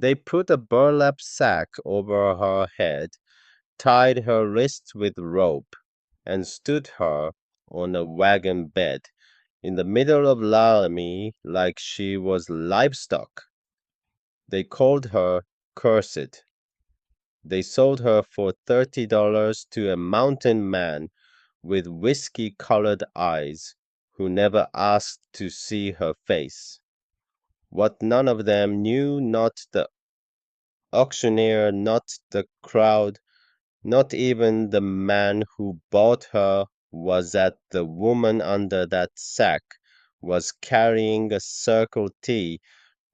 They put a burlap sack over her head, tied her wrists with rope, and stood her on a wagon bed in the middle of Laramie like she was livestock. They called her Cursed. They sold her for $30 to a mountain man with whiskey-colored eyes who never asked to see her face. What none of them knew, not the auctioneer, not the crowd, not even the man who bought her, was that the woman under that sack was carrying a Circle T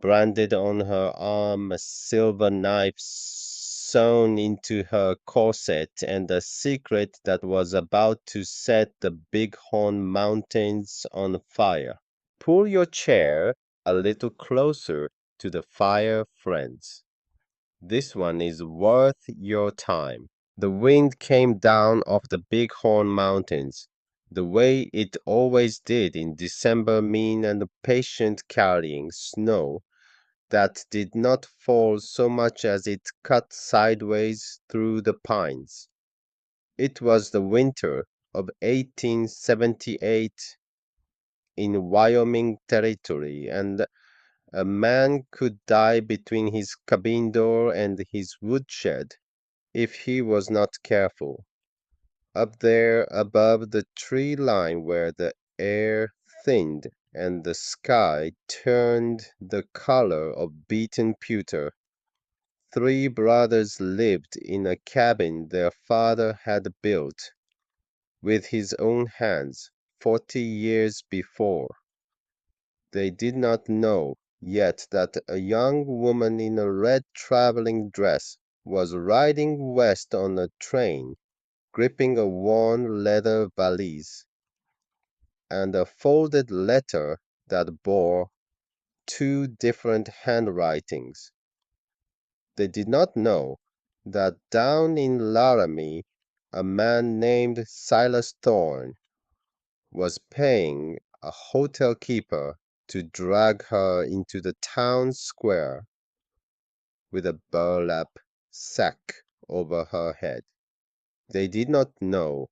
branded on her arm, a silver knife sewn into her corset, and a secret that was about to set the Bighorn Mountains on fire. Pull your chair a little closer to the fire, friends. This one is worth your time. The wind came down off the Bighorn Mountains, the way it always did in December, mean and patient, carrying snow that did not fall so much as it cut sideways through the pines. It was the winter of 1878 in Wyoming territory, and a man could die between his cabin door and his woodshed if he was not careful. Up there above the tree line where the air thinned and the sky turned the color of beaten pewter, three brothers lived in a cabin their father had built with his own hands 40 years before. They did not know yet that a young woman in a red traveling dress was riding west on a train, gripping a worn leather valise and a folded letter that bore two different handwritings. They did not know that down in Laramie a man named Silas Thorne was paying a hotel keeper to drag her into the town square with a burlap sack over her head. They did not know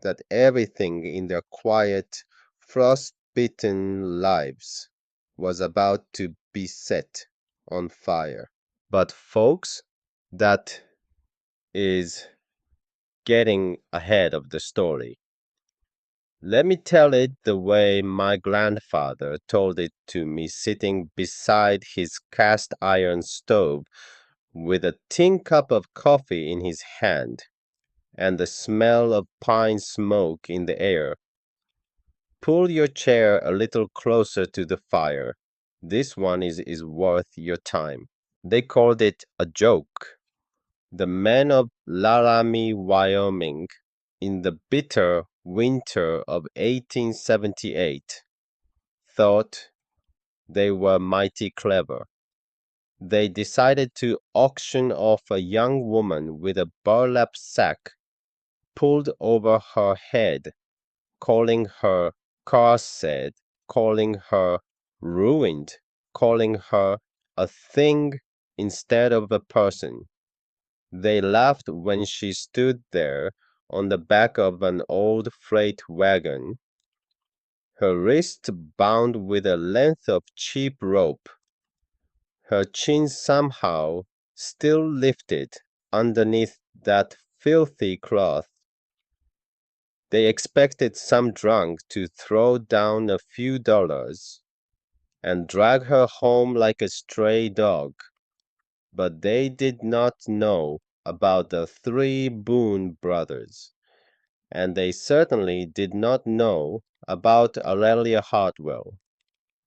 that everything in their quiet, frost-bitten lives was about to be set on fire. But folks, that is getting ahead of the story. Let me tell it the way my grandfather told it to me, sitting beside his cast iron stove with a tin cup of coffee in his hand and the smell of pine smoke in the air. Pull your chair a little closer to the fire. This one is worth your time. They called it a joke. The men of Laramie, Wyoming, in the bitter winter of 1878, thought they were mighty clever. They decided to auction off a young woman with a burlap sack pulled over her head, calling her cursed, calling her ruined, calling her a thing instead of a person. They laughed when she stood there on the back of an old freight wagon, her wrist bound with a length of cheap rope, her chin somehow still lifted underneath that filthy cloth. They expected some drunk to throw down a few dollars and drag her home like a stray dog, but they did not know about the three Boone brothers, and they certainly did not know about Aurelia Hartwell.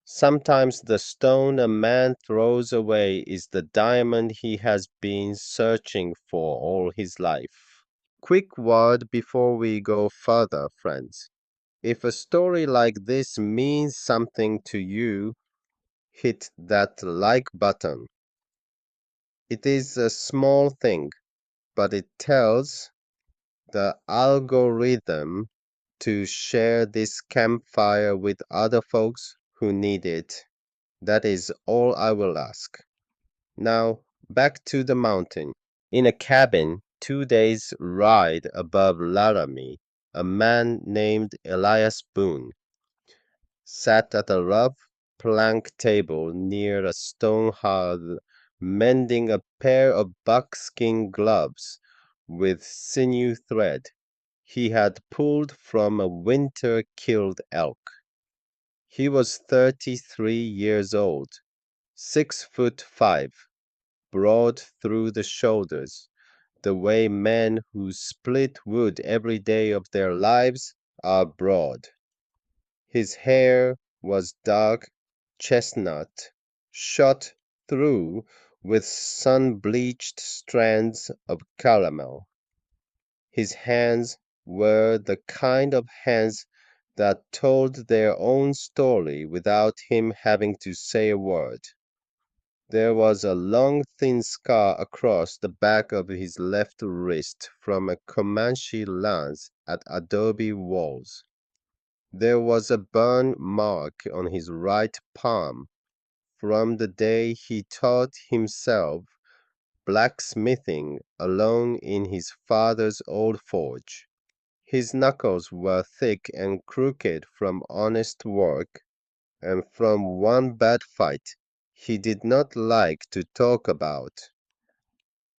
Sometimes the stone a man throws away is the diamond he has been searching for all his life. Quick word before we go further, friends. If a story like this means something to you, hit that like button. It is a small thing, but it tells the algorithm to share this campfire with other folks who need it. That is all I will ask. Now, Back to the mountain. In a cabin 2 days' ride above Laramie, a man named Elias Boone sat at a rough plank table near a stone hearth, mending a pair of buckskin gloves with sinew thread he had pulled from a winter killed elk. He was 33 years old, 6'5", broad through the shoulders, the way men who split wood every day of their lives are broad. His hair was dark chestnut, shot through with sun-bleached strands of caramel. His hands were the kind of hands that told their own story without him having to say a word. There was a long thin scar across the back of his left wrist from a Comanche lance at Adobe Walls. There was a burn mark on his right palm from the day he taught himself blacksmithing alone in his father's old forge. His knuckles were thick and crooked from honest work and from one bad fight he did not like to talk about.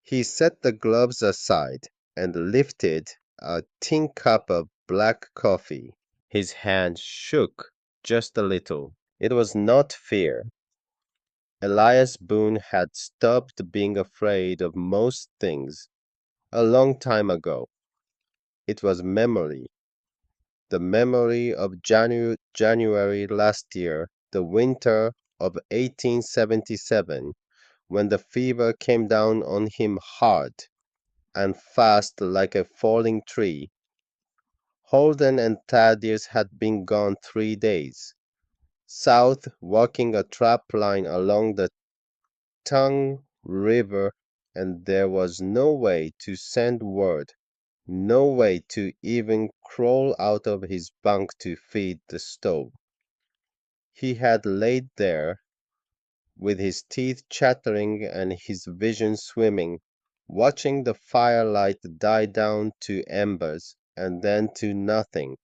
He set the gloves aside and lifted a tin cup of black coffee. His hand shook just a little. It was not fear. Elias Boone had stopped being afraid of most things a long time ago. It was memory. The memory of January last year, the winter of 1877, when the fever came down on him hard and fast like a falling tree. Holden and Thaddeus had been gone 3 days, south walking a trap line along the Tongue River, and there was no way to send word, no way to even crawl out of his bunk to feed the stove. He had laid there, with his teeth chattering and his vision swimming, watching the firelight die down to embers and then to nothing,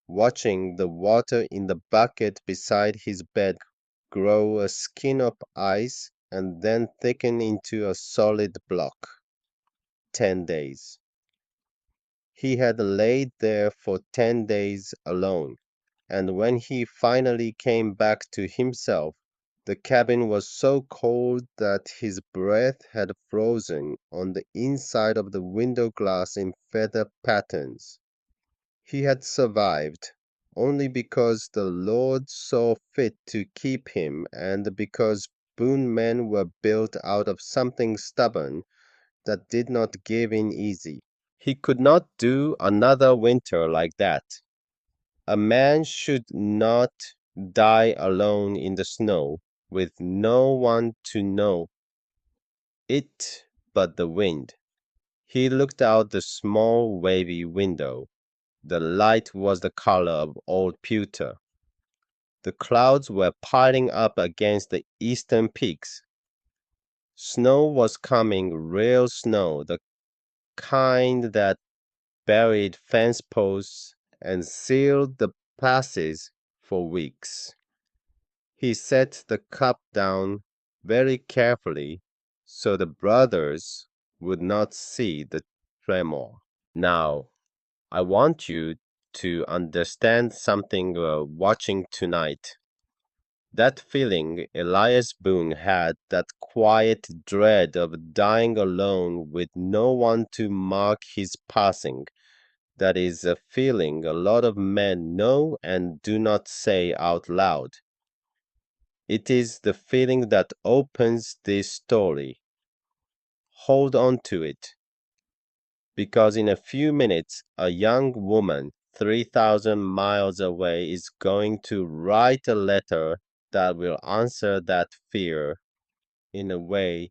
watching the water in the bucket beside his bed grow a skin of ice and then thicken into a solid block. 10 days. He had laid there for 10 days alone, and when he finally came back to himself, the cabin was so cold that his breath had frozen on the inside of the window glass in feather patterns. He had survived only because the Lord saw fit to keep him and because Boone men were built out of something stubborn that did not give in easy. He could not do another winter like that. A man should not die alone in the snow with no one to know it but the wind. He looked out the small wavy window. The light was the color of old pewter. The clouds were piling up against the eastern peaks. Snow was coming, real snow, the kind that buried fence posts and sealed the passes for weeks. He set the cup down very carefully so the brothers would not see the tremor. Now, I want you to understand something watching tonight. That feeling Elias Boone had, that quiet dread of dying alone with no one to mark his passing, that is a feeling a lot of men know and do not say out loud. It is the feeling that opens this story. Hold on to it, because in a few minutes a young woman 3,000 miles away is going to write a letter that will answer that fear in a way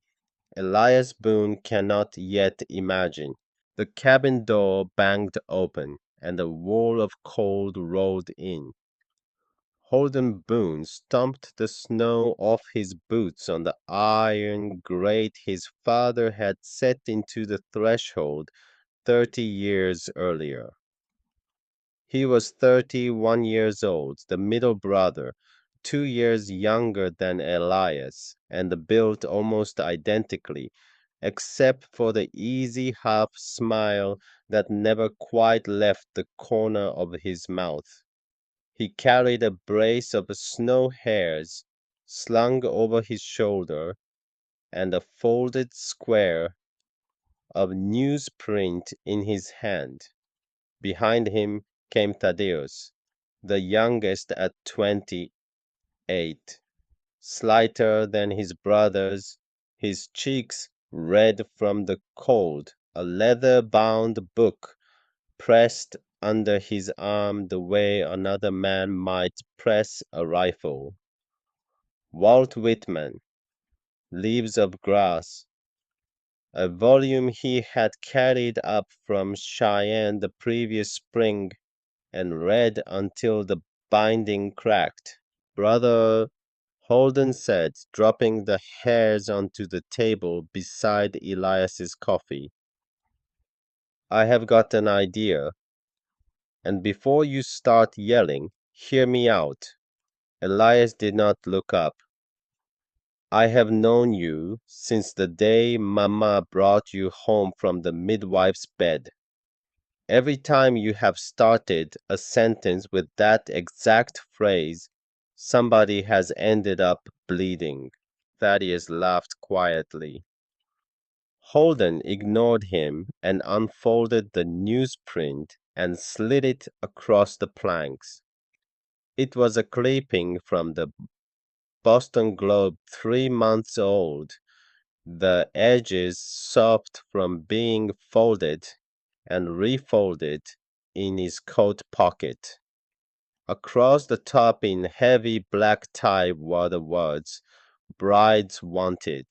Elias Boone cannot yet imagine. The cabin door banged open, and a wall of cold rolled in. Holden Boone stomped the snow off his boots on the iron grate his father had set into the threshold 30 years earlier. He was 31 years old, the middle brother, 2 years younger than Elias, and built almost identically, except for the easy half smile that never quite left the corner of his mouth. He carried a brace of snow hares slung over his shoulder and a folded square of newsprint in his hand. Behind him came Thaddeus, the youngest at 28, slighter than his brothers, his cheeks red from the cold, a leather-bound book pressed under his arm the way another man might press a rifle. Walt Whitman, Leaves of Grass, a volume he had carried up from Cheyenne the previous spring and read until the binding cracked. Brother, Holden said, dropping the hairs onto the table beside Elias's coffee. I have got an idea, and before you start yelling, hear me out. Elias did not look up. I have known you since the day Mama brought you home from the midwife's bed. Every time you have started a sentence with that exact phrase, somebody has ended up bleeding. Thaddeus laughed quietly. Holden ignored him and unfolded the newsprint and slid it across the planks. It was a clipping from the Boston Globe 3 months old, the edges soft from being folded and refolded in his coat pocket. Across the top in heavy black type were the words, Brides Wanted.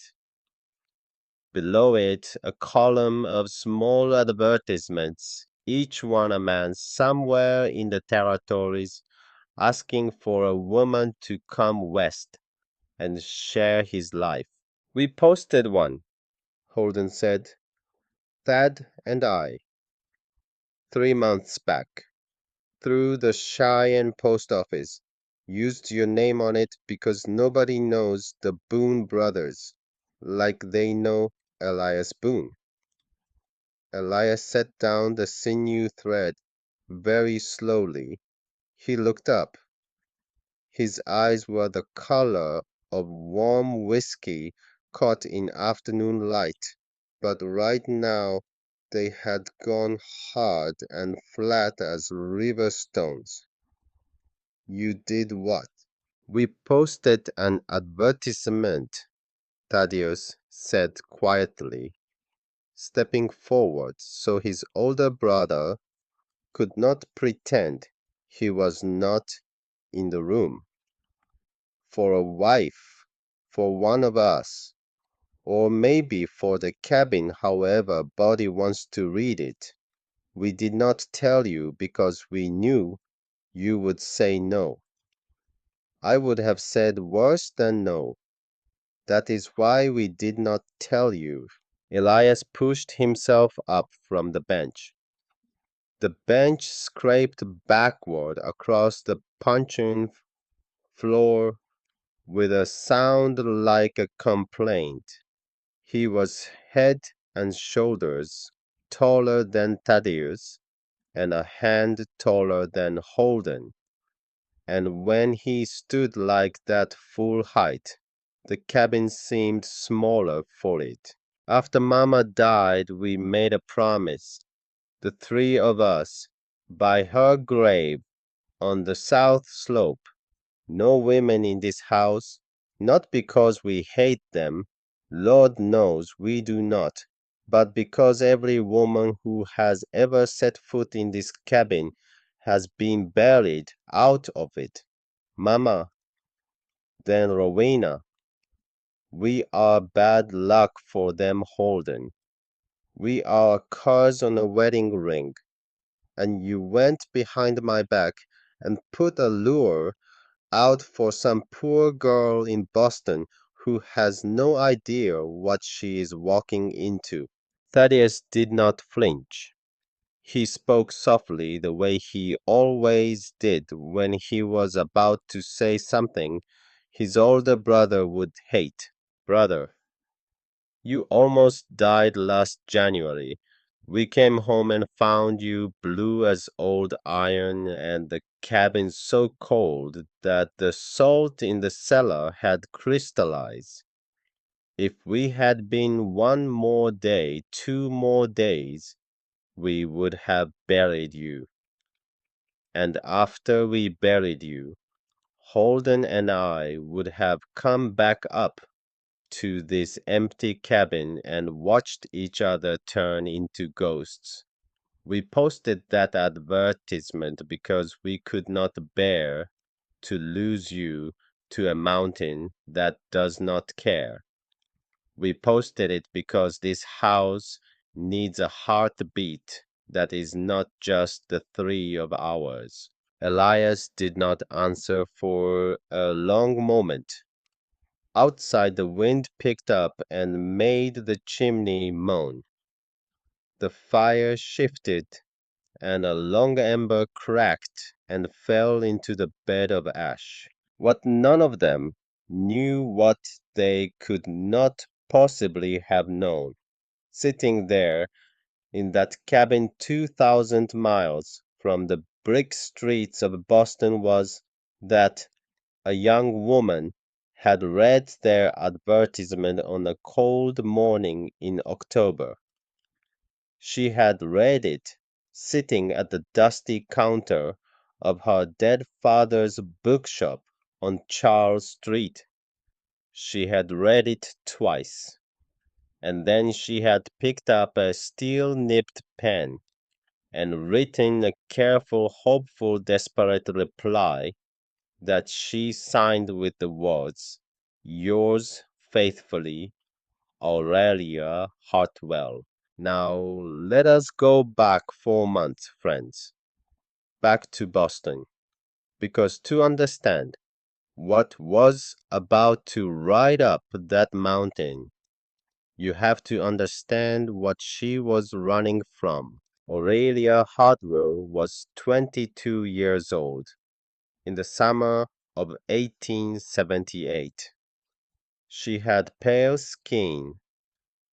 Below it, a column of small advertisements, each one a man somewhere in the territories asking for a woman to come west and share his life. We posted one, Holden said. Thad and I, 3 months back, through the Cheyenne post office. Used your name on it because nobody knows the Boone brothers like they know Elias Boone. Elias set down the sinew thread very slowly. He looked up. His eyes were the color of warm whiskey caught in afternoon light, but right now they had gone hard and flat as river stones. You did what? We posted an advertisement, Thaddeus said quietly, stepping forward so his older brother could not pretend he was not in the room. For a wife, for one of us, or maybe for the cabin, however Buddy wants to read it. We did not tell you because we knew you would say no. I would have said worse than no. That is why we did not tell you. Elias pushed himself up from the bench. The bench scraped backward across the puncheon floor with a sound like a complaint. He was head and shoulders taller than Thaddeus and a hand taller than Holden, and when he stood like that full height, the cabin seemed smaller for it. After Mama died, we made a promise, the three of us, by her grave on the south slope. No women in this house, not because we hate them, Lord knows we do not, but because every woman who has ever set foot in this cabin has been buried out of it. Mama, then Rowena. We are bad luck for them, Holden. We are a curse on a wedding ring. And you went behind my back and put a lure out for some poor girl in Boston who has no idea what she is walking into. Thaddeus did not flinch. He spoke softly, the way he always did when he was about to say something his older brother would hate. Brother, you almost died last January. We came home and found you blue as old iron and the cabin so cold that the salt in the cellar had crystallized. If we had been one more day, 2 more days, we would have buried you. And after we buried you, Holden and I would have come back up to this empty cabin and watched each other turn into ghosts. We posted that advertisement because we could not bear to lose you to a mountain that does not care. We posted it because this house needs a heartbeat that is not just the three of ours. Elias did not answer for a long moment. Outside, the wind picked up and made the chimney moan. The fire shifted, and a long ember cracked and fell into the bed of ash. What none of them knew what they could not possibly have known, sitting there in that cabin 2,000 miles from the brick streets of Boston, was that a young woman had read their advertisement on a cold morning in October. She had read it sitting at the dusty counter of her dead father's bookshop on Charles Street. She had read it twice, and then she had picked up a steel-nipped pen and written a careful, hopeful, desperate reply that she signed with the words, "Yours faithfully, Aurelia Hartwell." Now let us go back 4 months, friends, back to Boston, because to understand what was about to ride up that mountain, you have to understand what she was running from. Aurelia Hartwell was 22 years old in the summer of 1878. She had pale skin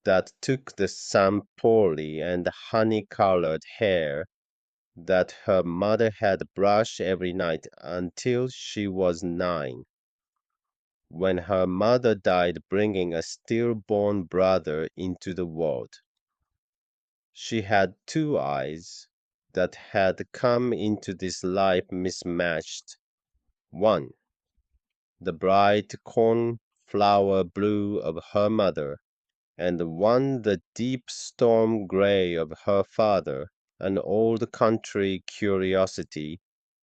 that took the sun poorly and honey-colored hair that her mother had brushed every night until she was 9, when her mother died bringing a stillborn brother into the world. She had 2 eyes that had come into this life mismatched. One, the bright cornflower blue of her mother, and one the deep storm gray of her father, an old country curiosity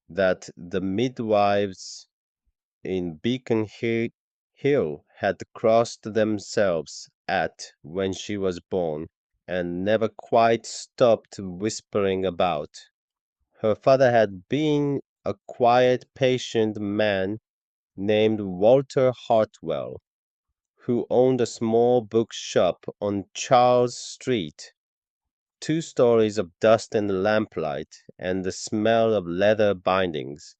that the midwives in Hill had crossed themselves at when she was born, and never quite stopped whispering about. Her father had been a quiet, patient man named Walter Hartwell, who owned a small bookshop on Charles Street, 2 stories of dust and lamplight and the smell of leather bindings,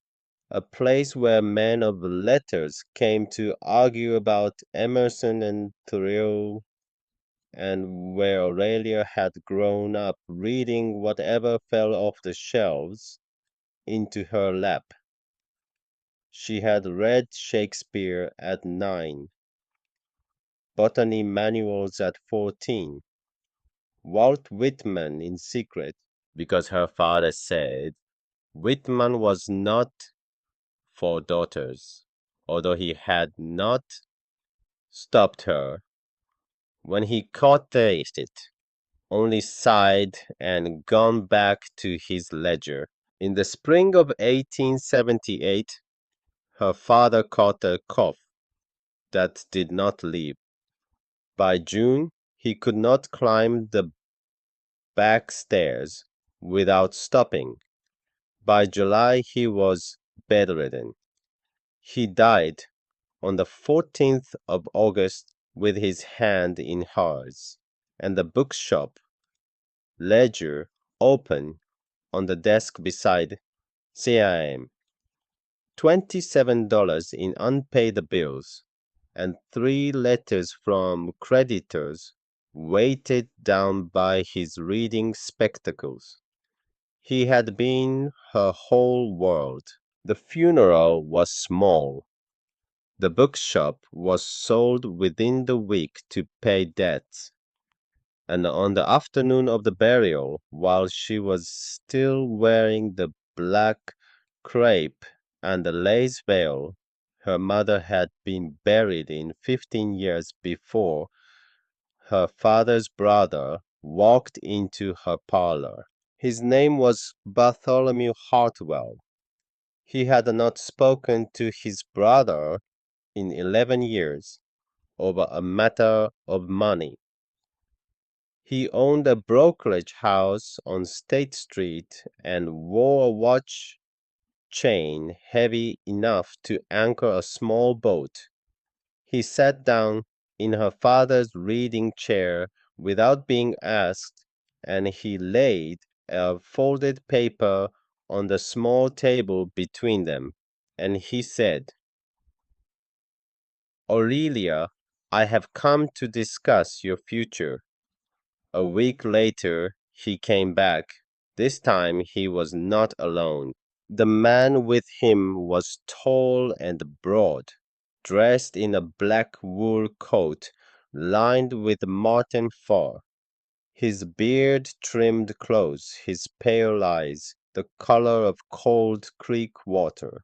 a place where men of letters came to argue about Emerson and Thoreau, and where Aurelia had grown up reading whatever fell off the shelves into her lap. She had read Shakespeare at 9, botany manuals at 14, Walt Whitman in secret, because her father said Whitman was not for daughters, although he had not stopped her when he caught it, only sighed and gone back to his ledger. In the spring of 1878, her father caught a cough that did not leave. By June, he could not climb the back stairs without stopping. By July, he was bedridden. He died on the 14th of August with his hand in hers, and the bookshop ledger open on the desk beside CIM. $27 in unpaid bills and three letters from creditors weighted down by his reading spectacles. He had been her whole world. The funeral was small. The bookshop was sold within the week to pay debts, and on the afternoon of the burial, while she was still wearing the black crepe and the lace veil her mother had been buried in 15 years before, her father's brother walked into her parlor. His name was Bartholomew Hartwell. He had not spoken to his brother in 11 years over a matter of money. He owned a brokerage house on State Street and wore a watch chain heavy enough to anchor a small boat. He sat down in her father's reading chair without being asked, and he laid a folded paper on the small table between them, and he said, "Aurelia, I have come to discuss your future." A week later he came back. This time he was not alone. The man with him was tall and broad, dressed in a black wool coat lined with marten fur, his beard trimmed close, his pale eyes the color of cold creek water.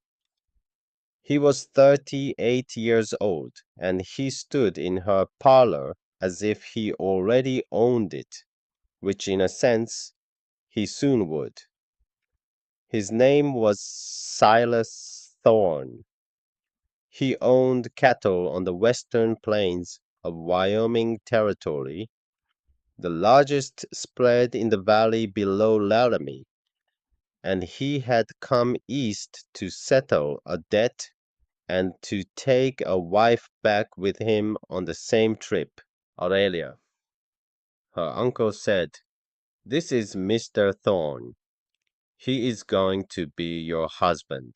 He was 38 years old, and he stood in her parlor as if he already owned it, which in a sense he soon would. His name was Silas Thorne. He owned cattle on the western plains of Wyoming Territory, the largest spread in the valley below Laramie, and he had come east to settle a debt and to take a wife back with him on the same trip. "Aurelia," her uncle said, "this is Mr. Thorne. He is going to be your husband.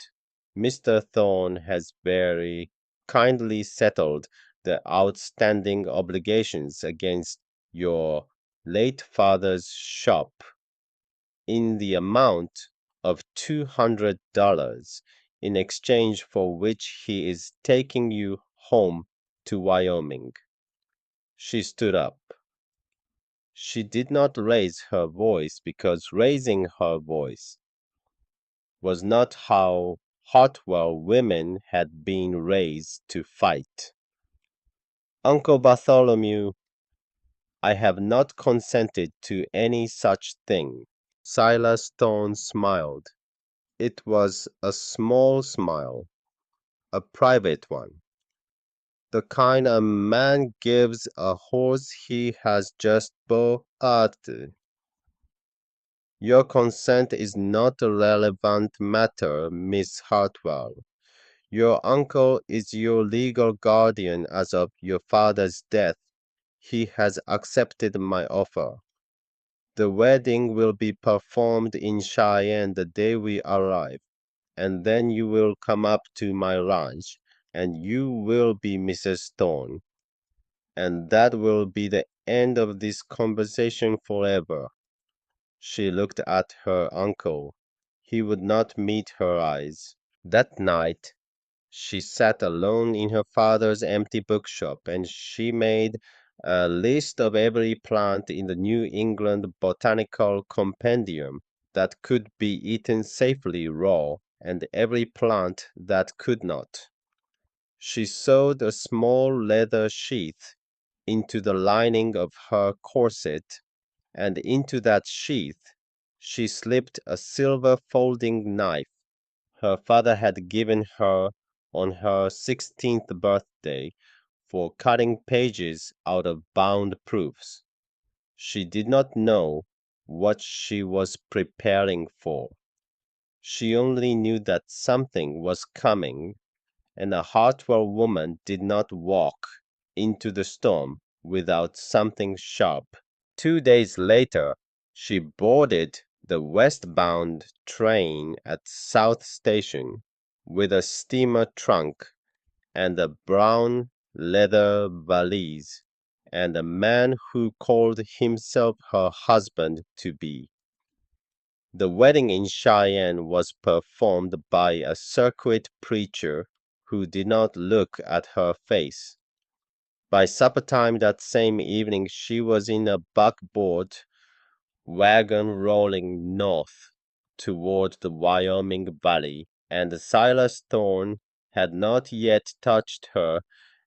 Mr. Thorne has very kindly settled the outstanding obligations against your late father's shop in the amount of $200, in exchange for which he is taking you home to Wyoming." She stood up. She did not raise her voice because raising her voice was not how Hartwell women had been raised to fight. "Uncle Bartholomew, I have not consented to any such thing." Silas Thorne smiled. It was a small smile, a private one, the kind a man gives a horse he has just bought. "Your consent is not a relevant matter, Miss Hartwell. Your uncle is your legal guardian as of your father's death. He has accepted my offer. The wedding will be performed in Cheyenne the day we arrive, and then you will come up to my ranch, and you will be Mrs. Thorne, and that will be the end of this conversation forever." She looked at her uncle. He would not meet her eyes. That night she sat alone in her father's empty bookshop, and she made a list of every plant in the New England Botanical Compendium that could be eaten safely raw, and every plant that could not. She sewed a small leather sheath into the lining of her corset, and into that sheath she slipped a silver folding knife her father had given her on her 16th birthday for cutting pages out of bound proofs. She did not know what she was preparing for. She only knew that something was coming, and a Hartwell woman did not walk into the storm without something sharp. 2 days later, she boarded the westbound train at South Station with a steamer trunk and a brown leather valise and a man who called himself her husband to be. The wedding in Cheyenne was performed by a circuit preacher who did not look at her face. By supper time that same evening, she was in a buckboard wagon rolling north toward the Wyoming Valley, and Silas Thorne had not yet touched her,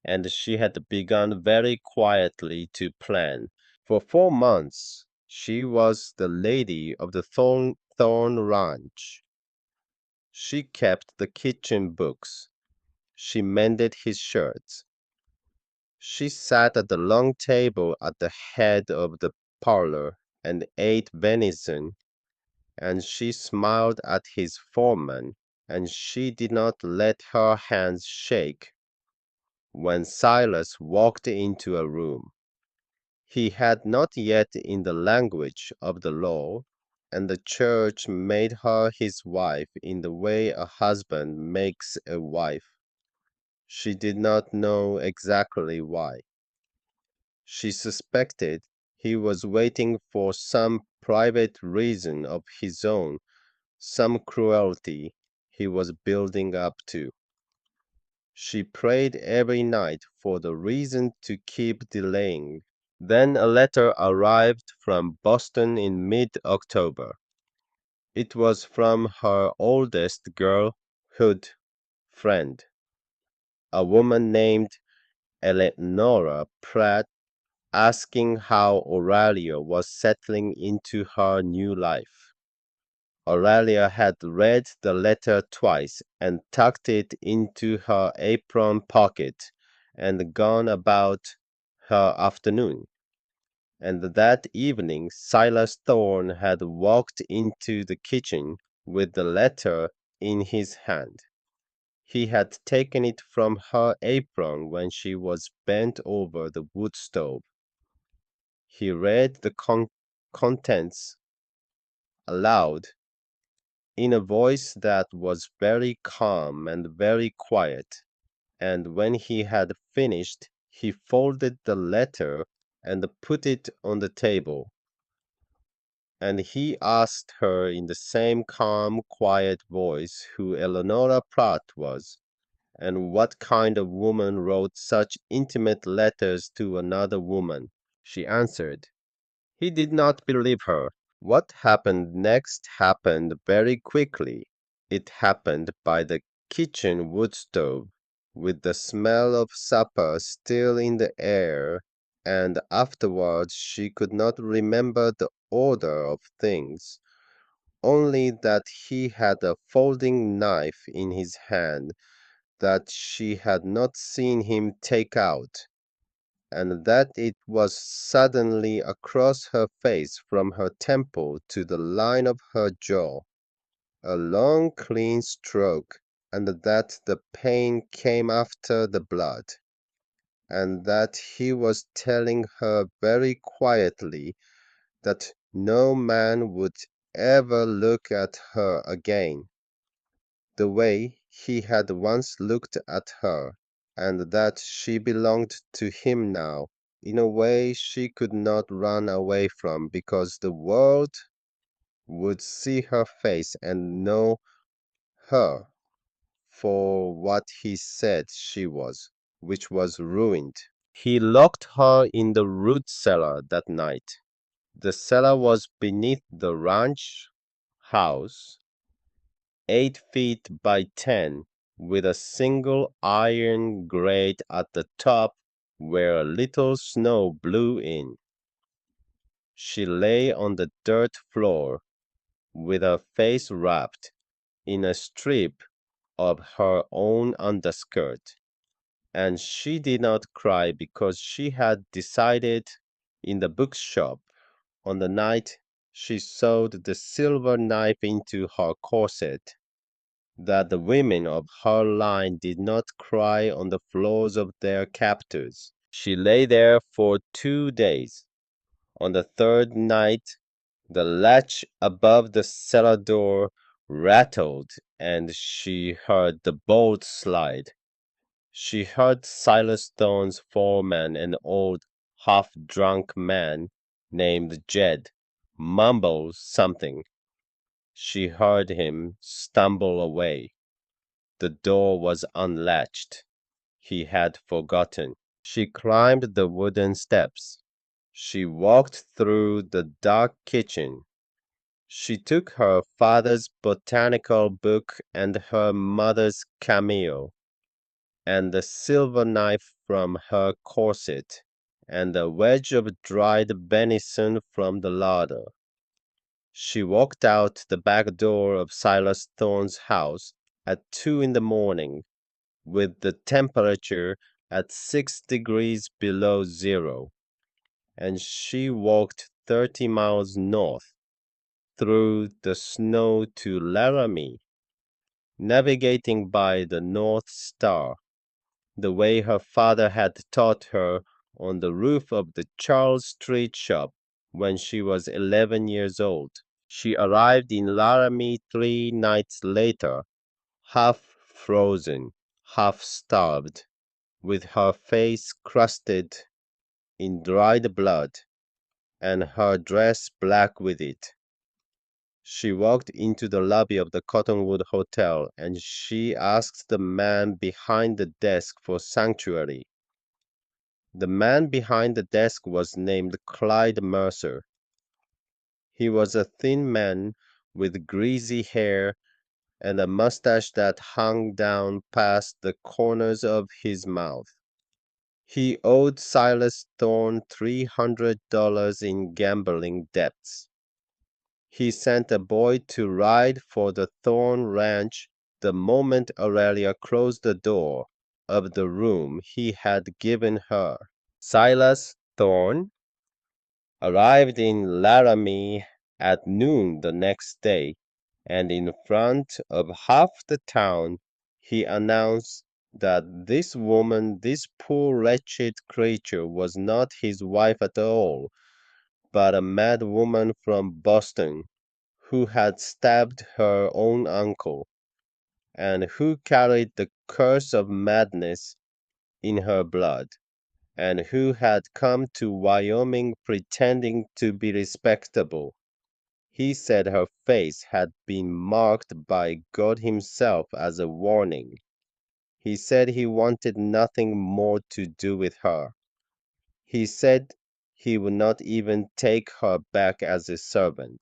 and she had begun very quietly to plan. For 4 months she was the lady of the Thorne Ranch. She kept the kitchen books. She mended his shirts. She sat at the long table at the head of the parlor and ate venison, and she smiled at his foreman, and she did not let her hands shake when Silas walked into a room. He had not yet in the language of the law, and the church made her his wife in the way a husband makes a wife. She did not know exactly why. She suspected he was waiting for some private reason of his own, some cruelty he was building up to. She prayed every night for the reason to keep delaying. Then a letter arrived from Boston in mid-October. It was from her oldest girlhood friend, a woman named Eleanora Pratt, asking how Aurelia was settling into her new life. Aurelia had read the letter twice and tucked it into her apron pocket and gone about her afternoon. And that evening Silas Thorne had walked into the kitchen with the letter in his hand. He had taken it from her apron when she was bent over the wood stove. He read the contents aloud in a voice that was very calm and very quiet, and when he had finished, he folded the letter and put it on the table. And he asked her in the same calm, quiet voice who Eleanora Pratt was, and what kind of woman wrote such intimate letters to another woman. She answered. He did not believe her. What happened next happened very quickly. It happened by the kitchen wood stove, with the smell of supper still in the air, and afterwards she could not remember the order of things, only that he had a folding knife in his hand that she had not seen him take out, and that it was suddenly across her face from her temple to the line of her jaw, a long clean stroke, and that the pain came after the blood, and that he was telling her very quietly that no man would ever look at her again the way he had once looked at her, and that she belonged to him now in a way she could not run away from because the world would see her face and know her for what he said she was, which was ruined. He locked her in the root cellar that night. The cellar was beneath the ranch house, 8 feet by 10, with a single iron grate at the top where a little snow blew in. She lay on the dirt floor with her face wrapped in a strip of her own underskirt, and she did not cry because she had decided in the bookshop on the night she sewed the silver knife into her corset that the women of her line did not cry on the floors of their captors. She lay there for 2 days. On the third night, the latch above the cellar door rattled and she heard the bolt slide. She heard Silas Thorne's foreman, an old, half-drunk man named Jed, mumble something. She heard him stumble away. The door was unlatched. He had forgotten. She climbed the wooden steps. She walked through the dark kitchen. She took her father's botanical book and her mother's cameo, and the silver knife from her corset, and a wedge of dried venison from the larder. She walked out the back door of Silas Thorne's house at 2 in the morning, with the temperature at 6 degrees below zero, and she walked 30 miles north through the snow to Laramie, navigating by the North Star, the way her father had taught her on the roof of the Charles Street shop when she was 11 years old. She arrived in Laramie 3 nights later, half frozen, half starved, with her face crusted in dried blood, and her dress black with it. She walked into the lobby of the Cottonwood Hotel and she asked the man behind the desk for sanctuary. The man behind the desk was named Clyde Mercer. He was a thin man with greasy hair and a mustache that hung down past the corners of his mouth. He owed Silas Thorne $300 in gambling debts. He sent a boy to ride for the Thorne Ranch the moment Aurelia closed the door of the room he had given her. Silas Thorne arrived in Laramie at noon the next day, and in front of half the town he announced that this woman, this poor wretched creature, was not his wife at all, but a mad woman from Boston who had stabbed her own uncle, and who carried the curse of madness in her blood, and who had come to Wyoming pretending to be respectable. He said her face had been marked by God Himself as a warning. He said he wanted nothing more to do with her. He said he would not even take her back as a servant.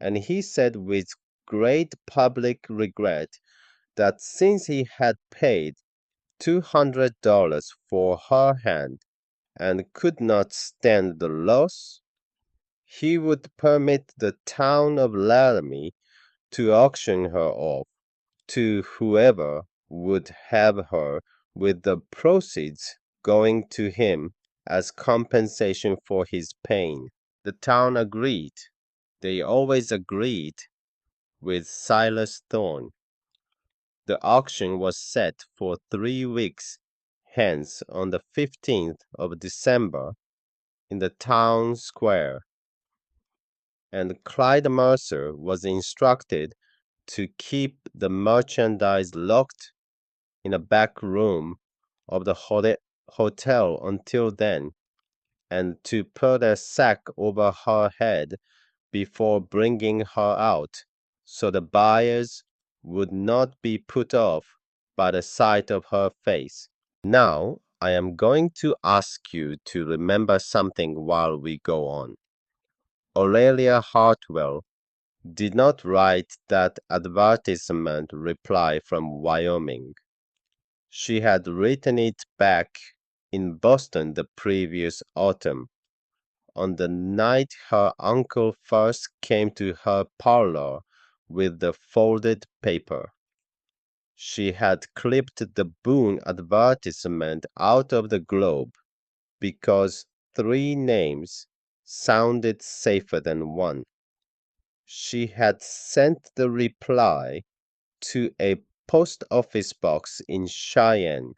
And he said with great public regret that since he had paid $200 for her hand and could not stand the loss, he would permit the town of Laramie to auction her off to whoever would have her, with the proceeds going to him as compensation for his pain. The town agreed. They always agreed with Silas Thorne. The auction was set for 3 weeks hence on the 15th of December in the town square, and Clyde Mercer was instructed to keep the merchandise locked in a back room of the hotel until then, and to put a sack over her head before bringing her out, so the buyers would not be put off by the sight of her face. Now, I am going to ask you to remember something while we go on. Aurelia Hartwell did not write that advertisement reply from Wyoming. She had written it back in Boston the previous autumn, on the night her uncle first came to her parlor with the folded paper. She had clipped the Boone advertisement out of the Globe because 3 names sounded safer than one. She had sent the reply to a post office box in Cheyenne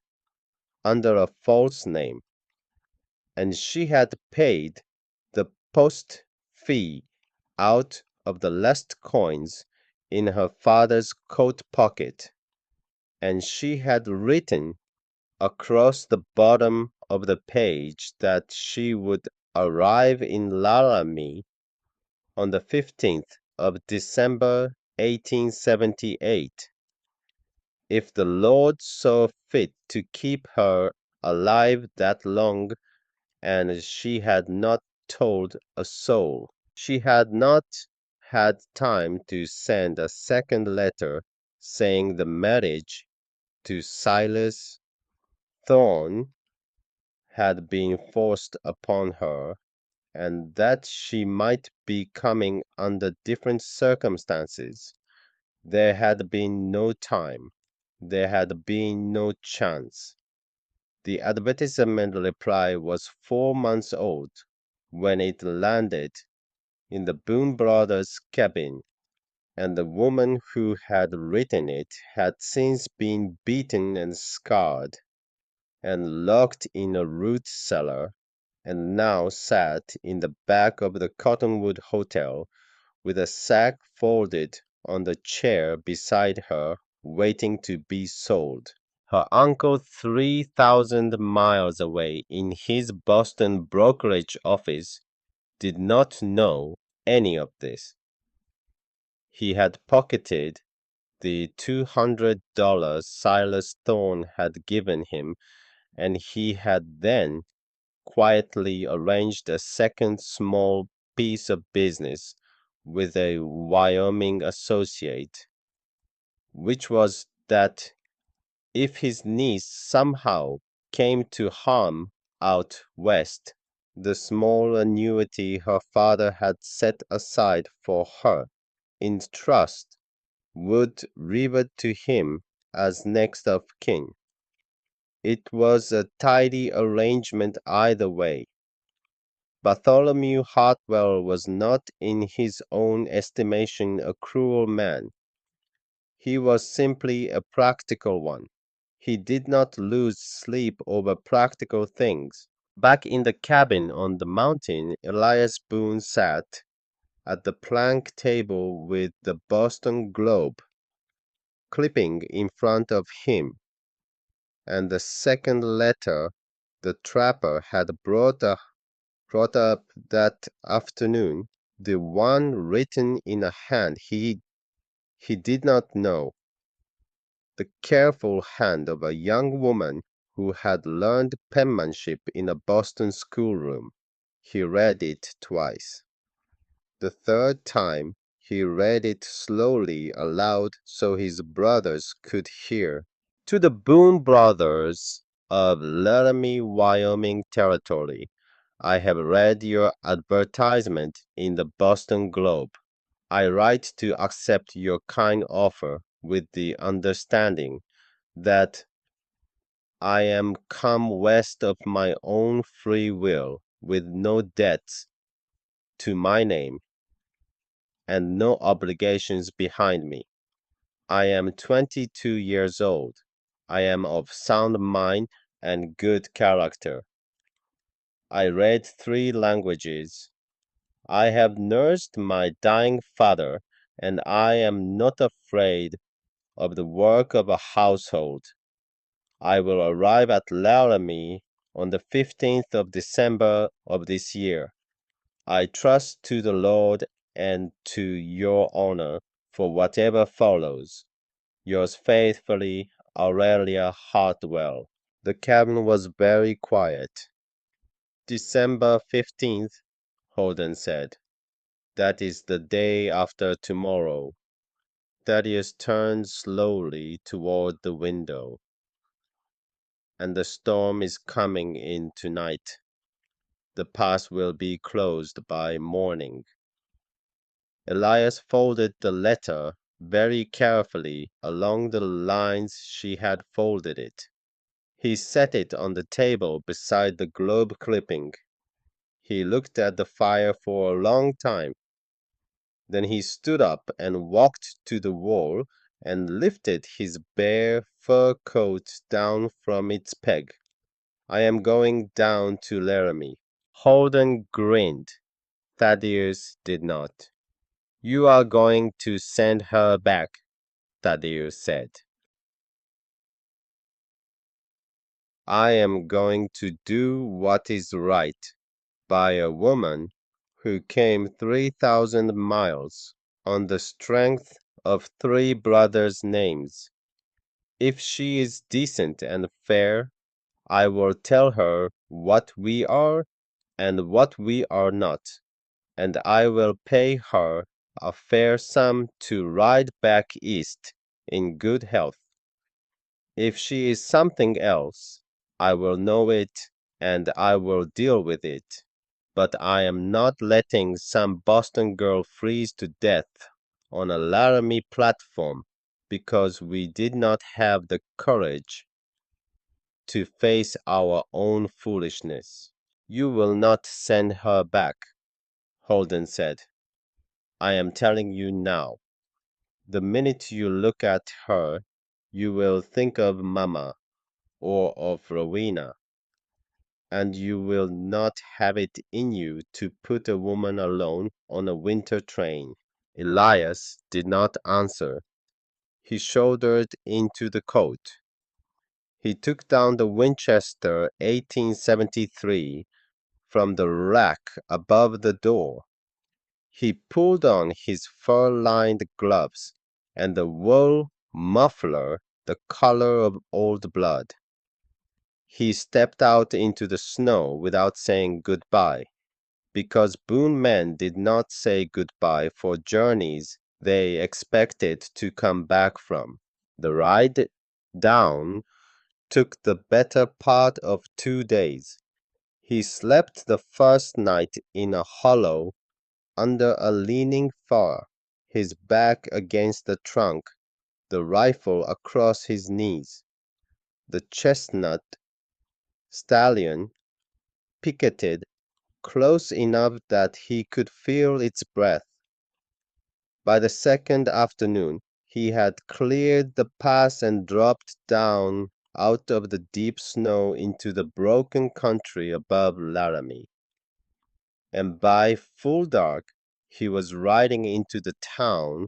under a false name, and she had paid the post fee out of the last coins in her father's coat pocket, and she had written across the bottom of the page that she would arrive in Laramie on the 15th of December, 1878, if the Lord saw fit to keep her alive that long, and she had not told a soul. She had not had time to send a second letter saying the marriage to Silas Thorne had been forced upon her, and that she might be coming under different circumstances. There had been no time. There had been no chance. The advertisement reply was 4 months old when it landed in the Boone brothers' cabin, and the woman who had written it had since been beaten and scarred, and locked in a root cellar, and now sat in the back of the Cottonwood Hotel with a sack folded on the chair beside her, waiting to be sold. Her uncle 3,000 miles away in his Boston brokerage office did not know any of this. He had pocketed the $200 Silas Thorne had given him, and he had then quietly arranged a second small piece of business with a Wyoming associate, which was that if his niece somehow came to harm out west, the small annuity her father had set aside for her in trust would revert to him as next of kin. It was a tidy arrangement either way. Bartholomew Hartwell was not in his own estimation a cruel man. He was simply a practical one. He did not lose sleep over practical things. Back in the cabin on the mountain, Elias Boone sat at the plank table with the Boston Globe clipping in front of him, and the second letter the trapper had brought up that afternoon, the one written in a hand he did not know, the careful hand of a young woman who had learned penmanship in a Boston schoolroom. He read it twice. The third time he read it slowly aloud so his brothers could hear. To the Boone brothers of Laramie, Wyoming Territory, I have read your advertisement in the Boston Globe. I write to accept your kind offer with the understanding that I am come west of my own free will with no debts to my name and no obligations behind me. I am 22 years old. I am of sound mind and good character. I read 3 languages. I have nursed my dying father, and I am not afraid of the work of a household. I will arrive at Laramie on the 15th of December of this year. I trust to the Lord and to your honor for whatever follows. Yours faithfully, Aurelia Hartwell. The cabin was very quiet. December 15th, Holden said. That is the day after tomorrow. Thaddeus turned slowly toward the window. And the storm is coming in tonight. The pass will be closed by morning. Elias folded the letter very carefully along the lines she had folded it. He set it on the table beside the globe clipping. He looked at the fire for a long time. Then he stood up and walked to the wall and lifted his bare fur coat down from its peg. I am going down to Laramie. Holden grinned. Thaddeus did not. You are going to send her back, Thaddeus said. I am going to do what is right by a woman who came 3,000 miles on the strength of three brothers' names. If she is decent and fair, I will tell her what we are and what we are not, and I will pay her a fair sum to ride back east in good health. If she is something else, I will know it and I will deal with it. But I am not letting some Boston girl freeze to death on a Laramie platform because we did not have the courage to face our own foolishness. You will not send her back, Holden said. I am telling you now. The minute you look at her, you will think of Mama or of Rowena, and you will not have it in you to put a woman alone on a winter train. Elias did not answer. He shouldered into the coat. He took down the Winchester 1873 from the rack above the door. He pulled on his fur-lined gloves and the wool muffler the color of old blood. He stepped out into the snow without saying goodbye, because Boone men did not say goodbye for journeys they expected to come back from. The ride down took the better part of 2 days. He slept the first night in a hollow under a leaning fir, his back against the trunk, the rifle across his knees. The chestnut stallion picketed close enough that he could feel its breath. By the second afternoon, he had cleared the pass and dropped down out of the deep snow into the broken country above Laramie. And by full dark, he was riding into the town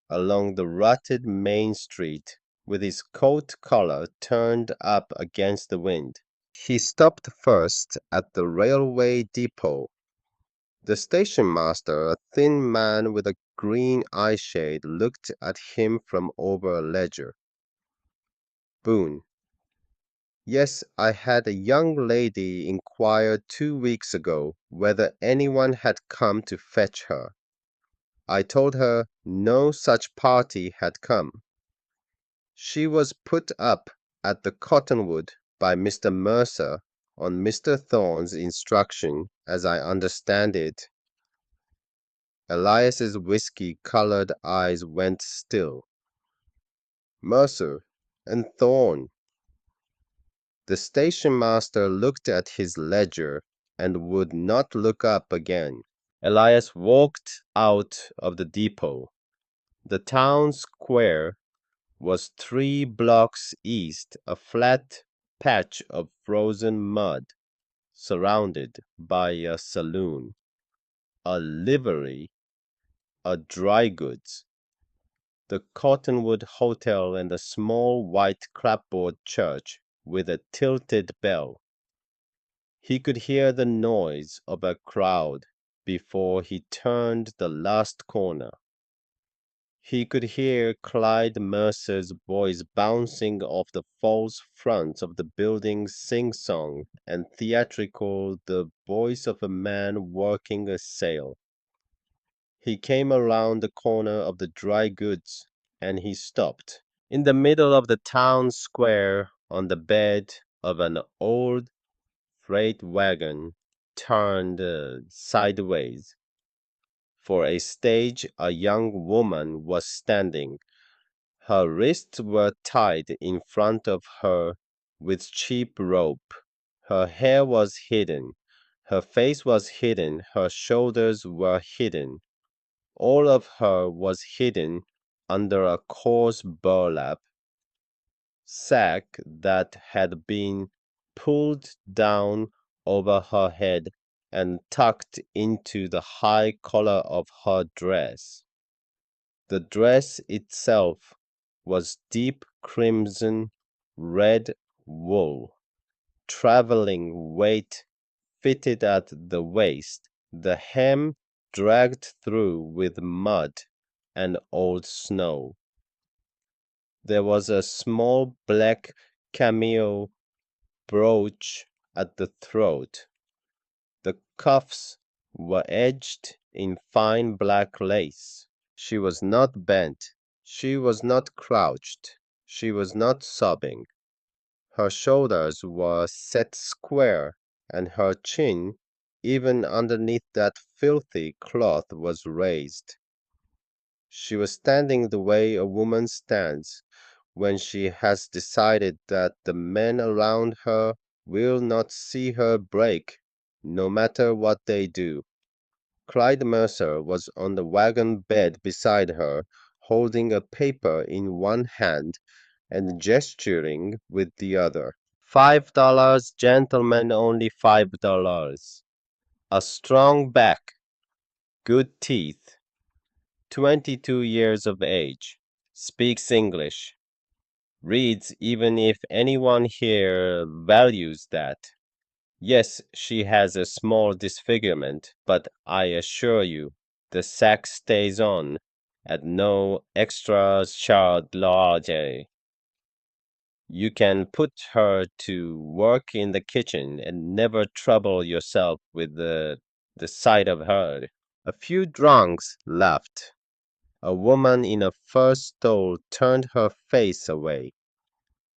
along the rutted main street with his coat collar turned up against the wind. He stopped first at the railway depot. The station master, a thin man with a green eyeshade, looked at him from over a ledger. Boone. Yes, I had a young lady inquire 2 weeks ago whether anyone had come to fetch her. I told her no such party had come. She was put up at the Cottonwood by Mr. Mercer on Mr. Thorne's instruction, as I understand it. Elias's whiskey-colored eyes went still. Mercer and Thorne. The station master looked at his ledger and would not look up again. Elias walked out of the depot. The town square was 3 blocks east, a flat patch of frozen mud, surrounded by a saloon, a livery, a dry goods, the Cottonwood Hotel, and a small white clapboard church with a tilted bell. He could hear the noise of a crowd before he turned the last corner. He could hear Clyde Mercer's voice bouncing off the false fronts of the buildings, sing-song and theatrical, the voice of a man working a sale. He came around the corner of the dry goods, and he stopped in the middle of the town square on the bed of an old freight wagon turned sideways. For a stage, a young woman was standing. Her wrists were tied in front of her with cheap rope. Her hair was hidden. Her face was hidden. Her shoulders were hidden. All of her was hidden under a coarse burlap sack that had been pulled down over her head and tucked into the high collar of her dress. The dress itself was deep crimson red wool, traveling weight fitted at the waist, the hem dragged through with mud and old snow. There was a small black cameo brooch at the throat. The cuffs were edged in fine black lace. She was not bent. She was not crouched. She was not sobbing. Her shoulders were set square, and her chin, even underneath that filthy cloth, was raised. She was standing the way a woman stands when she has decided that the men around her will not see her break, no matter what they do. Clyde Mercer was on the wagon bed beside her, holding a paper in one hand and gesturing with the other. $5, gentlemen, only $5. A strong back, good teeth, 22 years of age, speaks English, reads even if anyone here values that. Yes, she has a small disfigurement, but I assure you, the sack stays on at no extra charge. You can put her to work in the kitchen and never trouble yourself with the sight of her. A few drunks laughed. A woman in a fur stole turned her face away.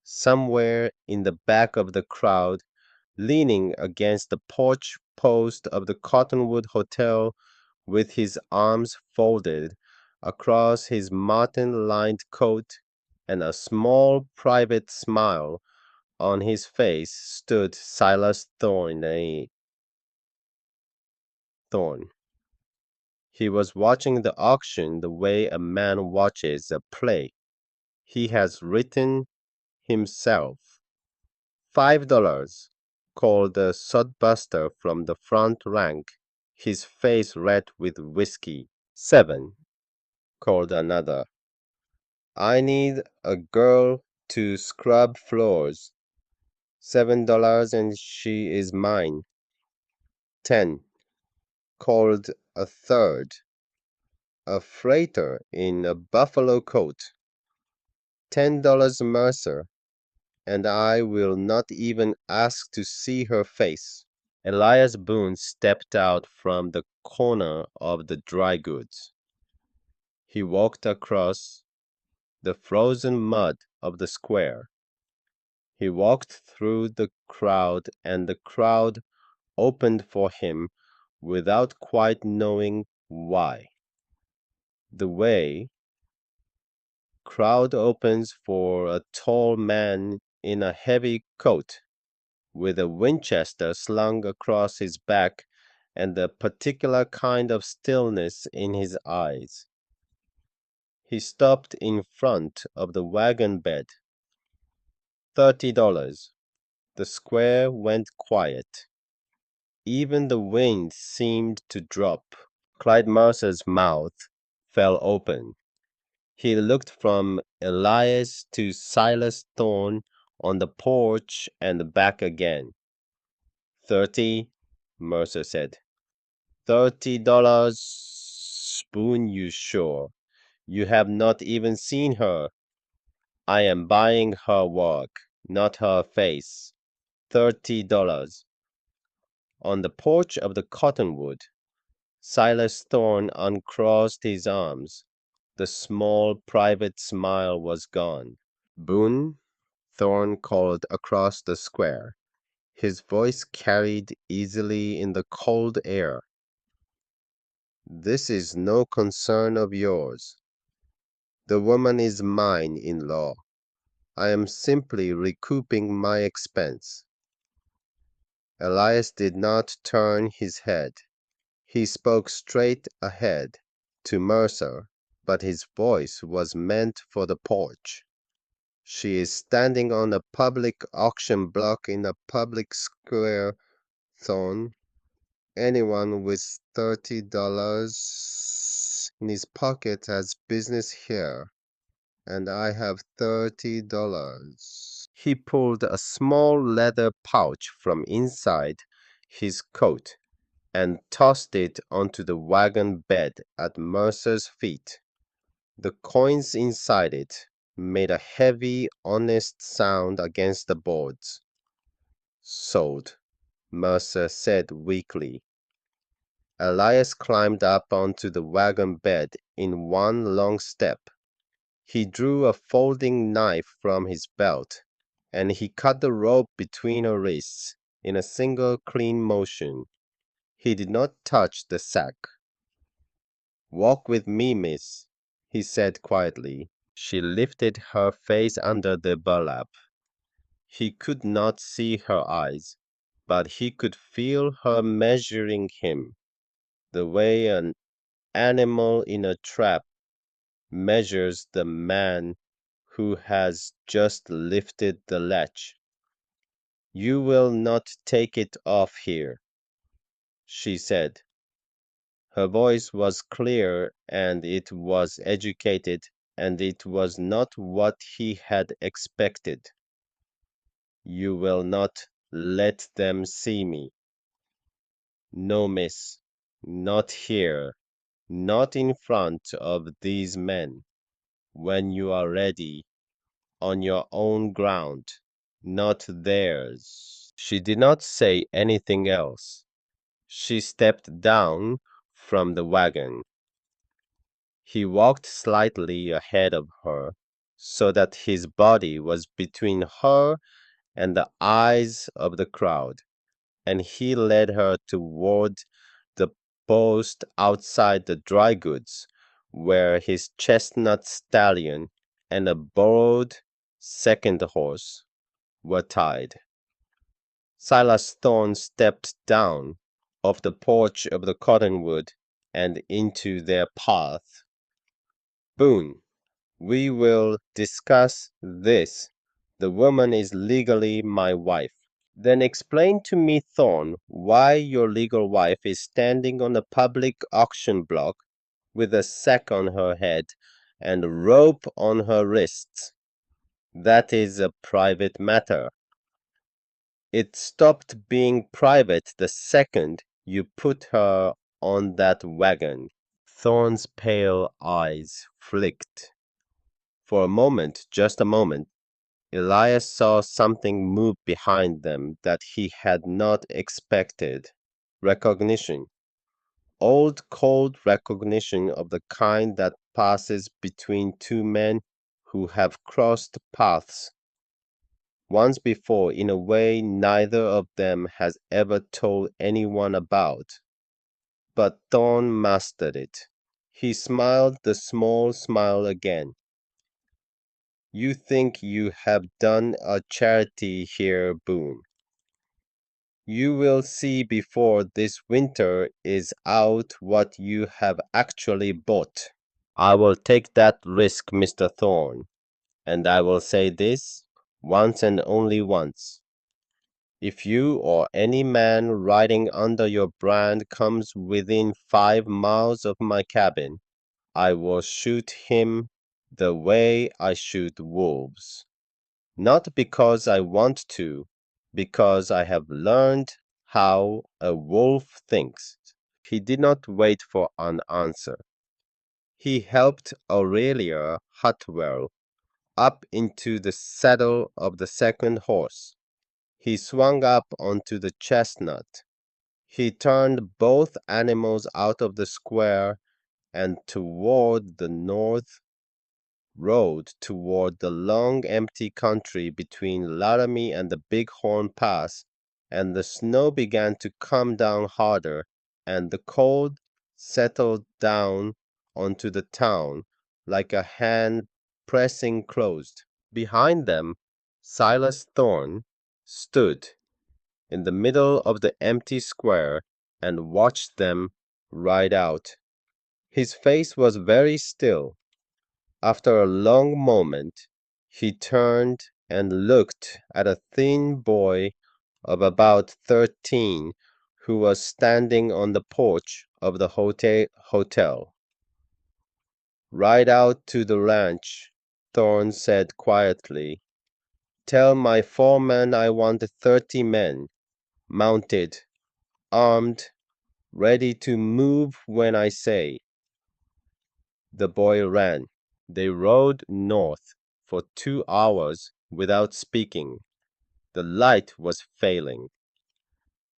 Somewhere in the back of the crowd, leaning against the porch post of the Cottonwood Hotel with his arms folded across his marten-lined coat and a small private smile on his face, stood Silas Thorne. He was watching the auction the way a man watches a play he has written himself. $5, called the sodbuster from the front rank, his face red with whiskey. $7, called another. I need a girl to scrub floors. $7 and she is mine. 10, called a third. A freighter in a buffalo coat. $10 Mercer, and I will not even ask to see her face. Elias Boone stepped out from the corner of the dry goods. He walked across the frozen mud of the square. He walked through the crowd, and the crowd opened for him without quite knowing why. The way crowd opens for a tall man in a heavy coat, with a Winchester slung across his back and a particular kind of stillness in his eyes. He stopped in front of the wagon bed. $30. The square went quiet. Even the wind seemed to drop. Clyde Mercer's mouth fell open. He looked from Elias to Silas Thorne on the porch and back again. 30, Mercer said. $30, Spoon, you sure? You have not even seen her. I am buying her work, not her face. $30. On the porch of the Cottonwood, Silas Thorne uncrossed his arms. The small private smile was gone. Boone, Thorne called across the square. His voice carried easily in the cold air. This is no concern of yours. The woman is mine in law. I am simply recouping my expense. Elias did not turn his head. He spoke straight ahead to Mercer, but his voice was meant for the porch. She is standing on a public auction block in a public square, Thorn. Anyone with $30 in his pocket has business here, and I have $30. He pulled a small leather pouch from inside his coat and tossed it onto the wagon bed at Mercer's feet. The coins inside it made a heavy, honest sound against the boards. Sold, Mercer said weakly. Elias climbed up onto the wagon bed in one long step. He drew a folding knife from his belt, and he cut the rope between her wrists in a single clean motion. He did not touch the sack. "Walk with me, miss," he said quietly. She lifted her face under the burlap. He could not see her eyes, but he could feel her measuring him, the way an animal in a trap measures the man who has just lifted the latch. "You will not take it off here," she said. Her voice was clear and it was educated, and it was not what he had expected. "You will not let them see me." "No, miss. Not here. Not in front of these men. When you are ready, on your own ground, not theirs." She did not say anything else. She stepped down from the wagon. He walked slightly ahead of her, so that his body was between her and the eyes of the crowd, and he led her toward the post outside the dry goods, where his chestnut stallion and a borrowed second horse were tied. Silas Thorne stepped down off the porch of the cottonwood and into their path. "Boone, we will discuss this. The woman is legally my wife." "Then explain to me, Thorne, why your legal wife is standing on a public auction block with a sack on her head and a rope on her wrists. That is a private matter." "It stopped being private the second you put her on that wagon." Thorne's pale eyes flicked. For a moment, just a moment, Elias saw something move behind them that he had not expected. Recognition. Old cold recognition of the kind that passes between two men who have crossed paths once before in a way neither of them has ever told anyone about. But Thorne mastered it. He smiled the small smile again. "You think you have done a charity here, Boone. You will see before this winter is out what you have actually bought." "I will take that risk, Mr. Thorne, and I will say this, once and only once. If you or any man riding under your brand comes within 5 miles of my cabin, I will shoot him the way I shoot wolves. Not because I want to, because I have learned how a wolf thinks." He did not wait for an answer. He helped Aurelia Hutwell up into the saddle of the second horse. He swung up onto the chestnut. He turned both animals out of the square and toward the north road toward the long empty country between Laramie and the Bighorn Pass, and the snow began to come down harder, and the cold settled down onto the town like a hand pressing closed. Behind them, Silas Thorne stood in the middle of the empty square and watched them ride out. His face was very still. After a long moment, he turned and looked at a thin boy of about 13 who was standing on the porch of the hotel. Ride out to the ranch, Thorne said quietly. Tell my foreman I want 30 men, mounted, armed, ready to move when I say. The boy ran. They rode north for 2 hours without speaking. The light was failing.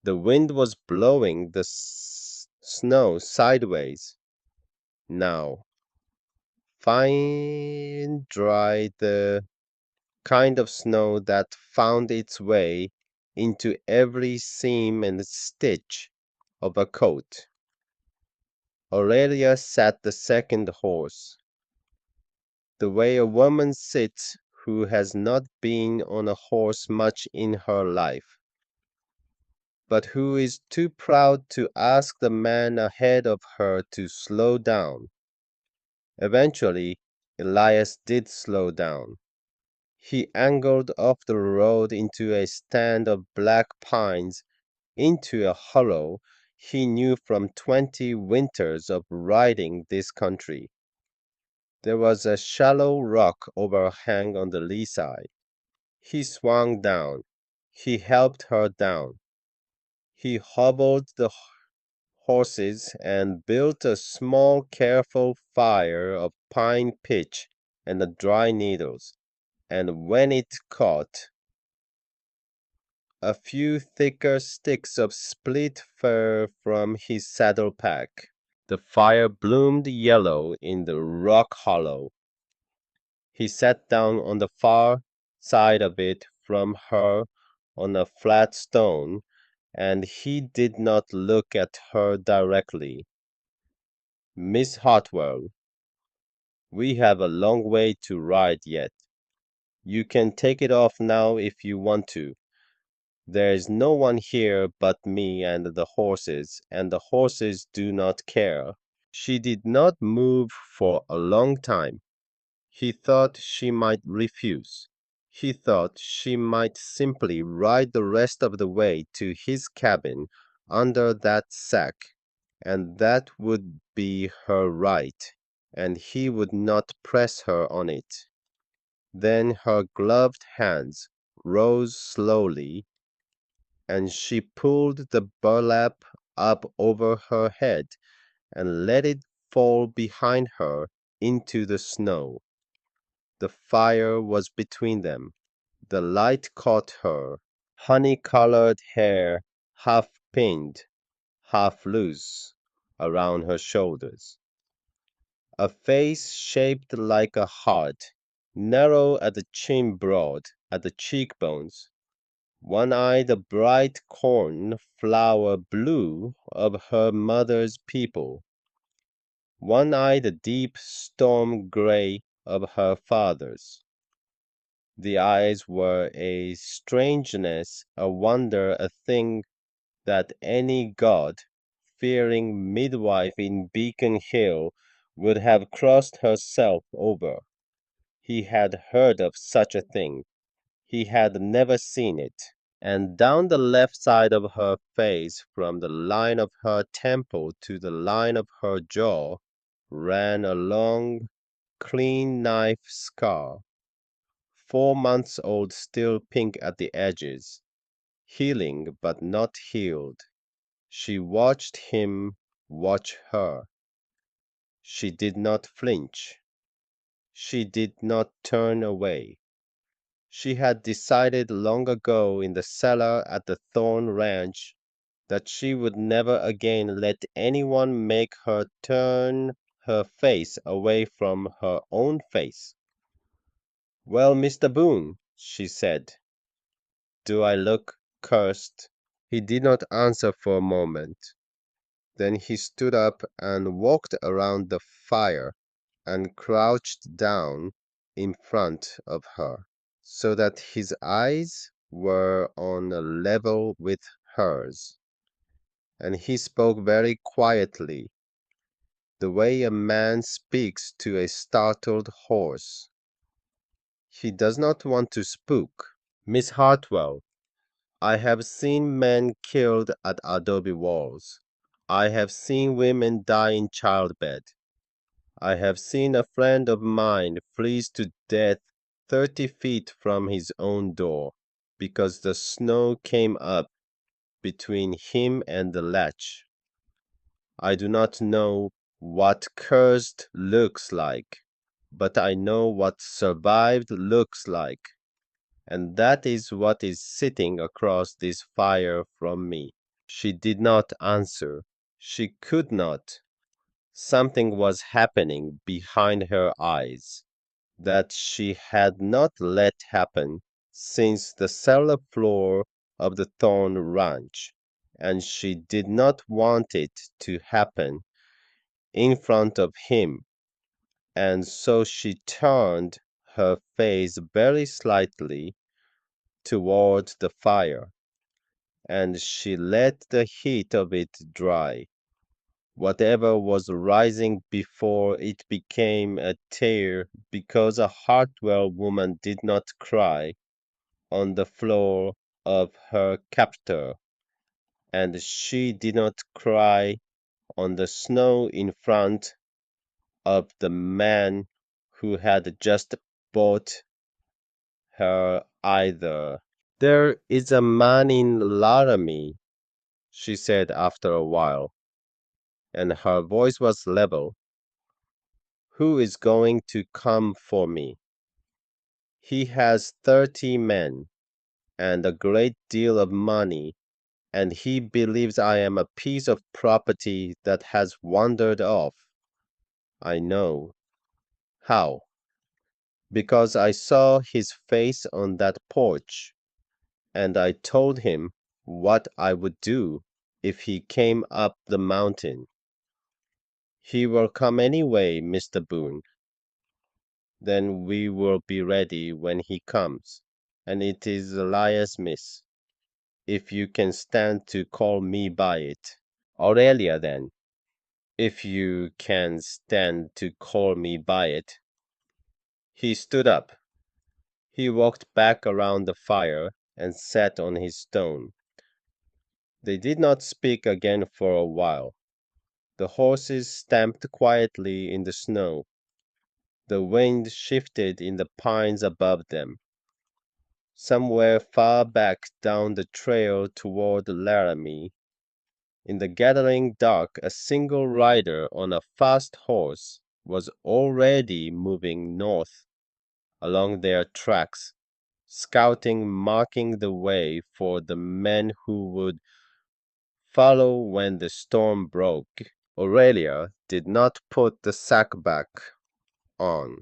The wind was blowing the snow sideways. Now, fine, dry, the kind of snow that found its way into every seam and stitch of a coat. Aurelia sat the second horse, the way a woman sits who has not been on a horse much in her life, but who is too proud to ask the man ahead of her to slow down. Eventually, Elias did slow down. He angled off the road into a stand of black pines, into a hollow he knew from 20 winters of riding this country. There was a shallow rock overhang on the lee side. He swung down. He helped her down. He hobbled the horses and built a small, careful fire of pine pitch and the dry needles, and when it caught, a few thicker sticks of split fir from his saddle pack. The fire bloomed yellow in the rock hollow. He sat down on the far side of it from her on a flat stone, and he did not look at her directly. Miss Hartwell, we have a long way to ride yet. You can take it off now if you want to. There is no one here but me and the horses do not care. She did not move for a long time. He thought she might refuse. He thought she might simply ride the rest of the way to his cabin under that sack, and that would be her right, and he would not press her on it. Then her gloved hands rose slowly, and she pulled the burlap up over her head and let it fall behind her into the snow. The fire was between them. The light caught her honey-colored hair, half pinned, half loose, around her shoulders. A face shaped like a heart, narrow at the chin, broad at the cheekbones, one eye the bright corn flower blue of her mother's people, one eye the deep storm gray of her father's. The eyes were a strangeness, a wonder, a thing that any God-fearing midwife in Beacon Hill would have crossed herself over. He had heard of such a thing. He had never seen it. And down the left side of her face, from the line of her temple to the line of her jaw, ran a long, clean knife scar, 4 months old, still pink at the edges, healing but not healed. She watched him watch her. She did not flinch. She did not turn away. She had decided long ago in the cellar at the Thorn Ranch that she would never again let anyone make her turn her face away from her own face. Well, Mr. Boone, she said, do I look cursed? He did not answer for a moment. Then he stood up and walked around the fire and crouched down in front of her, so that his eyes were on a level with hers. And he spoke very quietly. the way a man speaks to a startled horse. He does not want to spook. Miss Hartwell, I have seen men killed at adobe walls. I have seen women die in childbed. I have seen a friend of mine freeze to death 30 feet from his own door because the snow came up between him and the latch. I do not know what cursed looks like, but I know what survived looks like, and that is what is sitting across this fire from me. She did not answer. She could not. Something was happening behind her eyes that she had not let happen since the cellar floor of the Thorn Ranch, and she did not want it to happen in front of him, and so she turned her face very slightly toward the fire, and she let the heat of it dry whatever was rising before it became a tear because a Hartwell woman did not cry on the floor of her captor, and she did not cry on the snow in front of the man who had just bought her either. There is a man in Laramie, she said after a while, and her voice was level, who is going to come for me. He has 30 men and a great deal of money, and he believes I am a piece of property that has wandered off. I know. How? Because I saw his face on that porch, and I told him what I would do if he came up the mountain. He will come anyway, Mr. Boone. Then we will be ready when he comes. And it is Elias, miss, if you can stand to call me by it. Aurelia, then, if you can stand to call me by it. He stood up. He walked back around the fire and sat on his stone. They did not speak again for a while. The horses stamped quietly in the snow. The wind shifted in the pines above them. Somewhere far back down the trail toward Laramie, in the gathering dark, a single rider on a fast horse was already moving north along their tracks, scouting, marking the way for the men who would follow when the storm broke. Aurelia did not put the sack back on.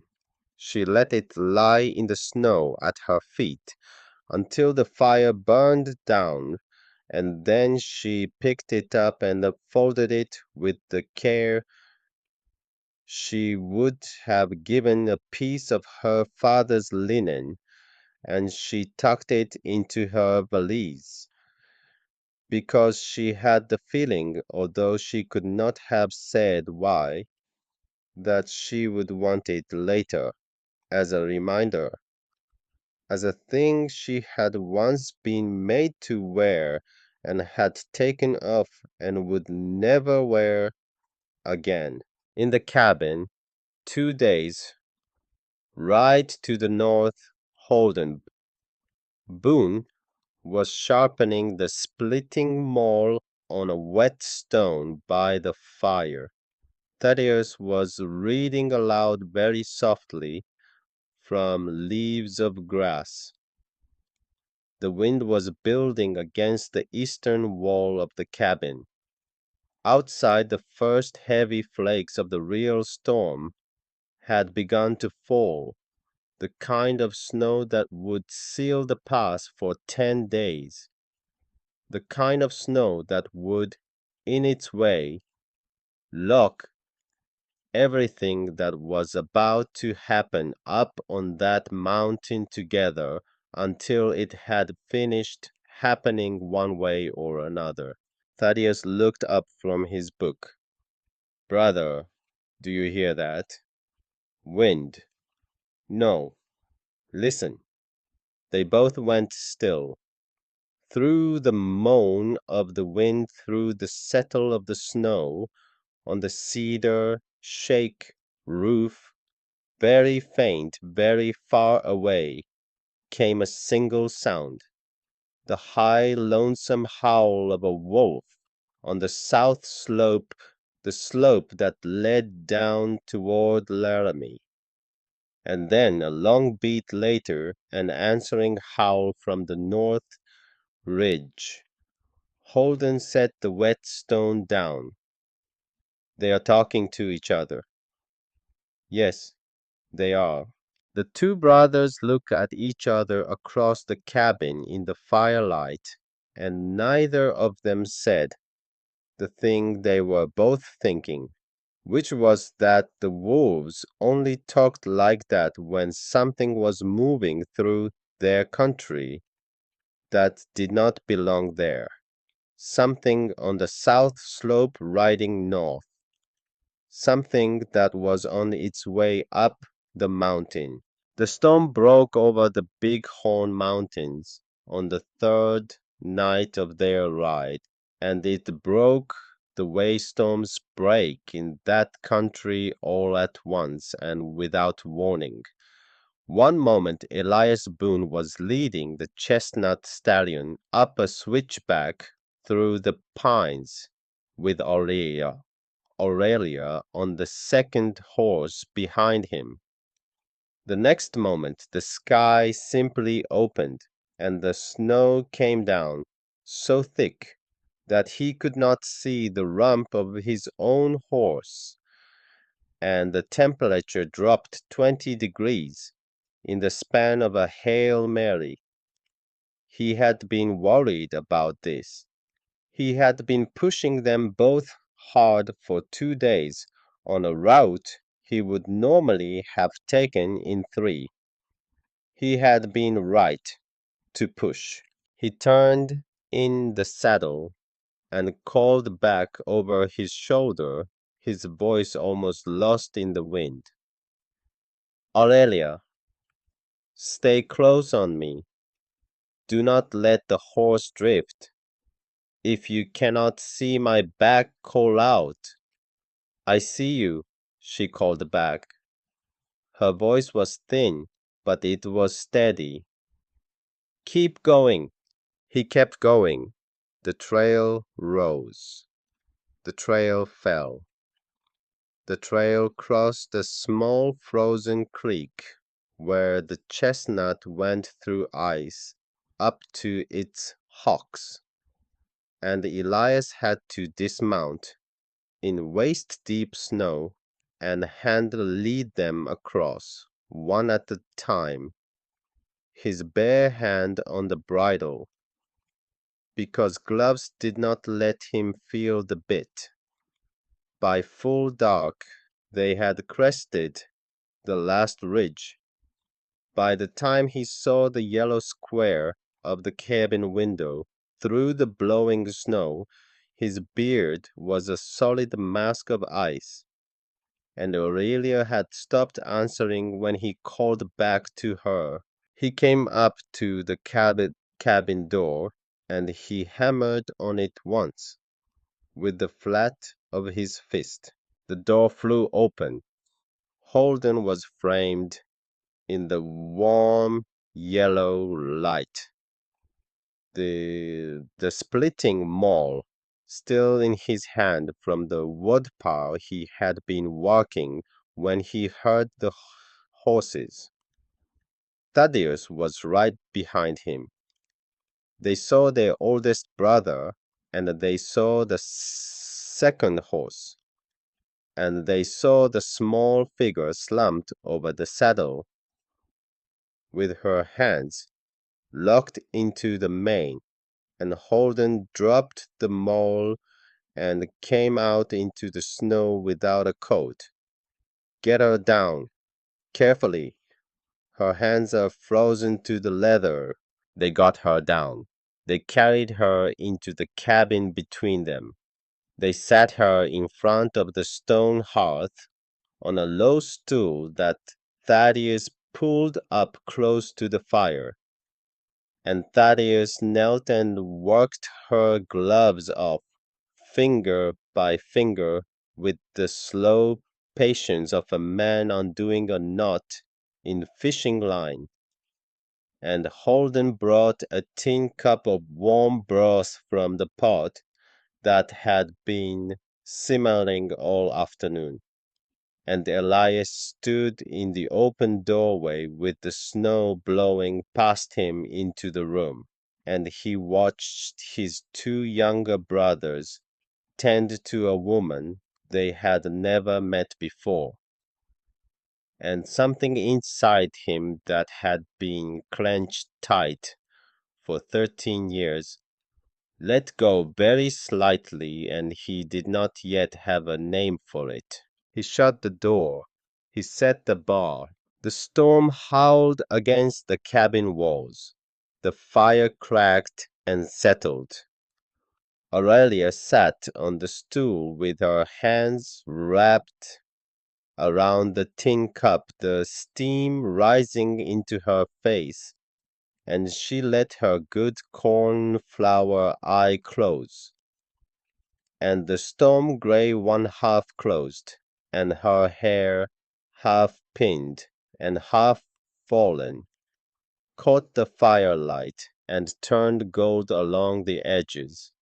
She let it lie in the snow at her feet until the fire burned down, and then she picked it up and folded it with the care she would have given a piece of her father's linen, and she tucked it into her valise, because she had the feeling, although she could not have said why, that she would want it later as a reminder, as a thing she had once been made to wear and had taken off and would never wear again. In the cabin, 2 days, right to the north, Holden Boone was sharpening the splitting maul on a whetstone by the fire. Thaddeus was reading aloud very softly from Leaves of Grass. The wind was building against the eastern wall of the cabin. Outside, the first heavy flakes of the real storm had begun to fall, the kind of snow that would seal the pass for 10 days, the kind of snow that would, in its way, lock everything that was about to happen up on that mountain together until it had finished happening one way or another. Thaddeus looked up from his book. Brother, Do you hear that? Wind. No. Listen. They both went still. Through the moan of the wind, through the settle of the snow on the cedar shake roof, very faint, very far away, came a single sound, the high, lonesome howl of a wolf on the south slope, the slope that led down toward Laramie. And then a long beat later, an answering howl from the north ridge. Holden set the whetstone down. They are talking to each other. Yes, they are. The two brothers looked at each other across the cabin in the firelight, and neither of them said the thing they were both thinking, which was that the wolves only talked like that when something was moving through their country that did not belong there. Something on the south slope riding north. Something that was on its way up the mountain. The storm broke over the Big Horn Mountains on the third night of their ride, and it broke the way storms break in that country all at once and without warning. One moment Elias Boone was leading the chestnut stallion up a switchback through the pines with Aurelia on the second horse behind him. The next moment the sky simply opened, and the snow came down so thick that he could not see the rump of his own horse, and the temperature dropped 20 degrees in the span of a Hail Mary. He had been worried about this. He had been pushing them both hard for 2 days on a route he would normally have taken in 3. He had been right to push. He turned in the saddle and called back over his shoulder, his voice almost lost in the wind. Aurelia, stay close on me. Do not let the horse drift. If you cannot see my back, call out. I see you, she called back. Her voice was thin, but it was steady. Keep going. He kept going. The trail rose. The trail fell. The trail crossed a small frozen creek where the chestnut went through ice up to its hocks, and Elias had to dismount in waist-deep snow and hand lead them across, one at a time, his bare hand on the bridle, because gloves did not let him feel the bit. By full dark they had crested the last ridge. By the time he saw the yellow square of the cabin window through the blowing snow, his beard was a solid mask of ice, and Aurelia had stopped answering when he called back to her. He came up to the cabin door, and he hammered on it once with the flat of his fist. The door flew open. Holden was framed in the warm yellow light. The splitting maul still in his hand from the woodpile he had been walking when he heard the horses. Thaddeus was right behind him. They saw their oldest brother, and they saw the second horse, and they saw the small figure slumped over the saddle with her hands locked into the mane, and Holden dropped the maul and came out into the snow without a coat. Get her down, carefully. Her hands are frozen to the leather. They got her down. They carried her into the cabin between them. They sat her in front of the stone hearth on a low stool that Thaddeus pulled up close to the fire, and Thaddeus knelt and worked her gloves off, finger by finger, with the slow patience of a man undoing a knot in fishing line. And Holden brought a tin cup of warm broth from the pot that had been simmering all afternoon. And Elias stood in the open doorway with the snow blowing past him into the room, and he watched his two younger brothers tend to a woman they had never met before. And something inside him that had been clenched tight for 13 years let go very slightly, and he did not yet have a name for it. He shut the door. He set the bar. The storm howled against the cabin walls. The fire cracked and settled. Aurelia sat on the stool with her hands wrapped around the tin cup, the steam rising into her face, and she let her good cornflower eye close, and the storm gray one half closed, and her hair, half pinned and half fallen, caught the firelight and turned gold along the edges.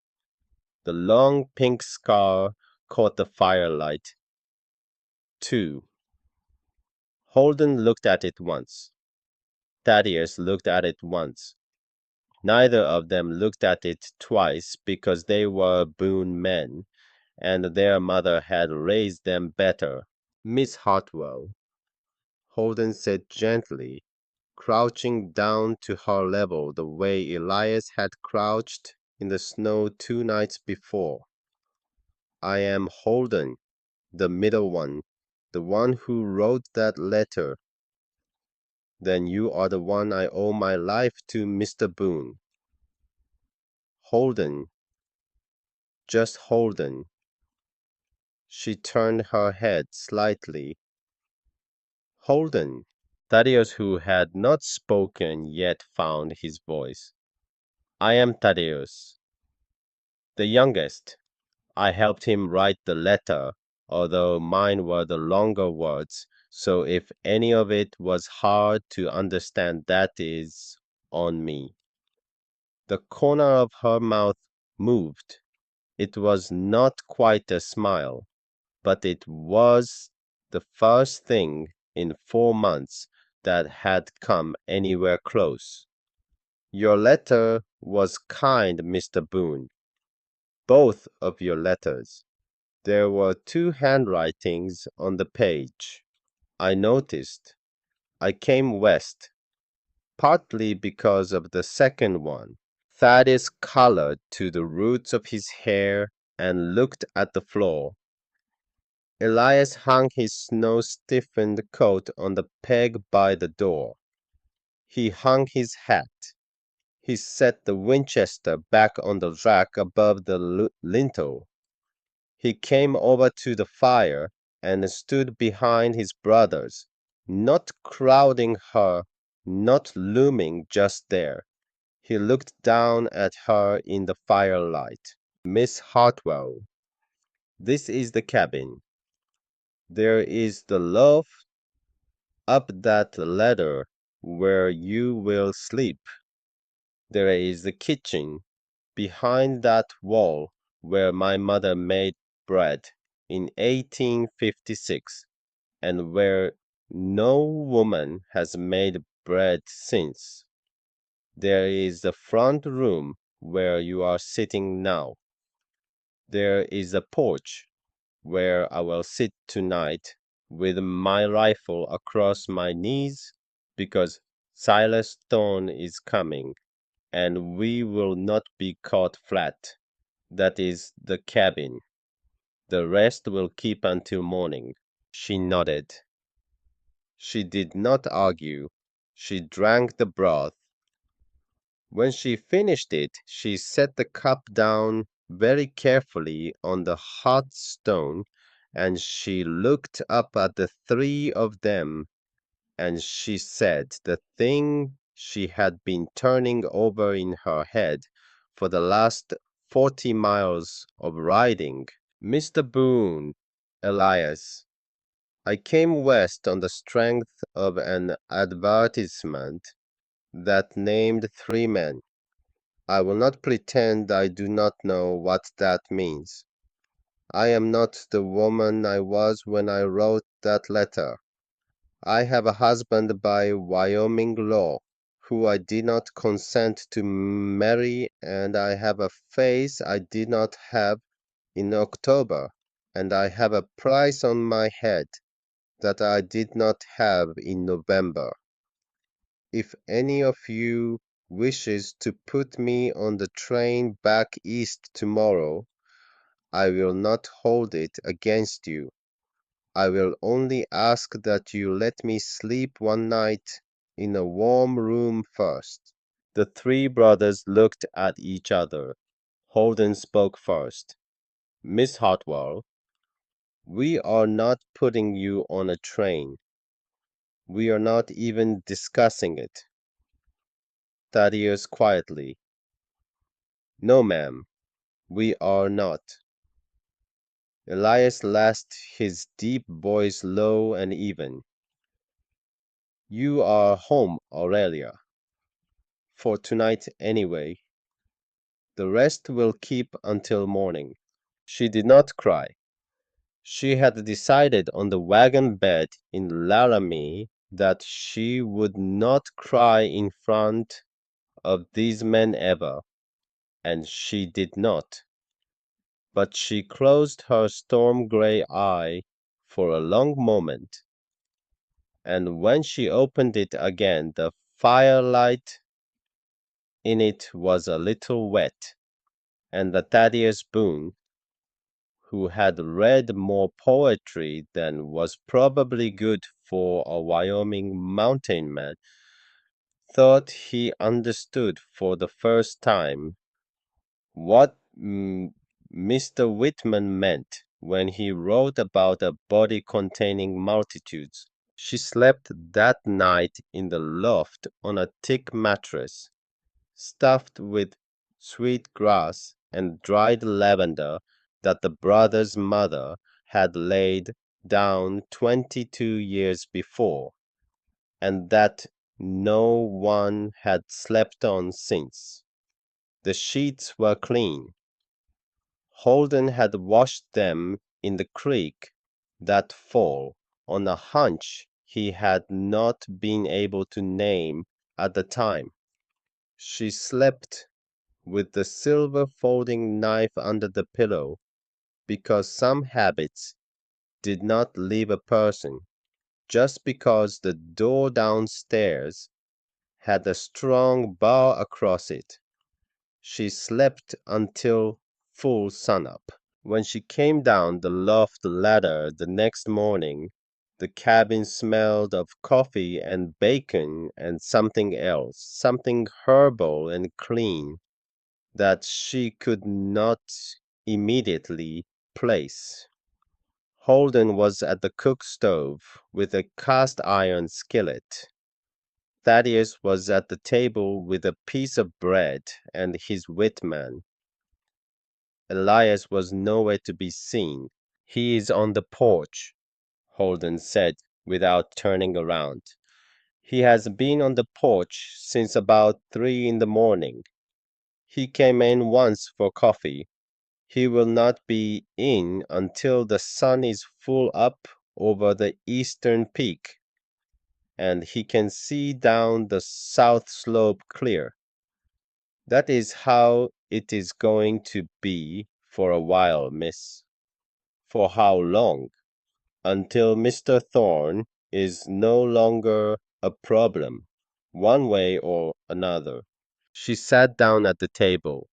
The long pink scar caught the firelight, too. Holden looked at it once. Thaddeus looked at it once. Neither of them looked at it twice because they were Boone men, and their mother had raised them better. Miss Hartwell, Holden said gently, crouching down to her level the way Elias had crouched in the snow 2 nights before. I am Holden, the middle one, the one who wrote that letter. Then you are the one I owe my life to, Mr. Boone. Holden, just Holden. She turned her head slightly. Holden. Thaddeus, who had not spoken yet, found his voice. I am Thaddeus, the youngest. I helped him write the letter, although mine were the longer words, so if any of it was hard to understand, that is on me. The corner of her mouth moved. It was not quite a smile, but it was the first thing in 4 months that had come anywhere close. Your letter was kind, Mr. Boone. Both of your letters. There were two handwritings on the page. I noticed. I came west, partly because of the second one. Thaddeus colored to the roots of his hair and looked at the floor. Elias hung his snow-stiffened coat on the peg by the door. He hung his hat. He set the Winchester back on the rack above the lintel. He came over to the fire and stood behind his brothers, not crowding her, not looming just there. He looked down at her in the firelight. Miss Hartwell, this is the cabin. There is the loft up that ladder where you will sleep. There is the kitchen behind that wall where my mother made bread in 1856, and where no woman has made bread since. There is the front room where you are sitting now. There is the porch where I will sit tonight with my rifle across my knees because Silas Thorne is coming and we will not be caught flat. That is the cabin. The rest will keep until morning. She nodded. She did not argue. She drank the broth. When she finished it, she set the cup down very carefully on the hot stone and she looked up at the three of them, and she said the thing she had been turning over in her head for the last 40 miles of riding. Mr. Boone, Elias, I came west on the strength of an advertisement that named three men. I will not pretend I do not know what that means. I am not the woman I was when I wrote that letter. I have a husband by Wyoming law, who I did not consent to marry, and I have a face I did not have in October, and I have a price on my head that I did not have in November. If any of you wishes to put me on the train back east tomorrow, I will not hold it against you. I will only ask that you let me sleep one night in a warm room first. The three brothers looked at each other. Holden spoke first. Miss Hartwell, we are not putting you on a train. We are not even discussing it. Thaddeus quietly. No, ma'am, we are not. Elias laughed, his deep voice low and even. You are home, Aurelia. For tonight, anyway. The rest will keep until morning. She did not cry. She had decided on the wagon bed in Laramie that she would not cry in front of these men ever, and she did not. But she closed her storm gray eye for a long moment, and when she opened it again, the firelight in it was a little wet, and the Thaddeus Boone, who had read more poetry than was probably good for a Wyoming mountain man, thought he understood for the first time what Mr. Whitman meant when he wrote about a body containing multitudes. She slept that night in the loft on a thick mattress, stuffed with sweet grass and dried lavender that the brother's mother had laid down 22 years before, and that no one had slept on since. The sheets were clean. Holden had washed them in the creek that fall on a hunch he had not been able to name at the time. She slept with the silver folding knife under the pillow because some habits did not leave a person just because the door downstairs had a strong bar across it. She slept until full sunup. When she came down the loft ladder the next morning, the cabin smelled of coffee and bacon and something else, something herbal and clean that she could not immediately place. Holden was at the cook stove with a cast iron skillet. Thaddeus was at the table with a piece of bread and his Whitman. Elias was nowhere to be seen. He is on the porch, Holden said without turning around. He has been on the porch since about 3 in the morning. He came in once for coffee. He will not be in until the sun is full up over the eastern peak, and he can see down the south slope clear. That is how it is going to be for a while, miss. For how long? Until Mr. Thorne is no longer a problem, one way or another. She sat down at the table.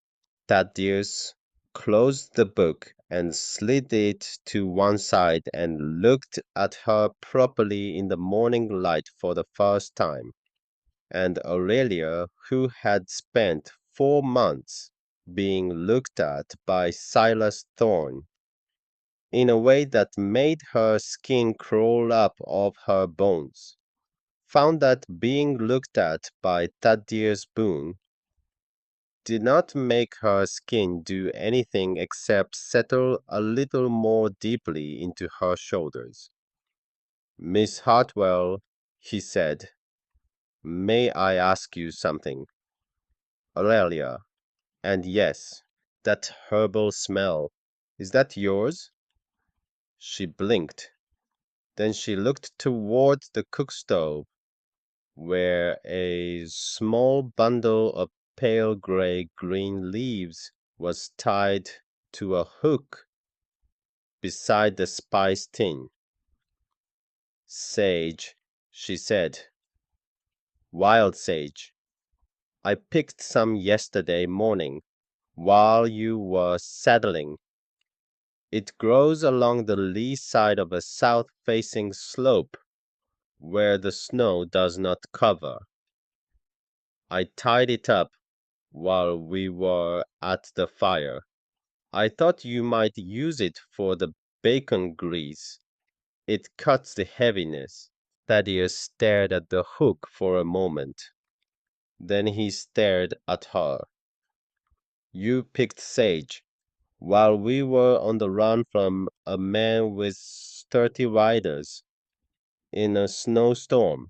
Thaddeus closed the book and slid it to one side and looked at her properly in the morning light for the first time. And Aurelia, who had spent 4 months being looked at by Silas Thorne, in a way that made her skin crawl up off her bones. Found that being looked at by Thaddeus Boone did not make her skin do anything except settle a little more deeply into her shoulders. Miss Hartwell, he said, may I ask you something? Aurelia, and yes, that herbal smell, is that yours? She blinked. Then she looked toward the cook stove, where a small bundle of pale gray-green leaves was tied to a hook beside the spice tin. Sage, she said. Wild sage. I picked some yesterday morning while you were saddling. It grows along the lee side of a south-facing slope where the snow does not cover. I tied it up while we were at the fire. I thought you might use it for the bacon grease. It cuts the heaviness. Thaddeus stared at the hook for a moment. Then he stared at her. You picked sage while we were on the run from a man with 30 riders in a snowstorm.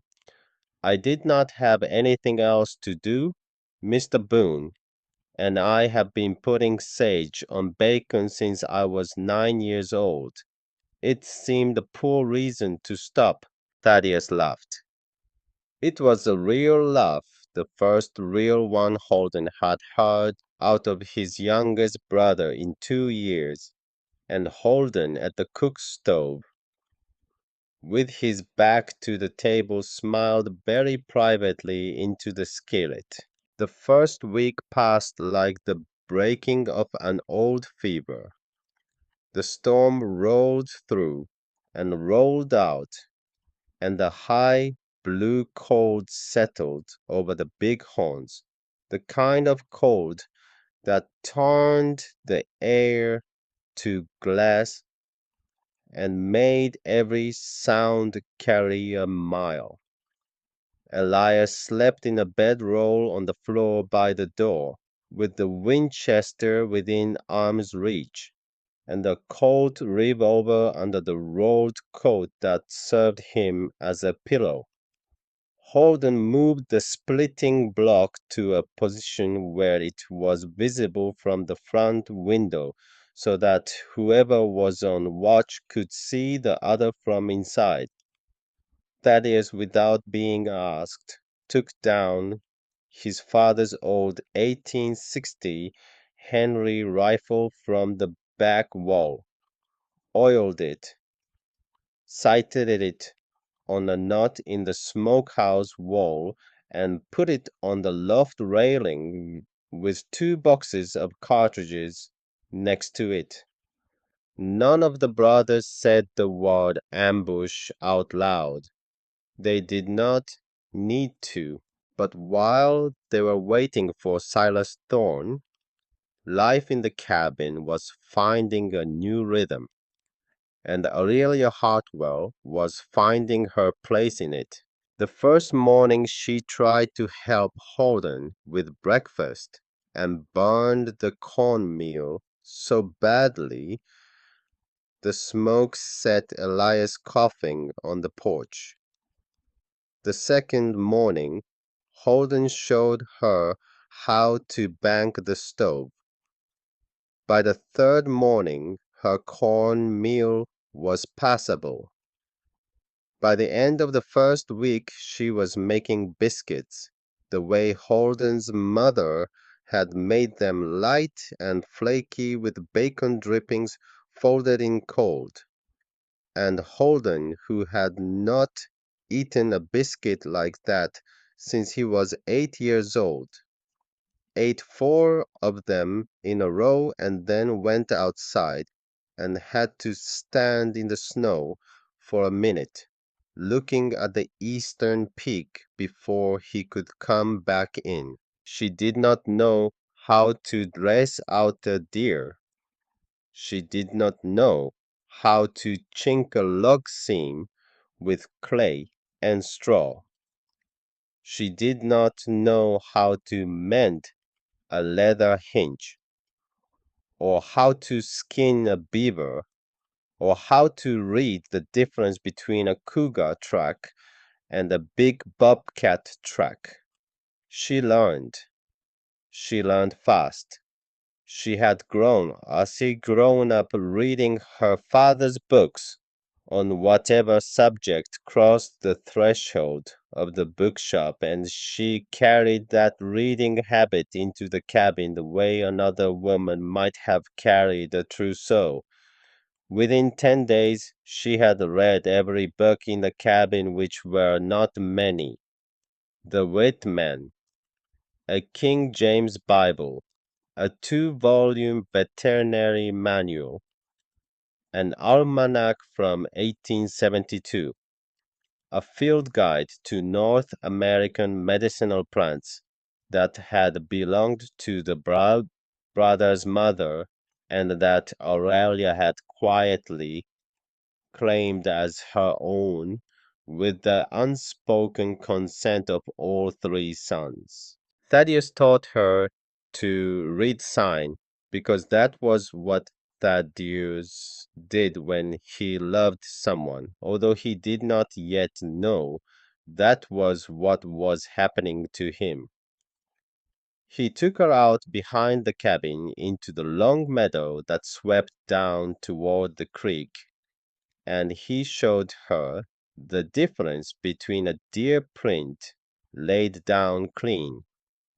I did not have anything else to do. Mr. Boone and I have been putting sage on bacon since I was 9 years old. It seemed a poor reason to stop. Thaddeus laughed. It was a real laugh, the first real one Holden had heard out of his youngest brother in 2 years, and Holden at the cook stove, with his back to the table, smiled very privately into the skillet. The first week passed like the breaking of an old fever. The storm rolled through and rolled out, and the high blue cold settled over the big horns, the kind of cold that turned the air to glass and made every sound carry a mile. Elias slept in a bedroll on the floor by the door, with the Winchester within arm's reach, and the Colt revolver under the rolled coat that served him as a pillow. Holden moved the splitting block to a position where it was visible from the front window, so that whoever was on watch could see the other from inside. Thaddeus, without being asked, took down his father's old 1860 Henry rifle from the back wall, oiled it, sighted it on a nut in the smokehouse wall, and put it on the loft railing with 2 boxes of cartridges next to it. None of the brothers said the word ambush out loud. They did not need to. But while they were waiting for Silas Thorne, life in the cabin was finding a new rhythm, and Aurelia Hartwell was finding her place in it. The first morning she tried to help Holden with breakfast and burned the cornmeal so badly the smoke set Elias coughing on the porch. The second morning Holden showed her how to bank the stove. By the third morning her cornmeal was passable. By the end of the first week she was making biscuits, the way Holden's mother had made them, light and flaky with bacon drippings folded in cold. And Holden, who had not eaten a biscuit like that since he was 8 years old, ate 4 of them in a row and then went outside and had to stand in the snow for a minute, looking at the eastern peak before he could come back in. She did not know how to dress out a deer. She did not know how to chink a log seam with clay and straw. She did not know how to mend a leather hinge, or how to skin a beaver, or how to read the difference between a cougar track and a big bobcat track. She learned. She learned fast. She had grown as she grown up reading her father's books on whatever subject crossed the threshold of the bookshop, and she carried that reading habit into the cabin the way another woman might have carried a trousseau. Within 10 days, she had read every book in the cabin, which were not many. The Whitman, a King James Bible, a 2-volume veterinary manual, an almanac from 1872, a field guide to North American medicinal plants that had belonged to the brother's mother and that Aurelia had quietly claimed as her own with the unspoken consent of all three sons. Thaddeus taught her to read sign because that was what Thaddeus did when he loved someone, although he did not yet know that was what was happening to him. He took her out behind the cabin into the long meadow that swept down toward the creek, and he showed her the difference between a deer print laid down clean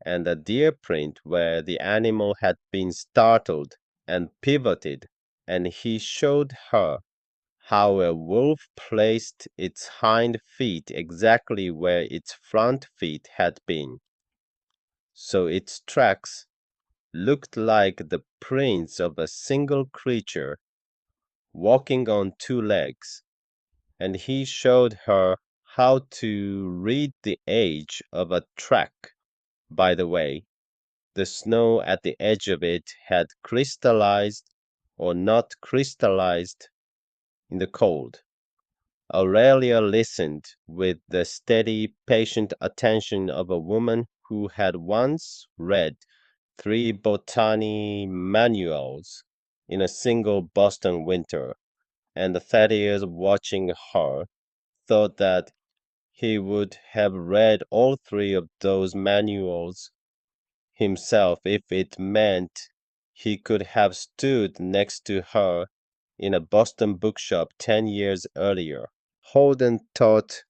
and a deer print where the animal had been startled and pivoted, and he showed her how a wolf placed its hind feet exactly where its front feet had been, so its tracks looked like the prints of a single creature walking on two legs, and he showed her how to read the age of a track by the way the snow at the edge of it had crystallized or not crystallized in the cold. Aurelia listened with the steady, patient attention of a woman who had once read 3 botany manuals in a single Boston winter, and Thaddeus, watching her, thought that he would have read all 3 of those manuals himself if it meant he could have stood next to her in a Boston bookshop 10 years earlier. Holden taught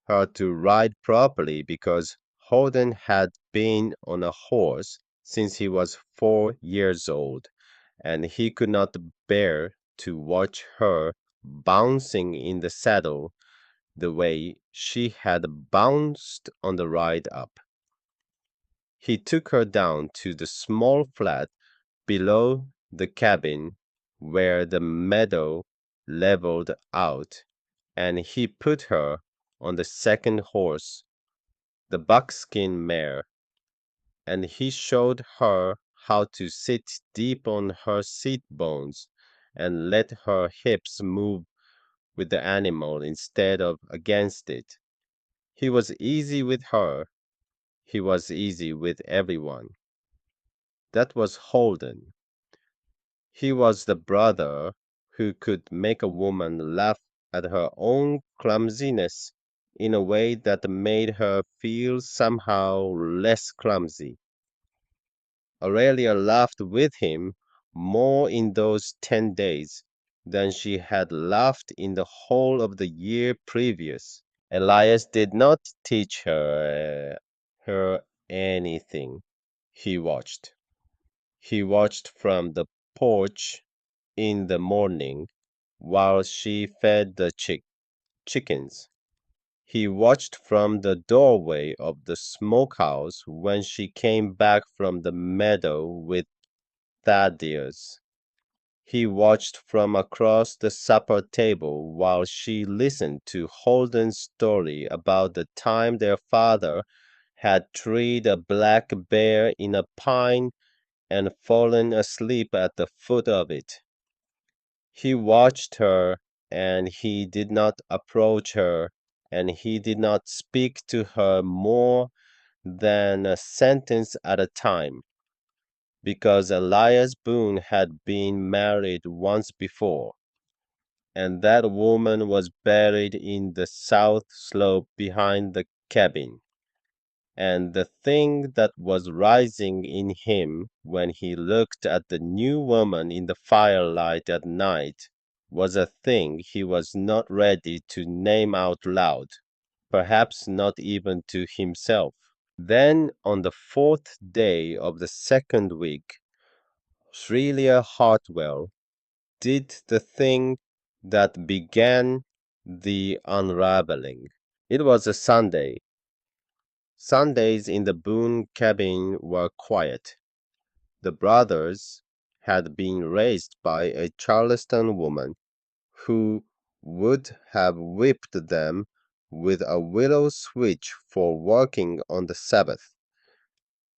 her to ride properly because Holden had been on a horse since he was 4 years old, and he could not bear to watch her bouncing in the saddle the way she had bounced on the ride up. He took her down to the small flat below the cabin where the meadow leveled out, and he put her on the second horse, the buckskin mare, and he showed her how to sit deep on her seat bones and let her hips move with the animal instead of against it. He was easy with her. He was easy with everyone. That was Holden. He was the brother who could make a woman laugh at her own clumsiness in a way that made her feel somehow less clumsy. Aurelia laughed with him more in those 10 days than she had laughed in the whole of the year previous. Elias did not teach her anything. He watched. He watched from the porch in the morning while she fed the chickens. He watched from the doorway of the smokehouse when she came back from the meadow with Thaddeus. He watched from across the supper table while she listened to Holden's story about the time their father had treed a black bear in a pine and fallen asleep at the foot of it. He watched her, and he did not approach her, and he did not speak to her more than a sentence at a time, because Elias Boone had been married once before, and that woman was buried in the south slope behind the cabin. And the thing that was rising in him when he looked at the new woman in the firelight at night was a thing he was not ready to name out loud, perhaps not even to himself. Then, on the fourth day of the second week, Shrelia Hartwell did the thing that began the unraveling. It was a Sunday. Sundays in the Boone cabin were quiet. The brothers had been raised by a Charleston woman who would have whipped them with a willow switch for working on the Sabbath,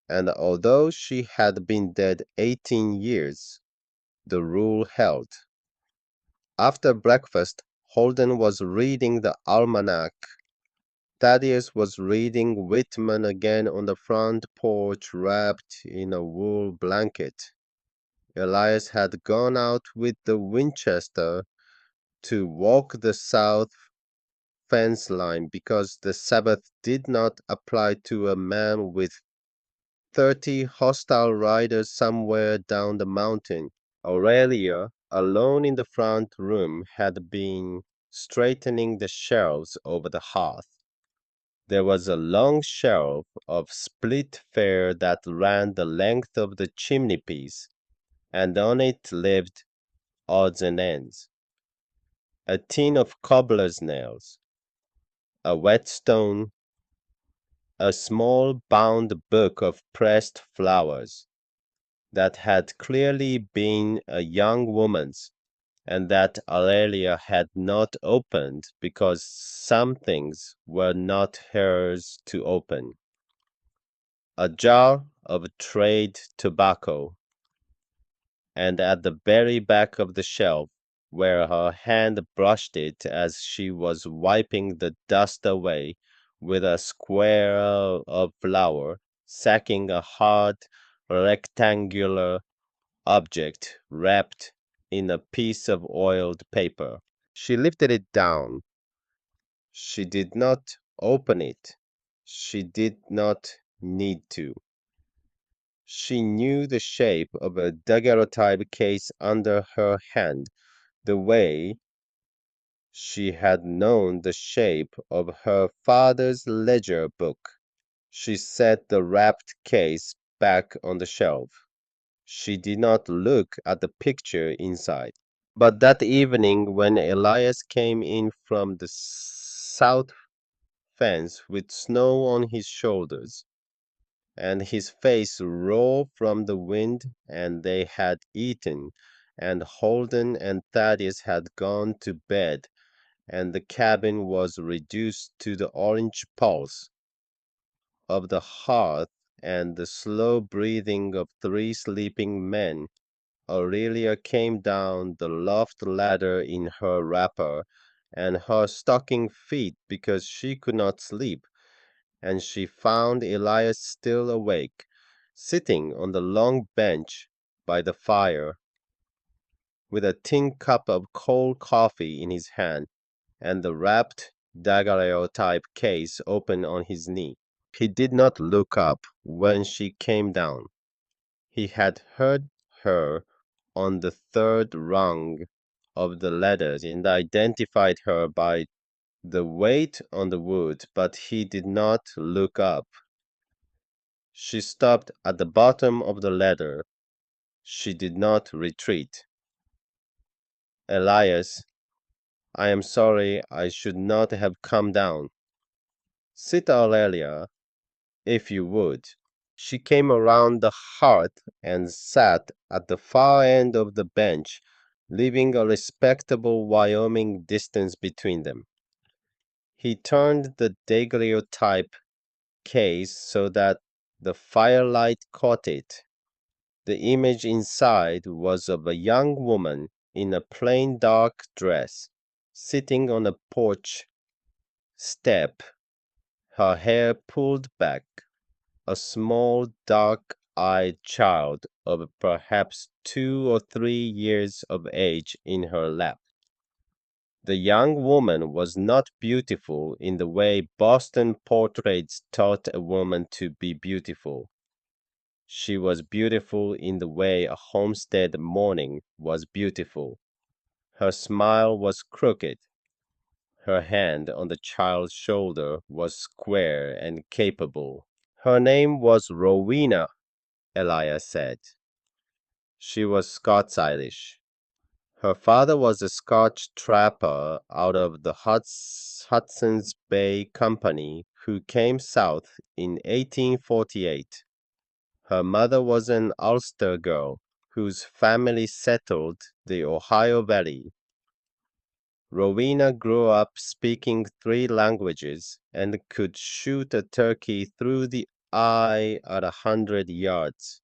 and although she had been dead 18 years, the rule held. After breakfast, Holden was reading the almanac. Thaddeus was reading Whitman again on the front porch wrapped in a wool blanket. Elias had gone out with the Winchester to walk the south fence line because the Sabbath did not apply to a man with 30 hostile riders somewhere down the mountain. Aurelia, alone in the front room, had been straightening the shelves over the hearth. There was a long shelf of split fare that ran the length of the chimney piece, and on it lived odds and ends. A tin of cobbler's nails, a whetstone, a small bound book of pressed flowers that had clearly been a young woman's, and that Aurelia had not opened because some things were not hers to open. A jar of trade tobacco, and at the very back of the shelf, where her hand brushed it as she was wiping the dust away with a square of flour, sacking a hard, rectangular object wrapped in a piece of oiled paper. She lifted it down. She did not open it. She did not need to. She knew the shape of a daguerreotype case under her hand, the way she had known the shape of her father's ledger book. She set the wrapped case back on the shelf. She did not look at the picture inside. But that evening, when Elias came in from the south fence with snow on his shoulders, and his face raw from the wind, and they had eaten, and Holden and Thaddeus had gone to bed, and the cabin was reduced to the orange pulse of the hearth and the slow breathing of three sleeping men, Aurelia came down the loft ladder in her wrapper and her stocking feet because she could not sleep, and she found Elias still awake, sitting on the long bench by the fire, with a tin cup of cold coffee in his hand and the wrapped daguerreotype case open on his knee. He did not look up when she came down. He had heard her on the third rung of the ladder and identified her by the weight on the wood, but he did not look up. She stopped at the bottom of the ladder. She did not retreat. Elias, I am sorry I should not have come down. Sit, Aurelia, if you would. She came around the hearth and sat at the far end of the bench, leaving a respectable Wyoming distance between them. He turned the daguerreotype case so that the firelight caught it. The image inside was of a young woman in a plain dark dress, sitting on a porch step, her hair pulled back, a small dark-eyed child of perhaps 2 or 3 years of age in her lap. The young woman was not beautiful in the way Boston portraits taught a woman to be beautiful. She was beautiful in the way a homestead morning was beautiful. Her smile was crooked. Her hand on the child's shoulder was square and capable. Her name was Rowena, Elias said. She was Scots-Irish. Her father was a Scotch trapper out of the Hudson's Bay Company who came south in 1848. Her mother was an Ulster girl whose family settled the Ohio Valley. Rowena grew up speaking 3 languages and could shoot a turkey through the eye at 100 yards.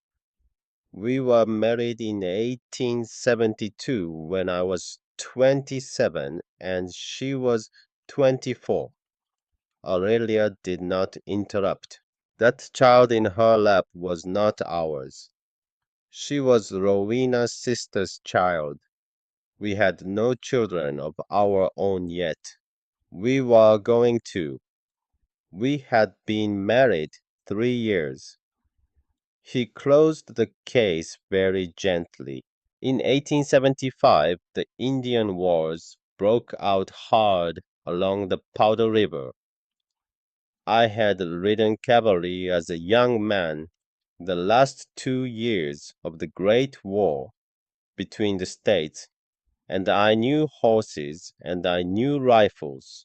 We were married in 1872 when I was 27 and she was 24. Aurelia did not interrupt. That child in her lap was not ours. She was Rowena's sister's child. We had no children of our own yet. We were going to. We had been married 3 years. He closed the case very gently. In 1875, the Indian Wars broke out hard along the Powder River. I had ridden cavalry as a young man the last 2 years of the Great War between the states, and I knew horses and I knew rifles.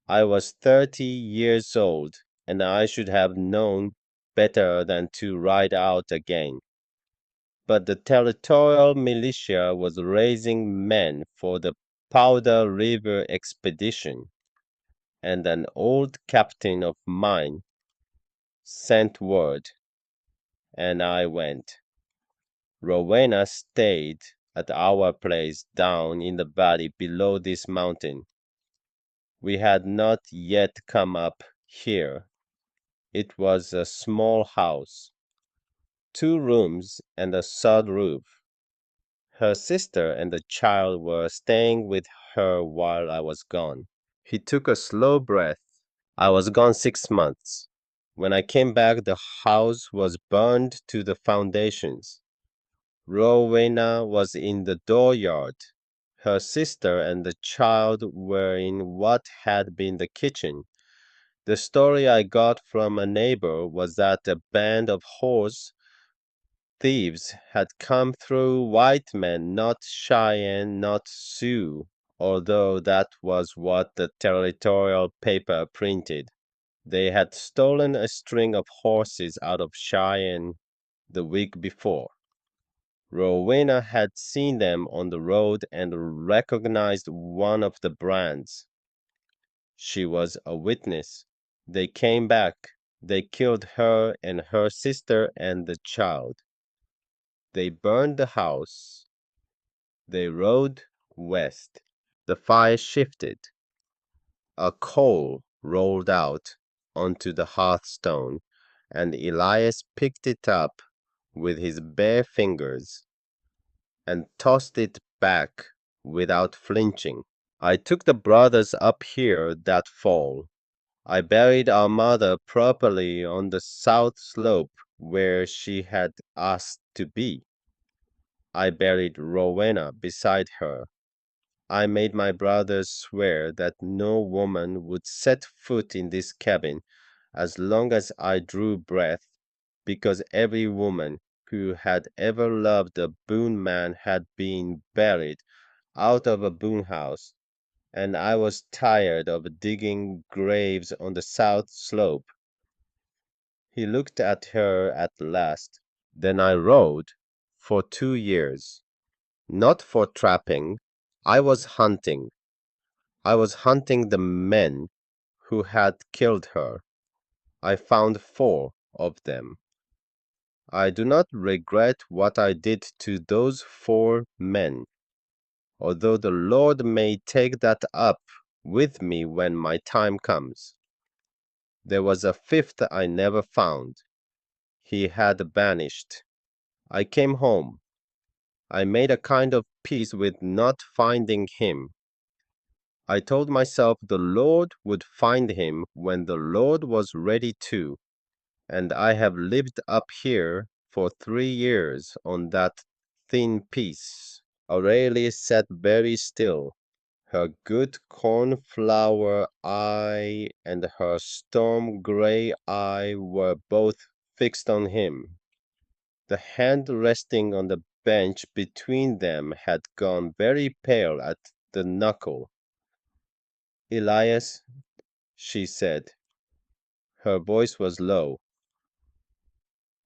I was 30 years old, and I should have known better than to ride out again. But the territorial militia was raising men for the Powder River expedition, and an old captain of mine sent word, and I went. Rowena stayed at our place down in the valley below this mountain. We had not yet come up here. It was a small house, 2 rooms and a sod roof. Her sister and the child were staying with her while I was gone. He took a slow breath. I was gone 6 months. When I came back, the house was burned to the foundations. Rowena was in the dooryard. Her sister and the child were in what had been the kitchen. The story I got from a neighbor was that a band of horse thieves had come through white men, not Cheyenne, not Sioux, although that was what the territorial paper printed. They had stolen a string of horses out of Cheyenne the week before. Rowena had seen them on the road and recognized one of the brands. She was a witness. They came back. They killed her and her sister and the child. They burned the house. They rode west. The fire shifted. A coal rolled out onto the hearthstone, and Elias picked it up with his bare fingers and tossed it back without flinching. I took the brothers up here that fall. I buried our mother properly on the south slope where she had asked to be. I buried Rowena beside her. I made my brothers swear that no woman would set foot in this cabin as long as I drew breath, because every woman who had ever loved a Boone man had been buried out of a Boone house, and I was tired of digging graves on the south slope. He looked at her at last. Then I rode for 2 years. Not for trapping. I was hunting. I was hunting the men who had killed her. I found 4 of them. I do not regret what I did to those 4 men. although the Lord may take that up with me when my time comes. There was a fifth I never found. He had vanished. I came home. I made a kind of peace with not finding him. I told myself the Lord would find him when the Lord was ready to, and I have lived up here for 3 years on that thin piece. Aurelie sat very still, her good cornflower eye and her storm gray eye were both fixed on him. The hand resting on the bench between them had gone very pale at the knuckle. Elias, she said. Her voice was low.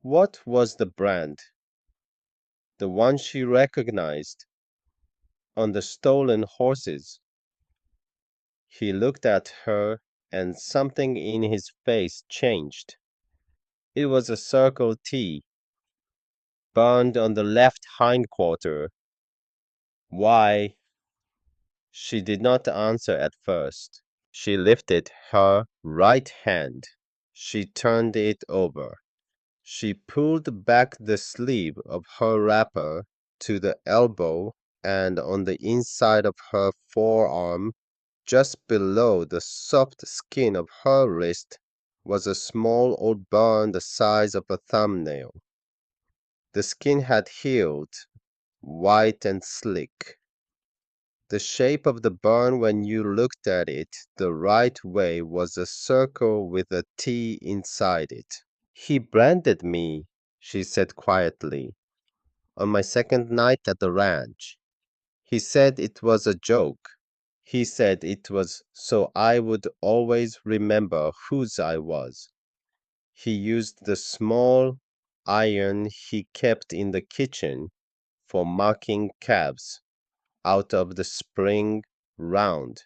What was the brand? The one she recognized on the stolen horses. He looked at her and something in his face changed. It was a Circle T, burned on the left hindquarter. Why? She did not answer at first. She lifted her right hand. She turned it over. She pulled back the sleeve of her wrapper to the elbow, and on the inside of her forearm, just below the soft skin of her wrist, was a small old burn the size of a thumbnail. The skin had healed, white and slick. The shape of the burn when you looked at it the right way was a circle with a T inside it. He branded me, she said quietly, on my second night at the ranch. He said it was a joke. He said it was so I would always remember whose I was. He used the small iron he kept in the kitchen for marking calves out of the spring round.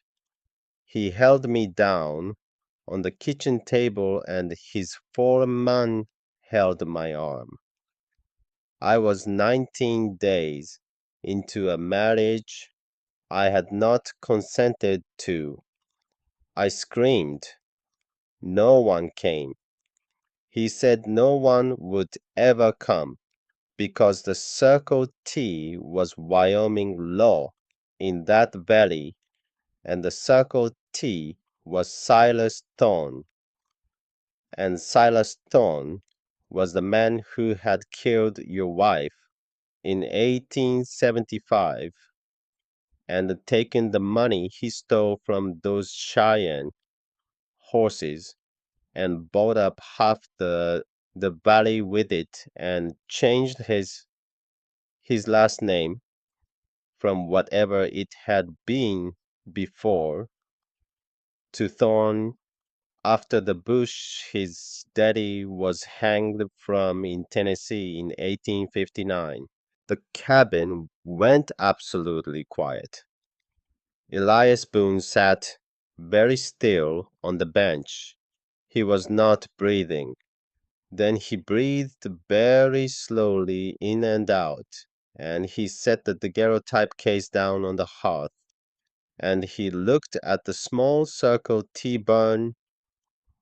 He held me down on the kitchen table and his foreman held my arm. I was 19 days into a marriage I had not consented to. I screamed. No one came. He said no one would ever come because the Circle T was Wyoming law in that valley, and the Circle T was Silas Thorne, and Silas Thorne was the man who had killed your wife in 1875 and taken the money he stole from those Cheyenne horses and bought up half the valley with it and changed his last name from whatever it had been before to Thorne after the bush his daddy was hanged from in Tennessee in 1859. The cabin went absolutely quiet. Elias Boone sat very still on the bench. He was not breathing. Then he breathed very slowly in and out, and he set the daguerreotype case down on the hearth, and he looked at the small circle T-burn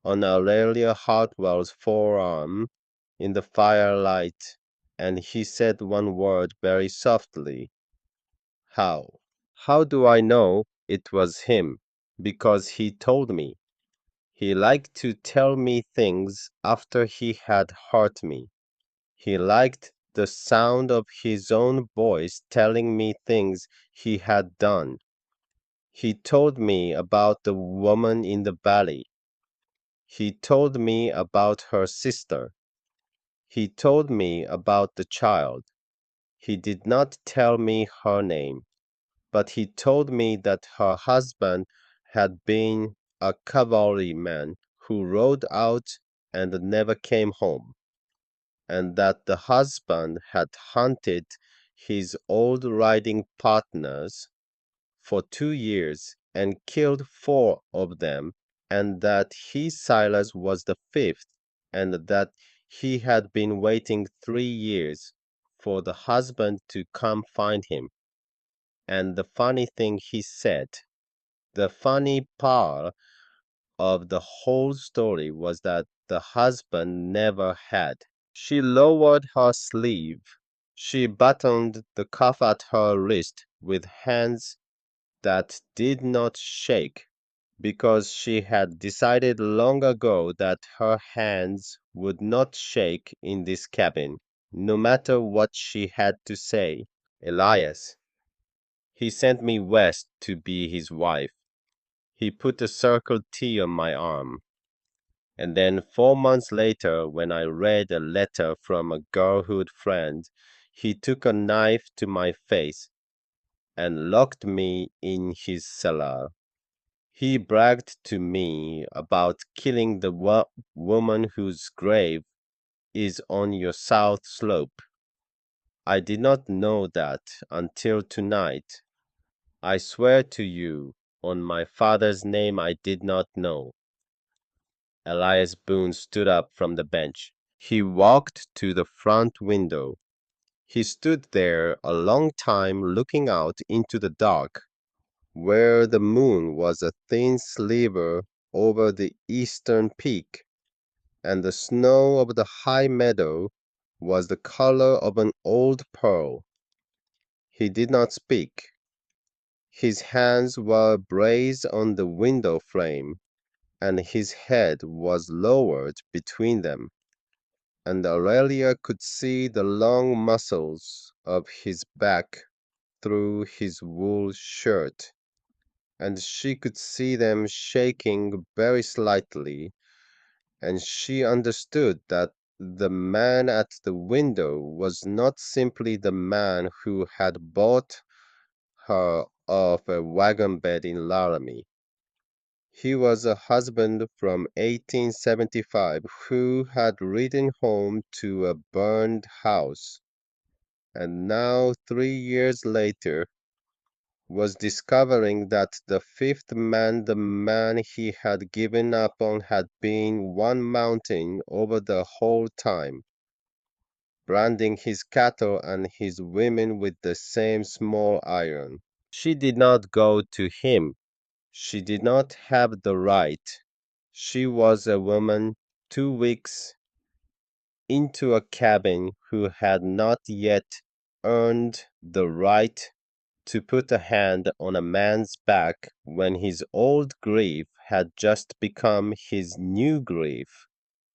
on Aurelia Hartwell's forearm in the firelight, and he said one word very softly. How? How do I know it was him? Because he told me. He liked to tell me things after he had hurt me. He liked the sound of his own voice telling me things he had done. He told me about the woman in the valley. He told me about her sister. He told me about the child. He did not tell me her name, but he told me that her husband had been a cavalryman who rode out and never came home, and that the husband had hunted his old riding partners for 2 years and killed 4 of them, and that he, Silas, was the fifth, and that he had been waiting 3 years for the husband to come find him, And the funny thing he said, the funny part of the whole story was that the husband never had. She lowered her sleeve. She buttoned the cuff at her wrist with hands that did not shake because she had decided long ago that her hands would not shake in this cabin, no matter what she had to say. Elias, he sent me west to be his wife. He put a Circle T on my arm. And then 4 months later, when I read a letter from a girlhood friend, he took a knife to my face and locked me in his cellar. He bragged to me about killing the woman whose grave is on your south slope. I did not know that until tonight. I swear to you, on my father's name, I did not know. Elias Boone stood up from the bench. He walked to the front window. He stood there a long time looking out into the dark, where the moon was a thin sliver over the eastern peak, and the snow of the high meadow was the color of an old pearl. He did not speak. His hands were braced on the window frame, and his head was lowered between them, and Aurelia could see the long muscles of his back through his wool shirt, and she could see them shaking very slightly, and she understood that the man at the window was not simply the man who had bought her off a wagon bed in Laramie. He was a husband from 1875 who had ridden home to a burned house, and now, 3 years later, was discovering that the fifth man, the man he had given up on, had been one mountain over the whole time, branding his cattle and his women with the same small iron. She did not go to him. She did not have the right. She was a woman 2 weeks into a cabin who had not yet earned the right to put a hand on a man's back when his old grief had just become his new grief.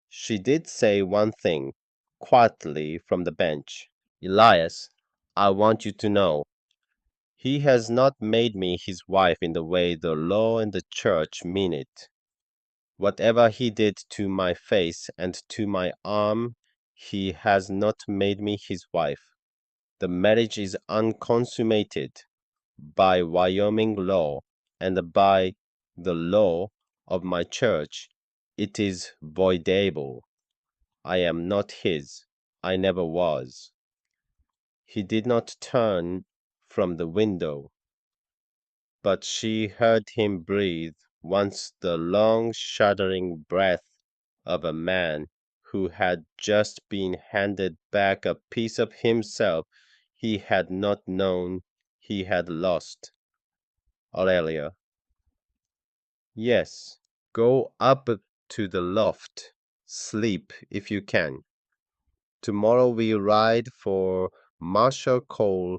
She did say one thing, quietly from the bench. Elias, I want you to know, he has not made me his wife in the way the law and the church mean it. Whatever he did to my face and to my arm, he has not made me his wife. The marriage is unconsummated by Wyoming law and by the law of my church. It is voidable. I am not his. I never was. He did not turn from the window, but she heard him breathe once the long, shuddering breath of a man who had just been handed back a piece of himself he had not known he had lost. Aurelia. Yes, go up to the loft. Sleep if you can. Tomorrow we ride for Marshall Cole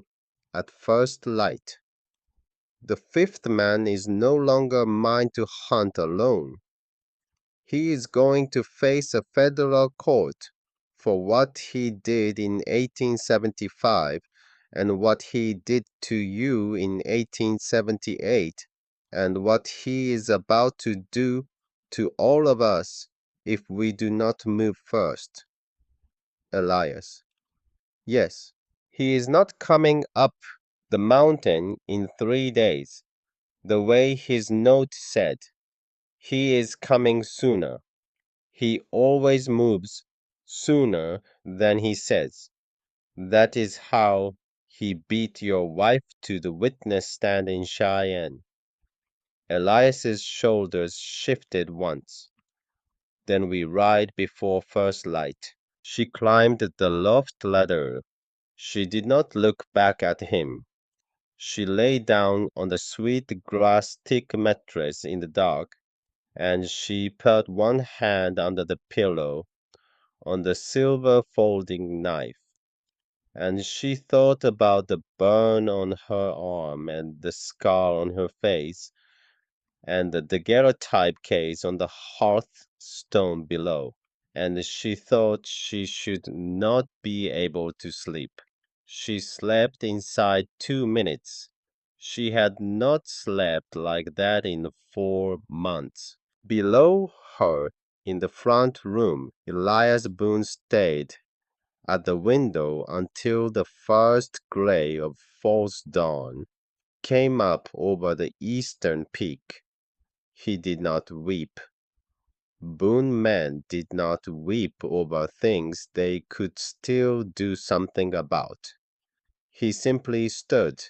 at first light. The fifth man is no longer mine to hunt alone. He is going to face a federal court for what he did in 1875 and what he did to you in 1878 and what he is about to do to all of us if we do not move first. Elias. Yes, he is not coming up the mountain in 3 days, the way his note said. He is coming sooner. He always moves sooner than he says. That is how he beat your wife to the witness stand in Cheyenne. Elias's shoulders shifted once. Then we ride before first light. She climbed the loft ladder. She did not look back at him. She lay down on the sweet grass thick mattress in the dark, and she put one hand under the pillow on the silver folding knife, and she thought about the burn on her arm and the scar on her face and the daguerreotype case on the hearthstone below, and she thought she should not be able to sleep. She slept inside 2 minutes. She had not slept like that in 4 months. Below her, in the front room, Elias Boone stayed at the window until the first gray of false dawn came up over the eastern peak. He did not weep. Boone men did not weep over things they could still do something about. He simply stood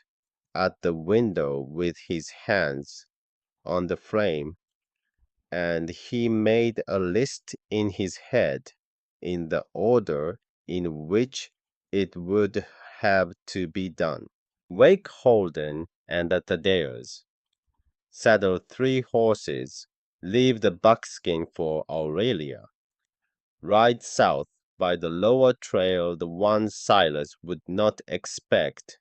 at the window with his hands on the frame, and he made a list in his head in the order in which it would have to be done. Wake Holden and the Tadeos. Saddle 3 horses. Leave the buckskin for Aurelia. Ride south by the lower trail, the one Silas would not expect.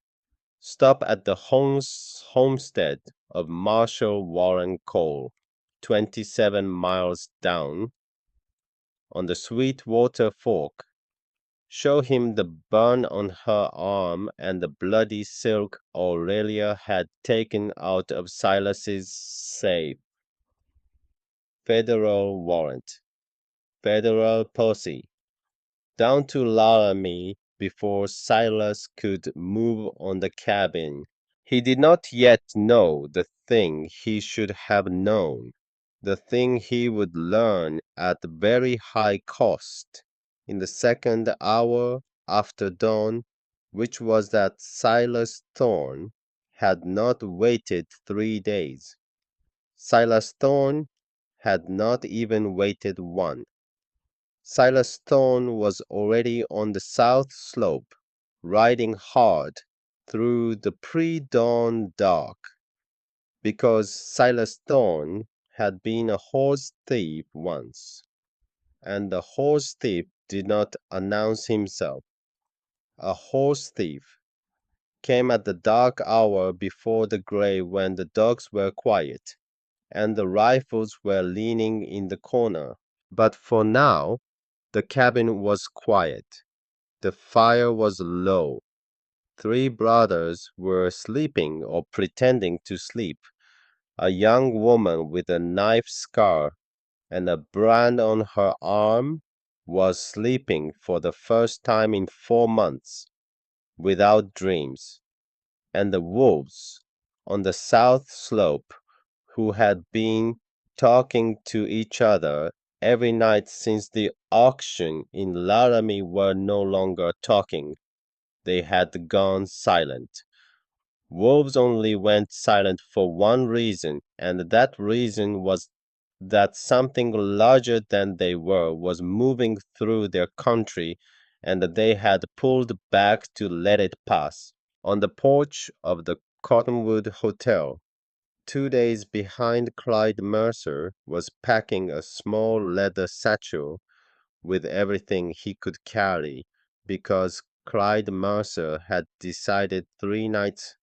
Stop at the homestead of Marshall Warren Cole, 27 miles down on the Sweetwater Fork. Show him the burn on her arm and the bloody silk Aurelia had taken out of Silas's safe. Federal warrant. Federal posse. Down to Laramie before Silas could move on the cabin. He did not yet know the thing he should have known, the thing he would learn at very high cost in the second hour after dawn, which was that Silas Thorne had not waited 3 days. Silas Thorne had not even waited one. Silas Thorne was already on the south slope, riding hard through the pre-dawn dark, because Silas Thorne had been a horse thief once, and the horse thief did not announce himself. A horse thief came at the dark hour before the gray when the dogs were quiet, and the rifles were leaning in the corner. But for now, the cabin was quiet. The fire was low. 3 brothers were sleeping or pretending to sleep. A young woman with a knife scar and a brand on her arm was sleeping for the first time in 4 months, without dreams. And the wolves on the south slope, who had been talking to each other every night since the auction in Laramie, were no longer talking. They had gone silent. Wolves only went silent for one reason, and that reason was that something larger than they were was moving through their country, and that they had pulled back to let it pass. On the porch of the Cottonwood Hotel, 2 days behind, Clyde Mercer was packing a small leather satchel with everything he could carry, because Clyde Mercer had decided 3 nights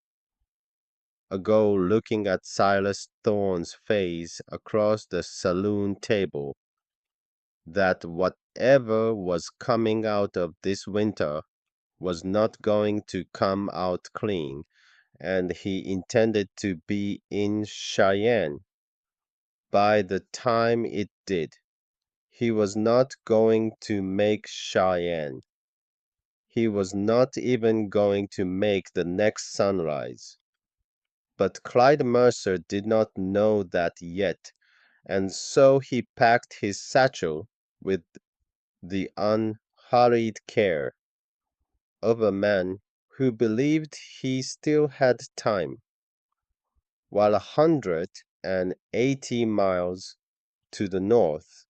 ago, looking at Silas Thorne's face across the saloon table, that whatever was coming out of this winter was not going to come out clean, and he intended to be in Cheyenne by the time it did. He was not going to make Cheyenne. He was not even going to make the next sunrise. But Clyde Mercer did not know that yet, and so he packed his satchel with the unhurried care of a man who believed he still had time, while 180 miles to the north,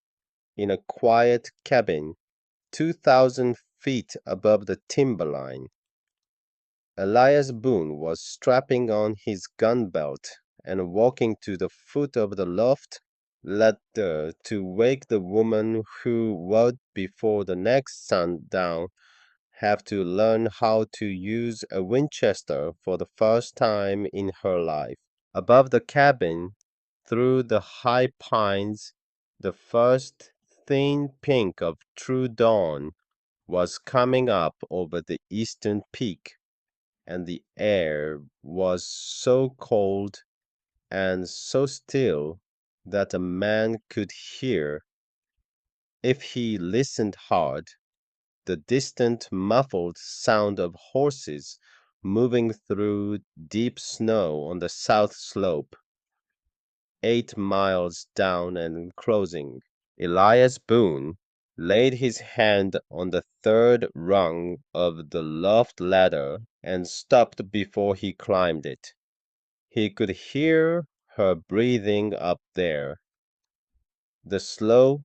in a quiet cabin 2,000 feet above the timberline, Elias Boone was strapping on his gun belt and walking to the foot of the loft ladder to wake the woman who would, before the next sundown, have to learn how to use a Winchester for the first time in her life. Above the cabin, through the high pines, the first thin pink of true dawn was coming up over the eastern peak, and the air was so cold and so still that a man could hear, if he listened hard, the distant muffled sound of horses moving through deep snow on the south slope, 8 miles down and closing. Elias Boone laid his hand on the third rung of the loft ladder and stopped before he climbed it. He could hear her breathing up there, the slow,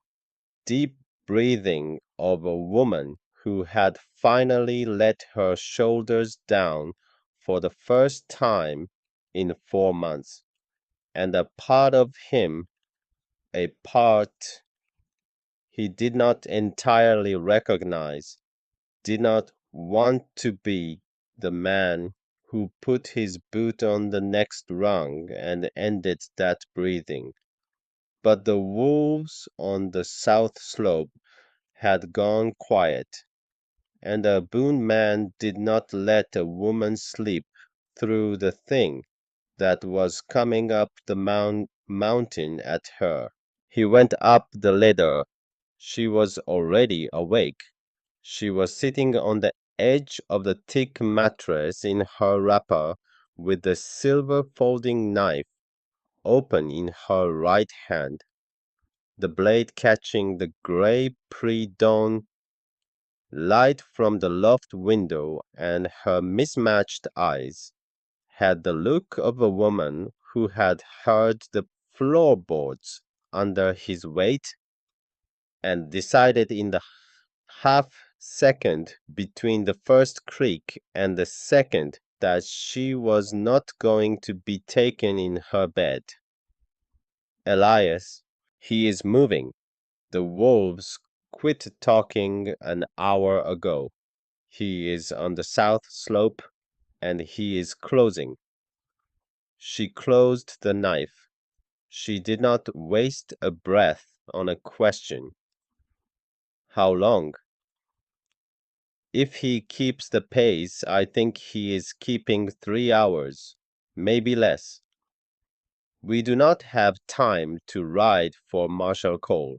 deep breathing of a woman who had finally let her shoulders down for the first time in 4 months, and a part of him, a part he did not entirely recognize, did not want to be the man who put his boot on the next rung and ended that breathing. But the wolves on the south slope had gone quiet, and a Boone man did not let a woman sleep through the thing that was coming up the mountain at her. He went up the ladder. She was already awake. She was sitting on the edge of the thick mattress in her wrapper with the silver folding knife open in her right hand, the blade catching the gray pre-dawn light from the loft window, and her mismatched eyes had the look of a woman who had heard the floorboards under his weight and decided in the half second between the first creak and the second that she was not going to be taken in her bed. Elias, he is moving. The wolves quit talking an hour ago. He is on the south slope, and he is closing. She closed the knife. She did not waste a breath on a question. How long? If he keeps the pace, I think he is keeping 3 hours, maybe less. We do not have time to ride for Marshal Cole.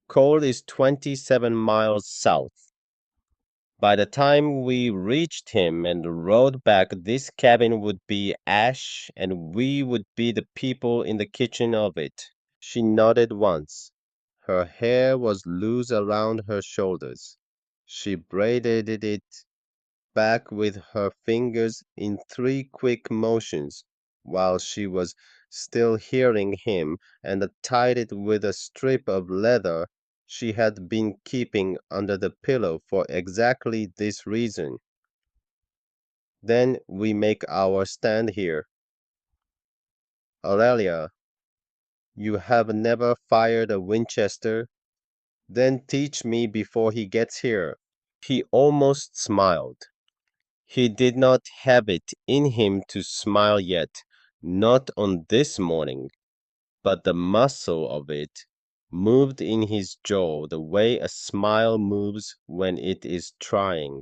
Cole is 27 miles south. By the time we reached him and rode back, this cabin would be ash, and we would be the people in the kitchen of it. She nodded once. Her hair was loose around her shoulders. She braided it back with her fingers in 3 quick motions while she was still hearing him, and tied it with a strip of leather she had been keeping under the pillow for exactly this reason. Then we make our stand here. Aurelia, you have never fired a Winchester? Then teach me before he gets here. He almost smiled. He did not have it in him to smile yet, not on this morning, but the muscle of it moved in his jaw the way a smile moves when it is trying.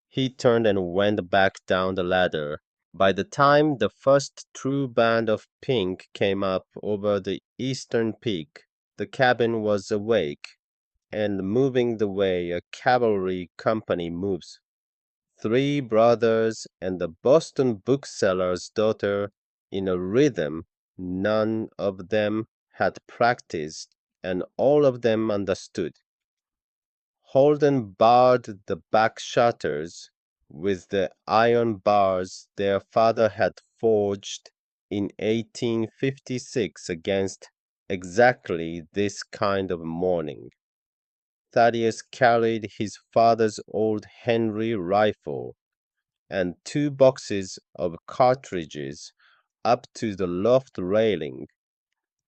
He turned and went back down the ladder. By the time the first true band of pink came up over the eastern peak, the cabin was awake and moving the way a cavalry company moves. 3 brothers and the Boston bookseller's daughter in a rhythm none of them had practiced and all of them understood. Holden barred the back shutters with the iron bars their father had forged in 1856 against exactly this kind of morning. Thaddeus carried his father's old Henry rifle, and 2 boxes of cartridges up to the loft railing,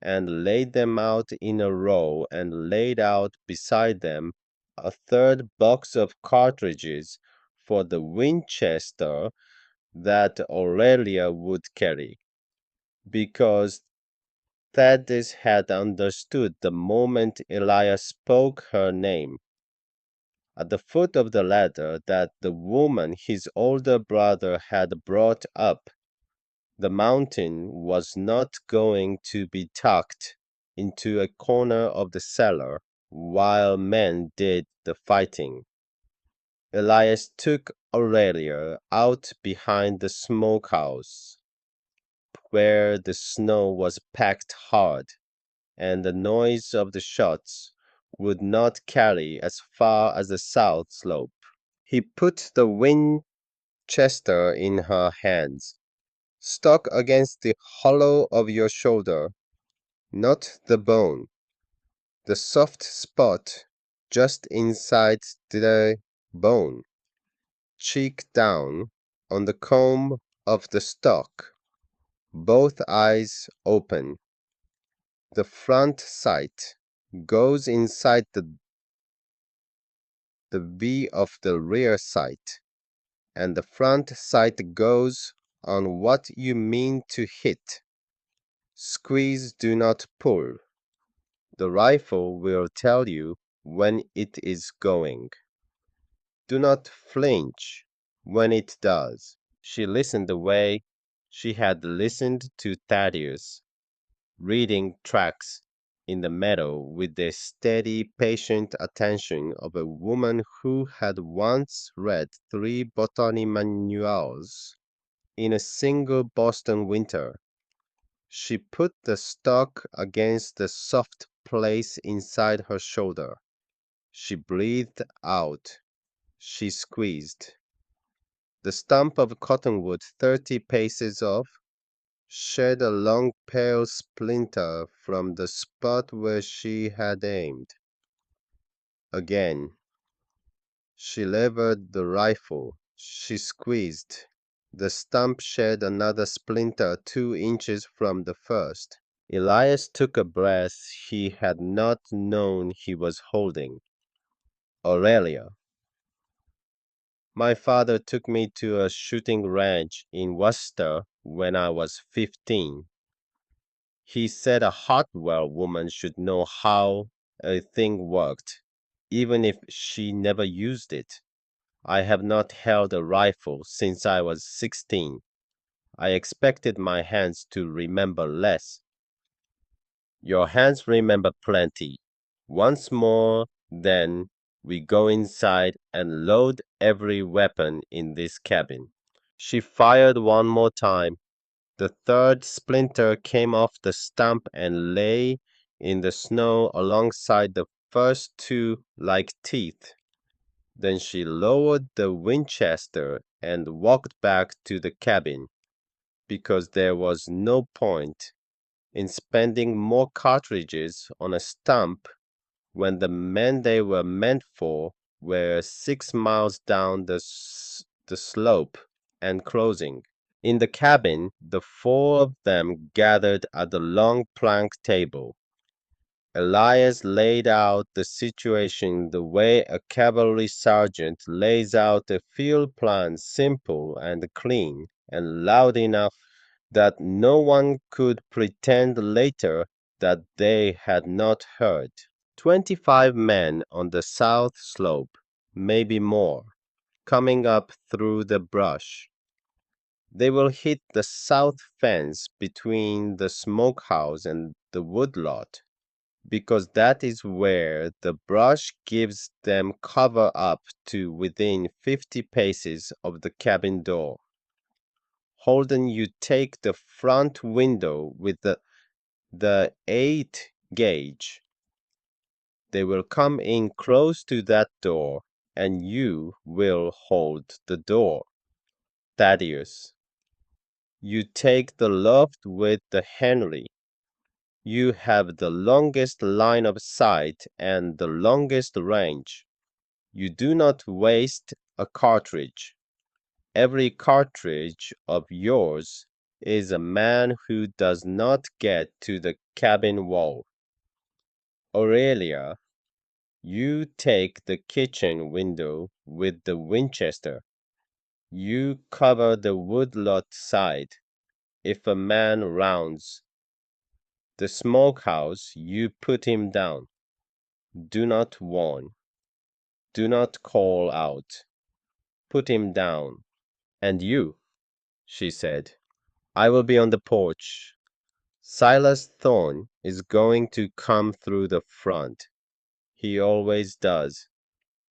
and laid them out in a row, and laid out beside them a third box of cartridges for the Winchester that Aurelia would carry, because Thaddeus had understood the moment Elias spoke her name. At the foot of the ladder that the woman his older brother had brought up, the mountain was not going to be tucked into a corner of the cellar while men did the fighting. Elias took Aurelia out behind the smokehouse, where the snow was packed hard, and the noise of the shots would not carry as far as the south slope. He put the Winchester in her hands. "Stuck against the hollow of your shoulder, not the bone. The soft spot just inside the bone, cheek down, on the comb of the stock, both eyes open. The front sight goes inside the V of the rear sight, and the front sight goes on what you mean to hit. Squeeze, do not pull. The rifle will tell you when it is going. Do not flinch when it does." She listened the way she had listened to Thaddeus, reading tracks in the meadow with the steady, patient attention of a woman who had once read 3 botany manuals in a single Boston winter. She put the stock against the soft place inside her shoulder. She breathed out. She squeezed. The stump of cottonwood 30 paces off shed a long pale splinter from the spot where she had aimed. Again she levered the rifle. She squeezed. The stump shed another splinter 2 inches from the first. Elias took a breath he had not known he was holding. "Aurelia, my father took me to a shooting range in Worcester when I was 15. He said a Hartwell woman should know how a thing worked, even if she never used it. I have not held a rifle since I was 16. I expected my hands to remember less." "Your hands remember plenty. Once more, then, we go inside and load every weapon in this cabin." She fired one more time. The third splinter came off the stump and lay in the snow alongside the first 2 like teeth. Then she lowered the Winchester and walked back to the cabin, because there was no point in spending more cartridges on a stump when the men they were meant for were 6 miles down the slope and closing. In the cabin, the 4 of them gathered at the long plank table. Elias laid out the situation the way a cavalry sergeant lays out a field plan, simple and clean, and loud enough that no one could pretend later that they had not heard. 25 men on the south slope, maybe more, coming up through the brush. They will hit the south fence between the smokehouse and the woodlot, because that is where the brush gives them cover up to within 50 paces of the cabin door. Holden, you take the front window with the 8 gauge. They will come in close to that door, and you will hold the door. Thaddeus, you take the loft with the Henry. You have the longest line of sight and the longest range. You do not waste a cartridge. every cartridge of yours is a man who does not get to the cabin wall. Aurelia, you take the kitchen window with the Winchester. You cover the woodlot side. If a man rounds the smokehouse, you put him down. Do not warn. Do not call out. Put him down. And you, she said, I will be on the porch. Silas Thorne is going to come through the front. He always does.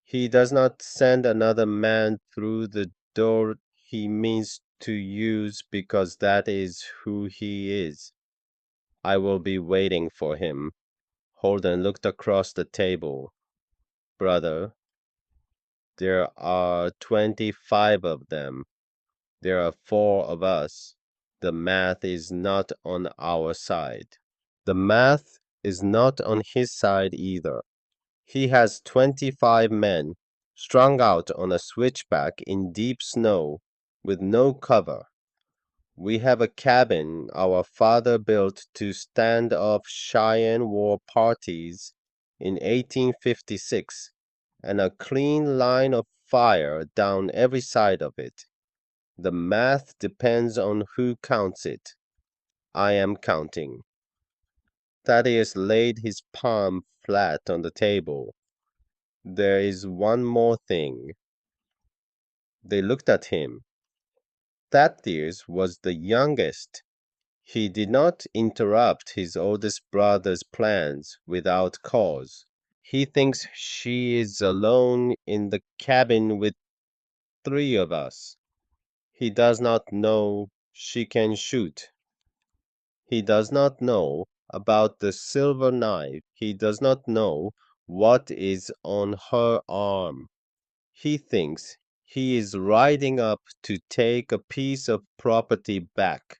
He does not send another man through the door he means to use because that is who he is. I will be waiting for him. Holden looked across the table. Brother, there are 25 of them. There are 4 of us. The math is not on our side. The math is not on his side either. He has 25 men strung out on a switchback in deep snow with no cover. We have a cabin our father built to stand off Cheyenne War parties in 1856 and a clean line of fire down every side of it. The math depends on who counts it. I am counting. Thaddeus laid his palm flat on the table. There is one more thing. They looked at him. Thaddeus was the youngest. He did not interrupt his oldest brother's plans without cause. He thinks she is alone in the cabin with 3 of us. He does not know she can shoot. He does not know about the silver knife. He does not know what is on her arm. He thinks he is riding up to take a piece of property back.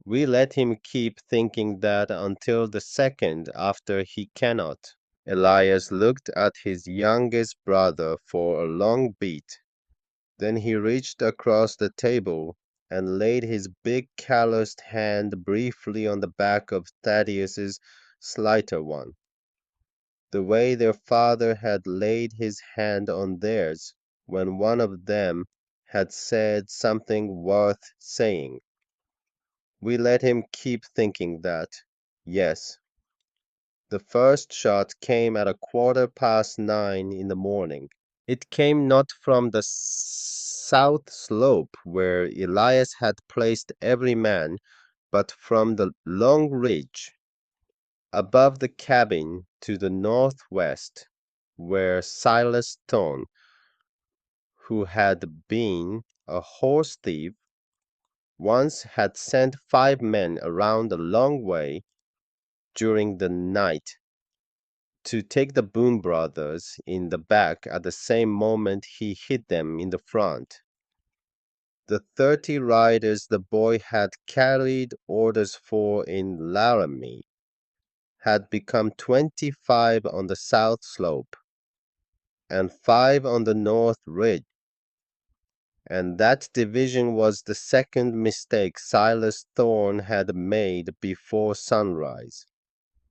We let him keep thinking that until the second after he cannot. Elias looked at his youngest brother for a long beat. Then he reached across the table and laid his big calloused hand briefly on the back of Thaddeus's slighter one, the way their father had laid his hand on theirs when one of them had said something worth saying. We let him keep thinking that. Yes. The first shot came at 9:15 in the morning. It came not from the south slope where Elias had placed every man, but from the long ridge above the cabin to the northwest, where Silas Thorne, who had been a horse thief, once had sent 5 men around a long way during the night to take the Boone brothers in the back at the same moment he hit them in the front. The 30 riders the boy had carried orders for in Laramie had become 25 on the south slope and 5 on the north ridge, and that division was the second mistake Silas Thorne had made before sunrise.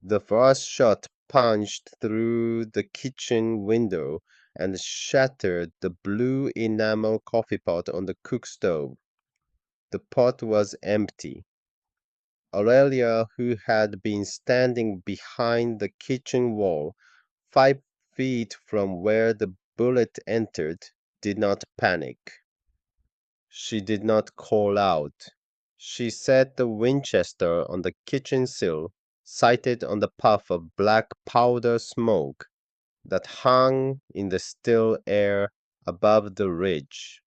The first shot punched through the kitchen window and shattered the blue enamel coffee pot on the cook stove. The pot was empty. Aurelia, who had been standing behind the kitchen wall, 5 feet from where the bullet entered, did not panic. She did not call out. She set the Winchester on the kitchen sill, sighted on the puff of black powder smoke that hung in the still air above the ridge,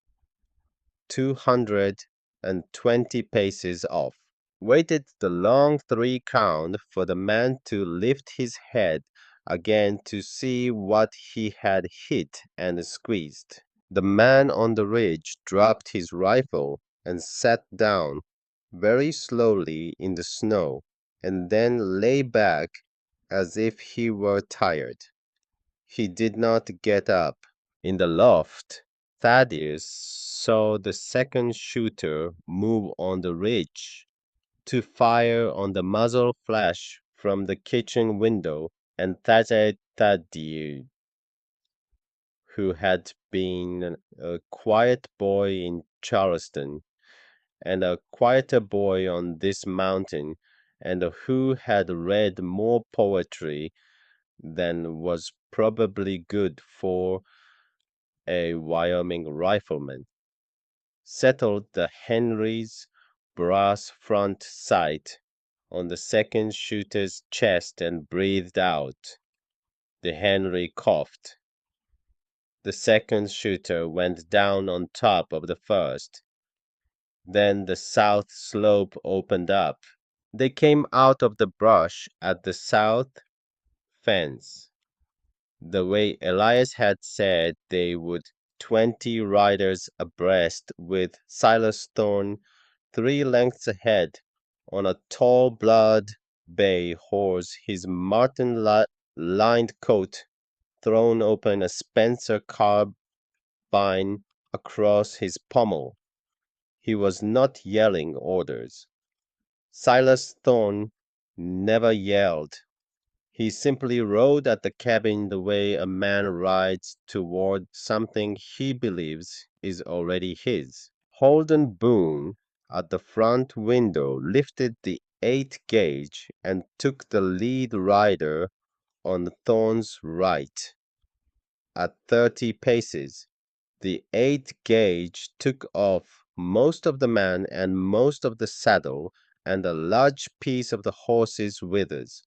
220 paces off. Waited the long 3 count for the man to lift his head again to see what he had hit and squeezed. The man on the ridge dropped his rifle and sat down very slowly in the snow, and then lay back as if he were tired. He did not get up. In the loft, Thaddeus saw the second shooter move on the ridge to fire on the muzzle flash from the kitchen window, and Thaddeus, who had been a quiet boy in Charleston and a quieter boy on this mountain, and who had read more poetry than was probably good for a Wyoming rifleman, settled the Henry's brass front sight on the second shooter's chest and breathed out. The Henry coughed. The second shooter went down on top of the first. Then the south slope opened up. They came out of the brush at the south fence, the way Elias had said they would, 20 riders abreast, with Silas Thorne 3 lengths ahead on a tall blood bay horse, his marten-lined coat thrown open, a Spencer carbine across his pommel. He was not yelling orders. Silas Thorne never yelled. He simply rode at the cabin the way a man rides toward something he believes is already his. Holden Boone, at the front window, lifted the 8 gauge and took the lead rider on Thorne's right. At 30 paces, the 8 gauge took off most of the man and most of the saddle and a large piece of the horse's withers.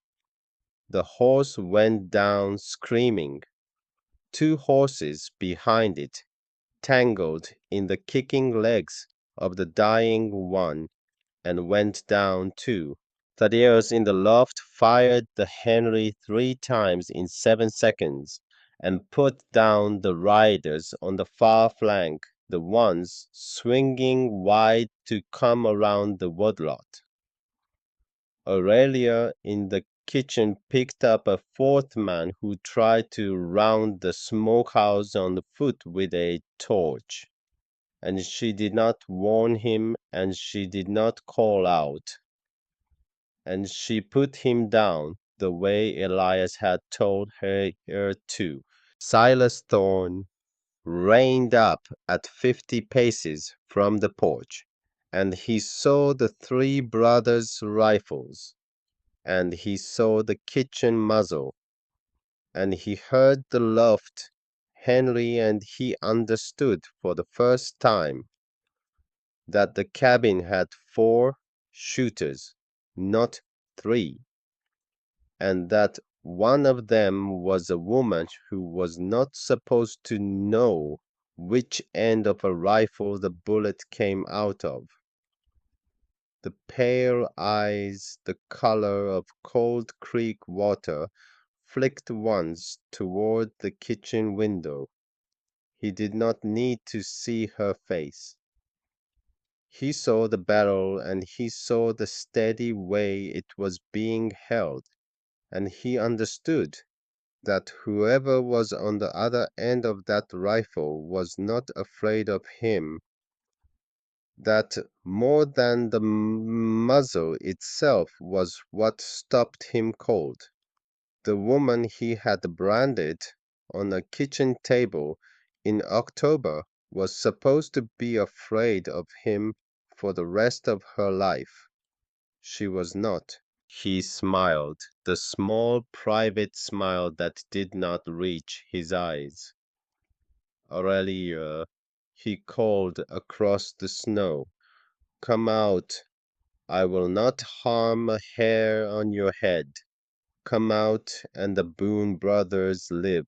The horse went down screaming. 2 horses behind it tangled in the kicking legs of the dying one and went down too. Thaddeus in the loft fired the Henry 3 times in 7 seconds and put down the riders on the far flank, the ones swinging wide to come around the woodlot. Aurelia in the kitchen picked up a fourth man who tried to round the smokehouse on foot with a torch, and she did not warn him, and she did not call out, and she put him down the way Elias had told her to. Silas Thorne reined up at 50 paces from the porch, and he saw the 3 brothers' rifles, and he saw the kitchen muzzle, and he heard the loft Henry, and he understood for the first time that the cabin had 4 shooters, not 3, and that one of them was a woman who was not supposed to know which end of a rifle the bullet came out of. The pale eyes, the color of Cold Creek water, flicked once toward the kitchen window. He did not need to see her face. He saw the barrel, and he saw the steady way it was being held, and he understood that whoever was on the other end of that rifle was not afraid of him, that more than the muzzle itself was what stopped him cold. The woman he had branded on a kitchen table in October was supposed to be afraid of him for the rest of her life. She was not. He smiled, the small private smile that did not reach his eyes. Aurelia, he called across the snow, come out. I will not harm a hair on your head. Come out, and the Boone brothers live.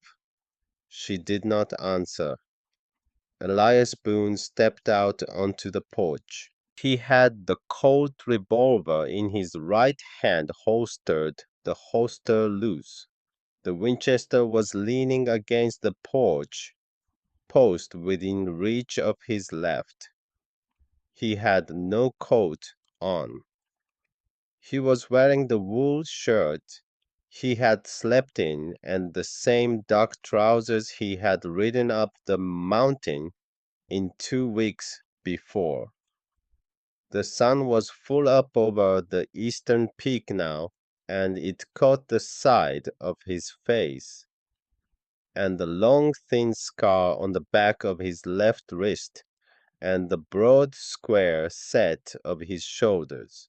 She did not answer. Elias Boone stepped out onto the porch. He had the Colt revolver in his right hand holstered, the holster loose. The Winchester was leaning against the porch post within reach of his left. He had no coat on. He was wearing the wool shirt he had slept in and the same dark trousers he had ridden up the mountain in 2 weeks before. The sun was full up over the eastern peak now, and it caught the side of his face and the long thin scar on the back of his left wrist and the broad square set of his shoulders.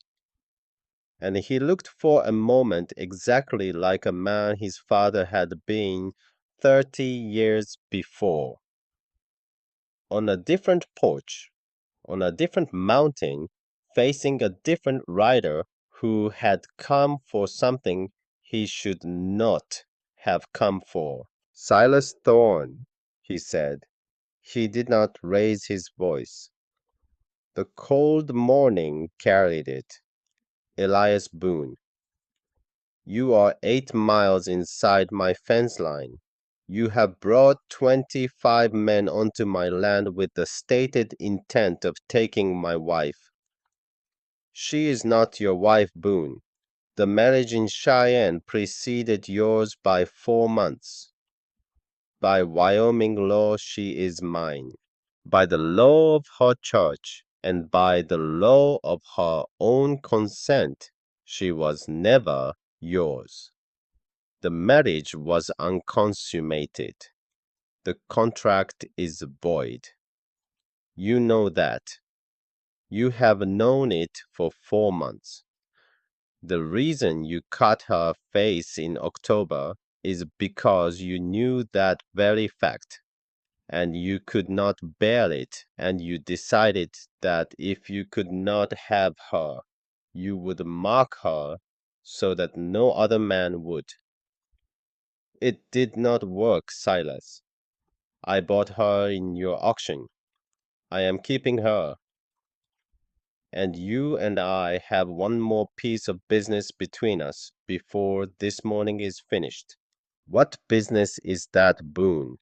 And he looked for a moment exactly like a man his father had been 30 years before. On a different porch, on a different mountain, facing a different rider who had come for something he should not have come for. Silas Thorne, he said. He did not raise his voice. The cold morning carried it. Elias Boone. You are 8 miles inside my fence line. You have brought 25 men onto my land with the stated intent of taking my wife. She is not your wife, Boone. The marriage in Cheyenne preceded yours by 4 months. By Wyoming law, she is mine. By the law of her church, and by the law of her own consent, she was never yours. The marriage was unconsummated. The contract is void. You know that. You have known it for 4 months. The reason you cut her face in October is because you knew that very fact, and you could not bear it, and you decided that if you could not have her, you would mark her so that no other man would. It did not work, Silas. I bought her in your auction. I am keeping her. And you and I have one more piece of business between us before this morning is finished. What business is that, Boone?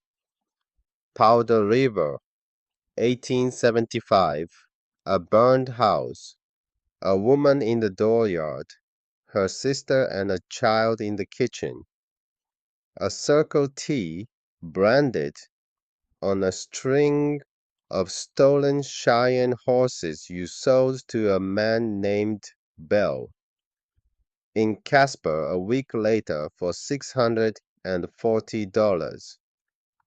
Powder River, 1875. A burned house. A woman in the dooryard. Her sister and a child in the kitchen. A Circle T branded on a string of stolen Cheyenne horses you sold to a man named Bell in Casper a week later for $640.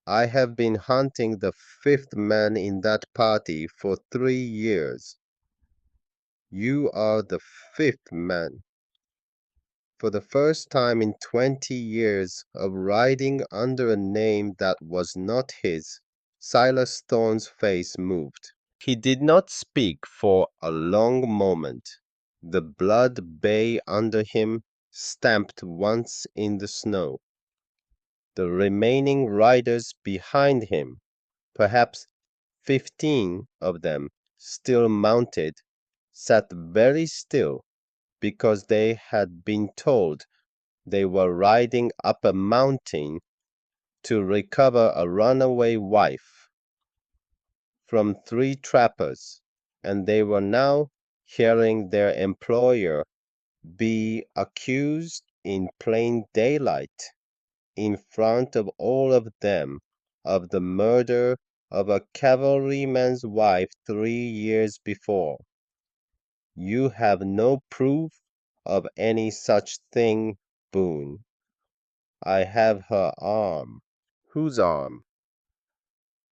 I have been hunting the fifth man in that party for 3 years. You are the fifth man. For the first time in 20 years of riding under a name that was not his, Silas Thorne's face moved. He did not speak for a long moment. The blood bay under him stamped once in the snow. The remaining riders behind him, perhaps 15 of them still mounted, sat very still because they had been told they were riding up a mountain to recover a runaway wife from 3 trappers, and they were now hearing their employer be accused in plain daylight in front of all of them of the murder of a cavalryman's wife 3 years before. You have no proof of any such thing, Boone. I have her arm. Whose arm?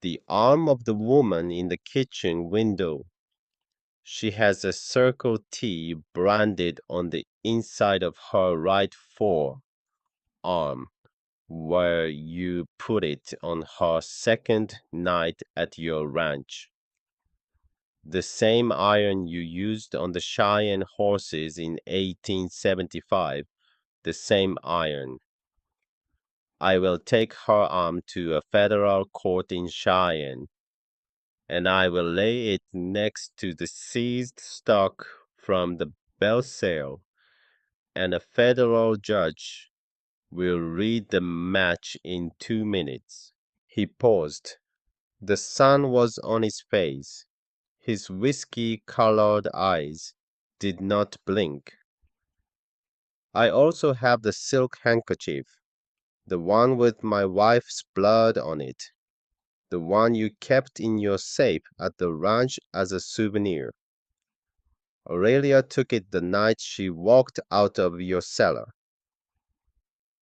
The arm of the woman in the kitchen window. She has a Circle T branded on the inside of her right forearm, where you put it on her second night at your ranch. The same iron you used on the Cheyenne horses in 1875, the same iron. I will take her arm to a federal court in Cheyenne, and I will lay it next to the seized stock from the Bell sale, and a federal judge will read the match in 2 minutes. He paused. The sun was on his face. His whiskey-colored eyes did not blink. I also have the silk handkerchief, the one with my wife's blood on it. the one you kept in your safe at the ranch as a souvenir. Aurelia took it the night she walked out of your cellar.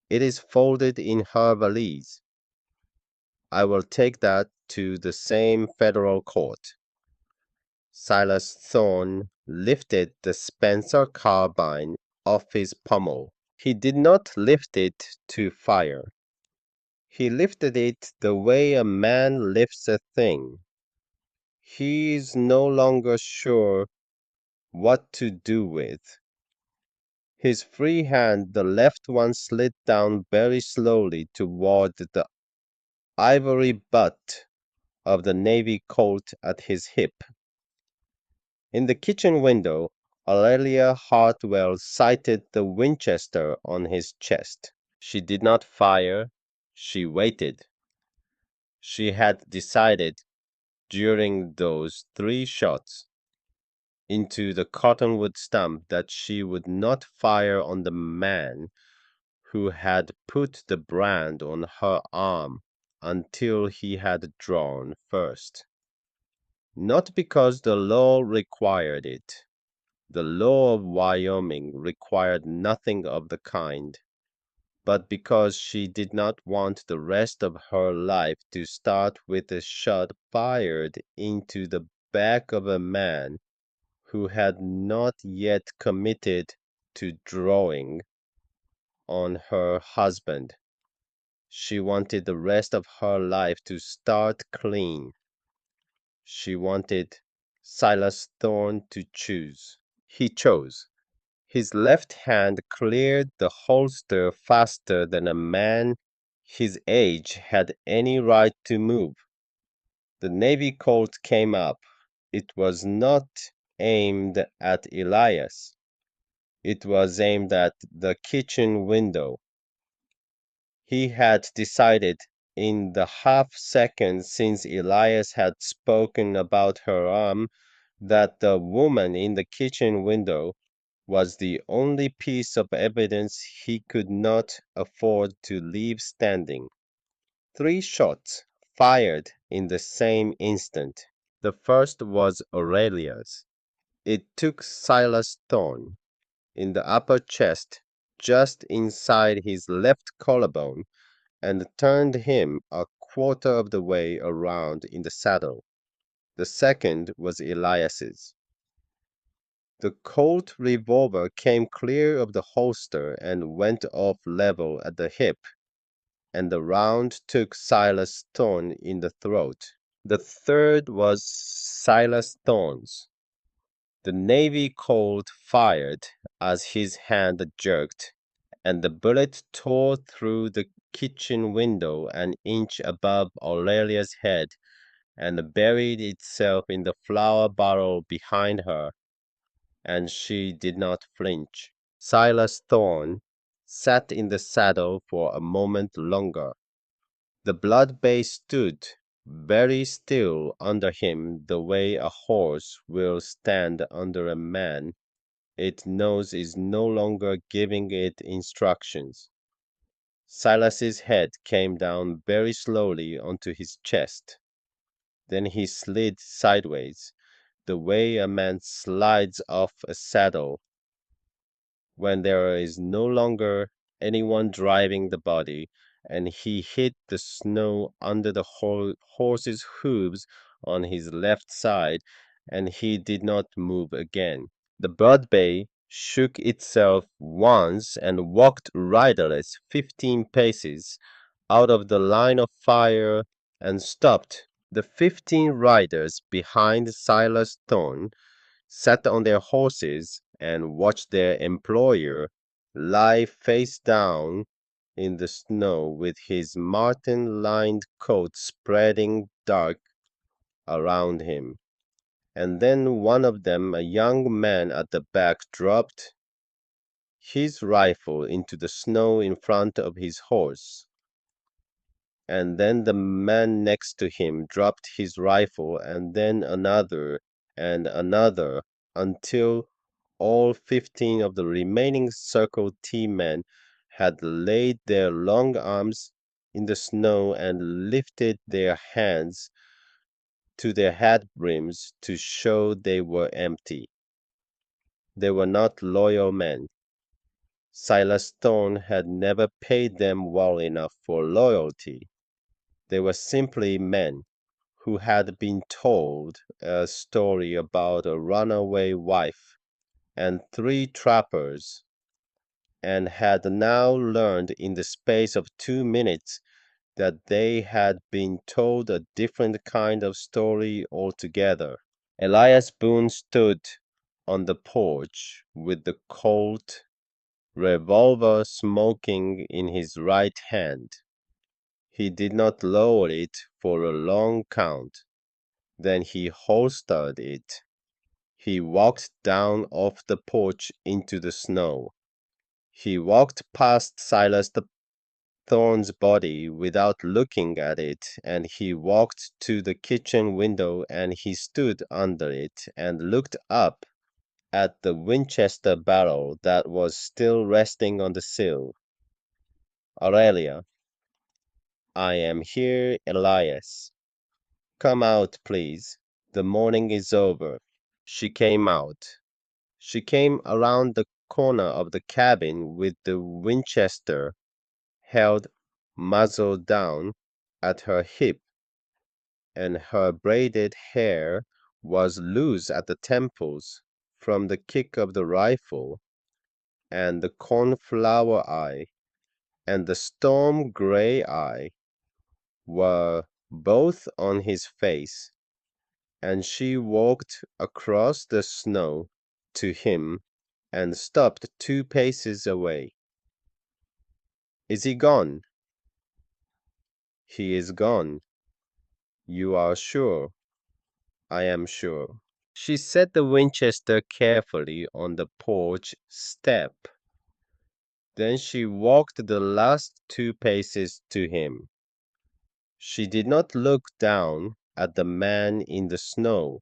It is folded in her valise. I will take that to the same federal court." Silas Thorne lifted the Spencer carbine off his pommel. He did not lift it to fire. He lifted it the way a man lifts a thing he is no longer sure what to do with. His free hand, the left one, slid down very slowly toward the ivory butt of the navy colt at his hip. In the kitchen window, Aurelia Hartwell sighted the Winchester on his chest. She did not fire. She waited. She had decided during those 3 shots into the cottonwood stump that she would not fire on the man who had put the brand on her arm until he had drawn first. Not because the law required it. The law of Wyoming required nothing of the kind, but because she did not want the rest of her life to start with a shot fired into the back of a man who had not yet committed to drawing on her husband. She wanted the rest of her life to start clean. She wanted Silas Thorne to choose. He chose. His left hand cleared the holster faster than a man his age had any right to move. The Navy Colt came up. It was not aimed at Elias. It was aimed at the kitchen window. He had decided in the half second since Elias had spoken about her arm that the woman in the kitchen window was the only piece of evidence he could not afford to leave standing. 3 shots fired in the same instant. The first was Aurelia's. It took Silas Thorne in the upper chest, just inside his left collarbone, and turned him a quarter of the way around in the saddle. The second was Elias's. The Colt revolver came clear of the holster and went off level at the hip, and the round took Silas Thorne in the throat. The third was Silas Thorne's. The Navy Colt fired as his hand jerked, and the bullet tore through the kitchen window an inch above Aurelia's head and buried itself in the flour barrel behind her, and she did not flinch. Silas Thorne sat in the saddle for a moment longer. The blood bay stood very still under him the way a horse will stand under a man it knows is no longer giving it instructions. Silas's head came down very slowly onto his chest. Then he slid sideways, the way a man slides off a saddle when there is no longer anyone driving the body, and he hit the snow under the horse's hooves on his left side, and he did not move again. The broad bay shook itself once and walked riderless 15 paces out of the line of fire and stopped. The 15 riders behind Silas Thorne sat on their horses and watched their employer lie face down in the snow with his marten-lined coat spreading dark around him. And then one of them, a young man at the back, dropped his rifle into the snow in front of his horse. And then the man next to him dropped his rifle, and then another and another, until all 15 of the remaining Circle T men had laid their long arms in the snow and lifted their hands to their hat brims to show they were empty. They were not loyal men. Silas Thorne had never paid them well enough for loyalty. They were simply men who had been told a story about a runaway wife and three trappers, and had now learned in the space of 2 minutes that they had been told a different kind of story altogether. Elias Boone stood on the porch with the Colt revolver smoking in his right hand. He did not lower it for a long count. Then he holstered it. He walked down off the porch into the snow. He walked past Silas Thorne's body without looking at it, and he walked to the kitchen window and he stood under it and looked up at the Winchester barrel that was still resting on the sill. Aurelia, I am here, Elias. Come out, please. The morning is over. She came out. She came around the corner of the cabin with the Winchester held muzzle down at her hip, and her braided hair was loose at the temples from the kick of the rifle, and the cornflower eye and the storm gray eye were both on his face, and she walked across the snow to him and stopped 2 paces away. Is he gone? He is gone. You are sure? I am sure. She set the Winchester carefully on the porch step. Then she walked the last 2 paces to him. She did not look down at the man in the snow.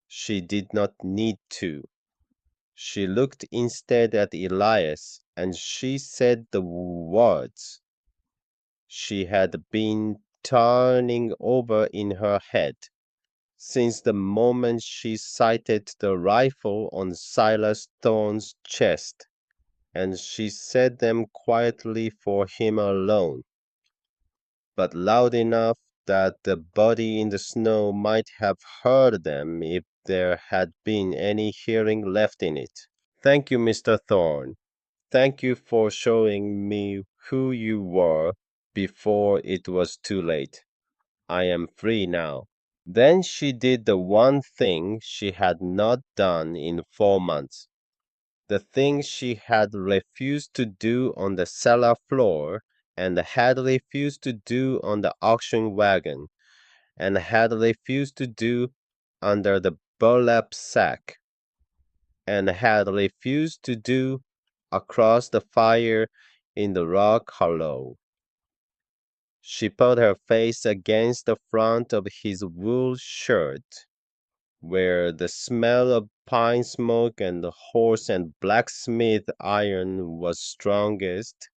She did not need to. She looked instead at Elias, and she said the words she had been turning over in her head since the moment she sighted the rifle on Silas Thorne's chest, and she said them quietly for him alone, but loud enough that the body in the snow might have heard them if there had been any hearing left in it. Thank you, Mr. Thorne. Thank you for showing me who you were before it was too late. I am free now. Then she did the one thing she had not done in 4 months, the thing she had refused to do on the cellar floor, and had refused to do on the auction wagon, and had refused to do under the burlap sack, and had refused to do across the fire in the rock hollow. She put her face against the front of his wool shirt, where the smell of pine smoke and horse and blacksmith iron was strongest,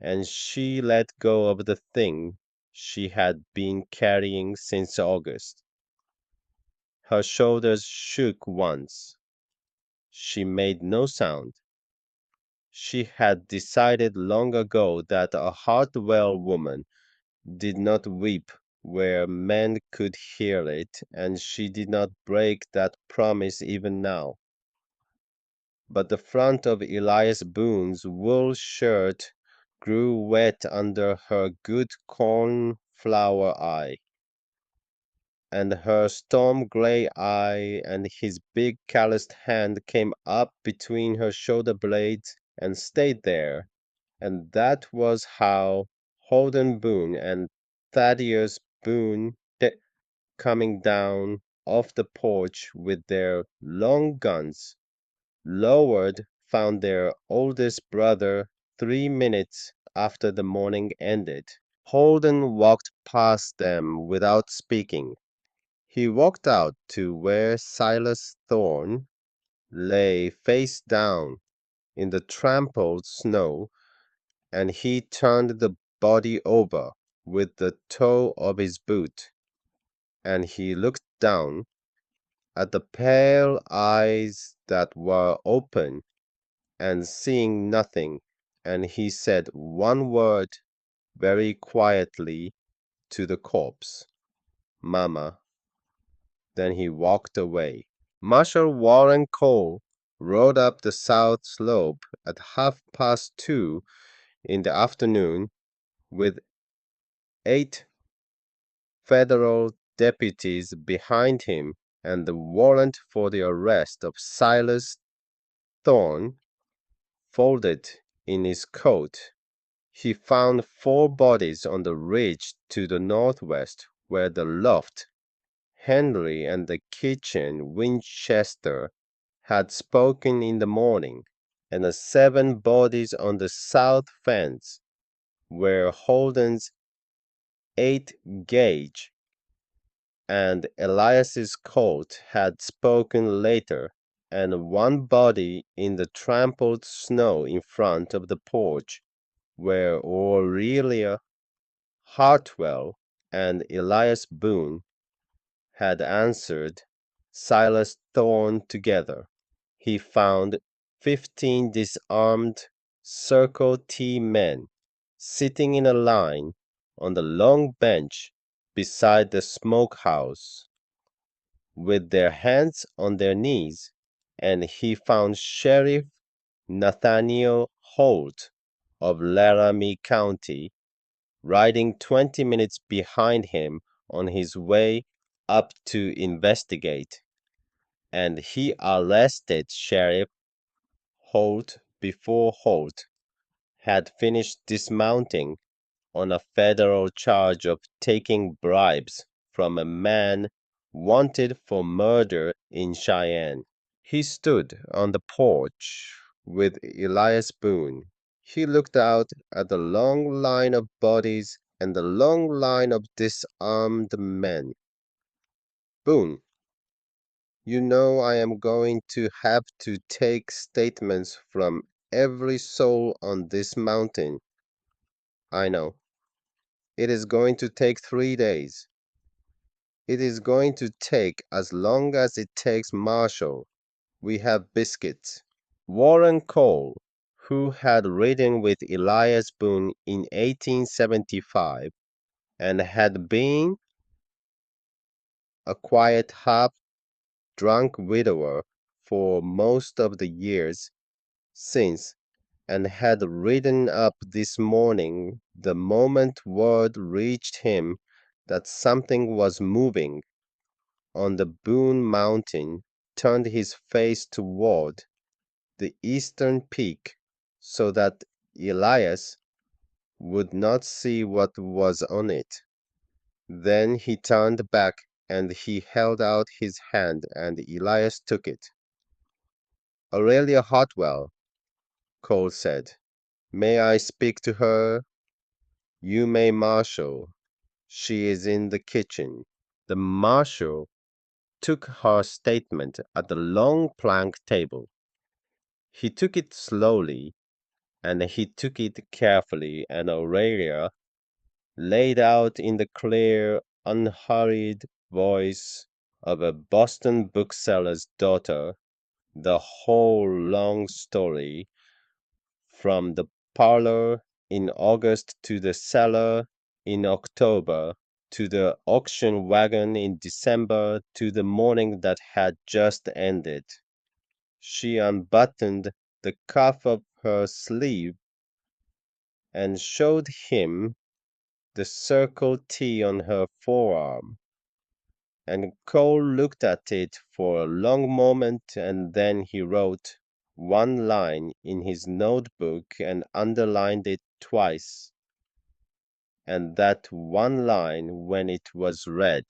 and she let go of the thing she had been carrying since August. Her shoulders shook once. She made no sound. She had decided long ago that a Hartwell woman did not weep where men could hear it, and she did not break that promise even now. But the front of Elias Boone's wool shirt grew wet under her good cornflower eye, and her storm gray eye, and his big calloused hand came up between her shoulder blades and stayed there, and that was how Holden Boone and Thaddeus Boone, coming down off the porch with their long guns lowered, found their oldest brother 3 minutes after the morning ended. Holden walked past them without speaking. He walked out to where Silas Thorne lay face down in the trampled snow, and he turned the body over. with the toe of his boot, and he looked down at the pale eyes that were open and seeing nothing, and he said one word very quietly to the corpse, "Mama." Then he walked away. Marshal Warren Cole rode up the south slope at 2:30 in the afternoon with 8 Federal deputies behind him and the warrant for the arrest of Silas Thorne folded in his coat. He found 4 bodies on the ridge to the northwest where the loft, Henry, and the kitchen Winchester had spoken in the morning, and 7 bodies on the south fence where Holden's 8 gauge and Elias's Colt had spoken later, and 1 body in the trampled snow in front of the porch where Aurelia Hartwell and Elias Boone had answered Silas Thorne together. He found 15 disarmed Circle T men sitting in a line on the long bench beside the smokehouse, with their hands on their knees, and he found Sheriff Nathaniel Holt of Laramie County riding 20 minutes behind him on his way up to investigate, and he arrested Sheriff Holt before Holt had finished dismounting on a federal charge of taking bribes from a man wanted for murder in Cheyenne. He stood on the porch with Elias Boone. He looked out at the long line of bodies and the long line of disarmed men. "Boone, you know I am going to have to take statements from every soul on this mountain." "I know. It is going to take 3 days." "It is going to take as long as it takes Marshall. We have biscuits." Warren Cole, who had ridden with Elias Boone in 1875 and had been a quiet half-drunk widower for most of the years since, and had ridden up this morning the moment word reached him that something was moving on the Boone Mountain, turned his face toward the eastern peak so that Elias would not see what was on it. Then he turned back and he held out his hand and Elias took it. "Aurelia Hartwell," Cole said. "May I speak to her?" "You may, Marshal. She is in the kitchen." The marshal took her statement at the long plank table. He took it slowly, and he took it carefully, and Aurelia laid out in the clear, unhurried voice of a Boston bookseller's daughter the whole long story, from the parlor in August to the cellar in October to the auction wagon in December to the morning that had just ended. She unbuttoned the cuff of her sleeve and showed him the Circle T on her forearm, and Cole looked at it for a long moment, and then he wrote 1 line in his notebook and underlined it twice, and that 1 line, when it was read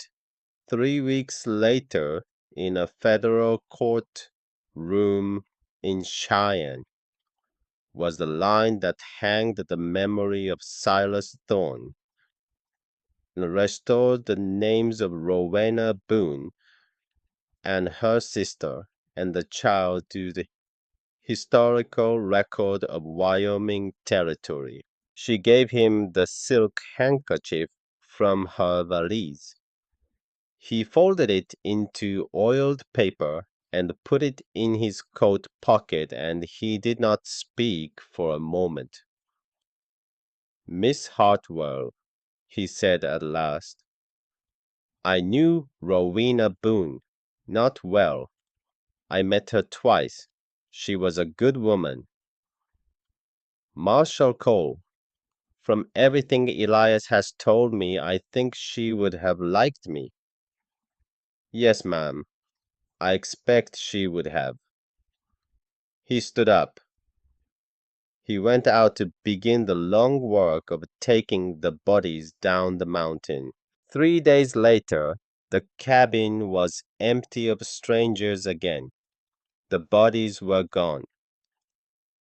3 weeks later in a federal court room in Cheyenne, was the line that hanged the memory of Silas Thorne and restored the names of Rowena Boone and her sister and the child to the historical record of Wyoming territory. She gave him the silk handkerchief from her valise. He folded it into oiled paper and put it in his coat pocket, and he did not speak for a moment. "Miss Hartwell," he said at last, "I knew Rowena Boone not well. I met her twice. She was a good woman. Marshall Cole, from everything Elias has told me, I think she would have liked me." "Yes, ma'am, I expect she would have." He stood up. He went out to begin the long work of taking the bodies down the mountain. 3 days later, the cabin was empty of strangers again. The bodies were gone.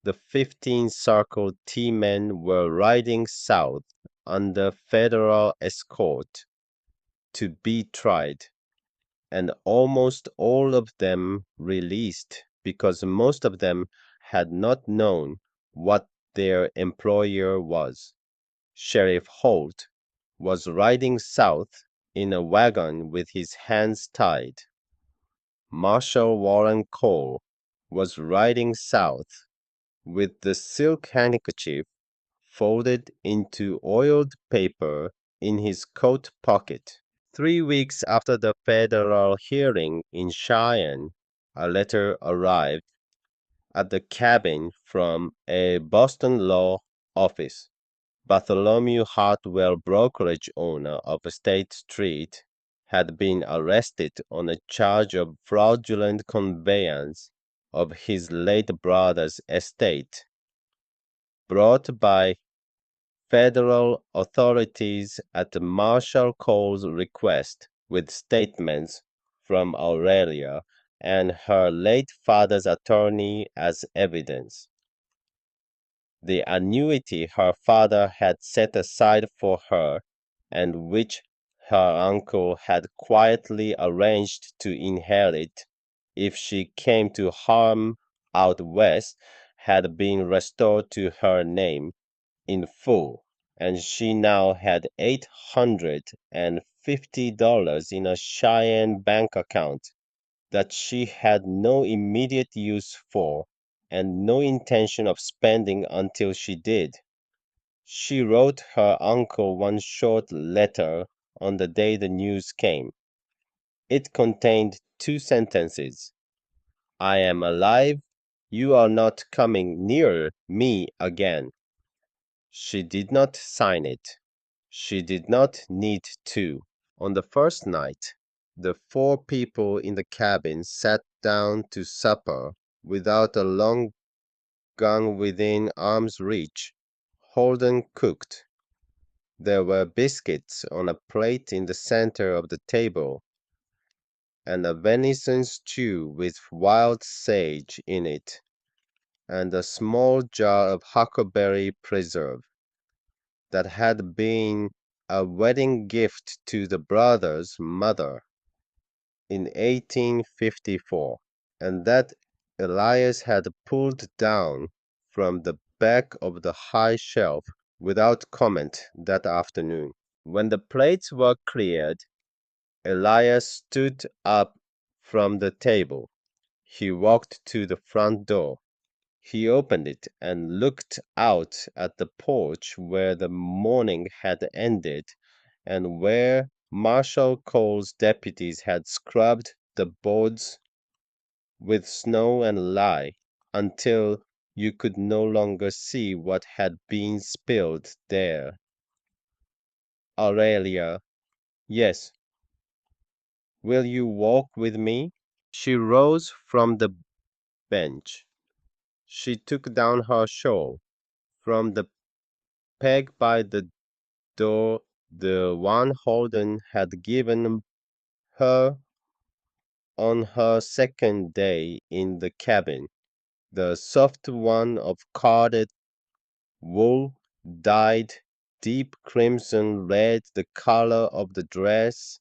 The 15 Circle T men were riding south under federal escort to be tried, and almost all of them released because most of them had not known what their employer was. Sheriff Holt was riding south in a wagon with his hands tied. Marshal Warren Cole was riding south with the silk handkerchief folded into oiled paper in his coat pocket. 3 weeks after the federal hearing in Cheyenne, a letter arrived at the cabin from a Boston law office. Bartholomew Hartwell, brokerage owner of State Street, had been arrested on a charge of fraudulent conveyance of his late brother's estate, brought by federal authorities at Marshal Cole's request, with statements from Aurelia and her late father's attorney as evidence. The annuity her father had set aside for her, and which her uncle had quietly arranged to inherit if she came to harm out west, had been restored to her name in full, and she now had $850 in a Cheyenne bank account that she had no immediate use for and no intention of spending until she did. She wrote her uncle one short letter on the day the news came. It contained 2 sentences. "I am alive. You are not coming near me again." She did not sign it. She did not need to. On the first night, the 4 people in the cabin sat down to supper without a long gun within arm's reach. Holden cooked. There were biscuits on a plate in the center of the table, and a venison stew with wild sage in it, and a small jar of huckleberry preserve that had been a wedding gift to the brother's mother in 1854, and that Elias had pulled down from the back of the high shelf without comment that afternoon. When the plates were cleared, Elias stood up from the table. He walked to the front door. He opened it and looked out at the porch where the morning had ended and where Marshal Cole's deputies had scrubbed the boards with snow and lye until you could no longer see what had been spilled there. "Aurelia." "Yes." "Will you walk with me?" She rose from the bench. She took down her shawl. From the peg by the door, the one Holden had given her on her second day in the cabin, the soft one of carded wool, dyed deep crimson red, the color of the dress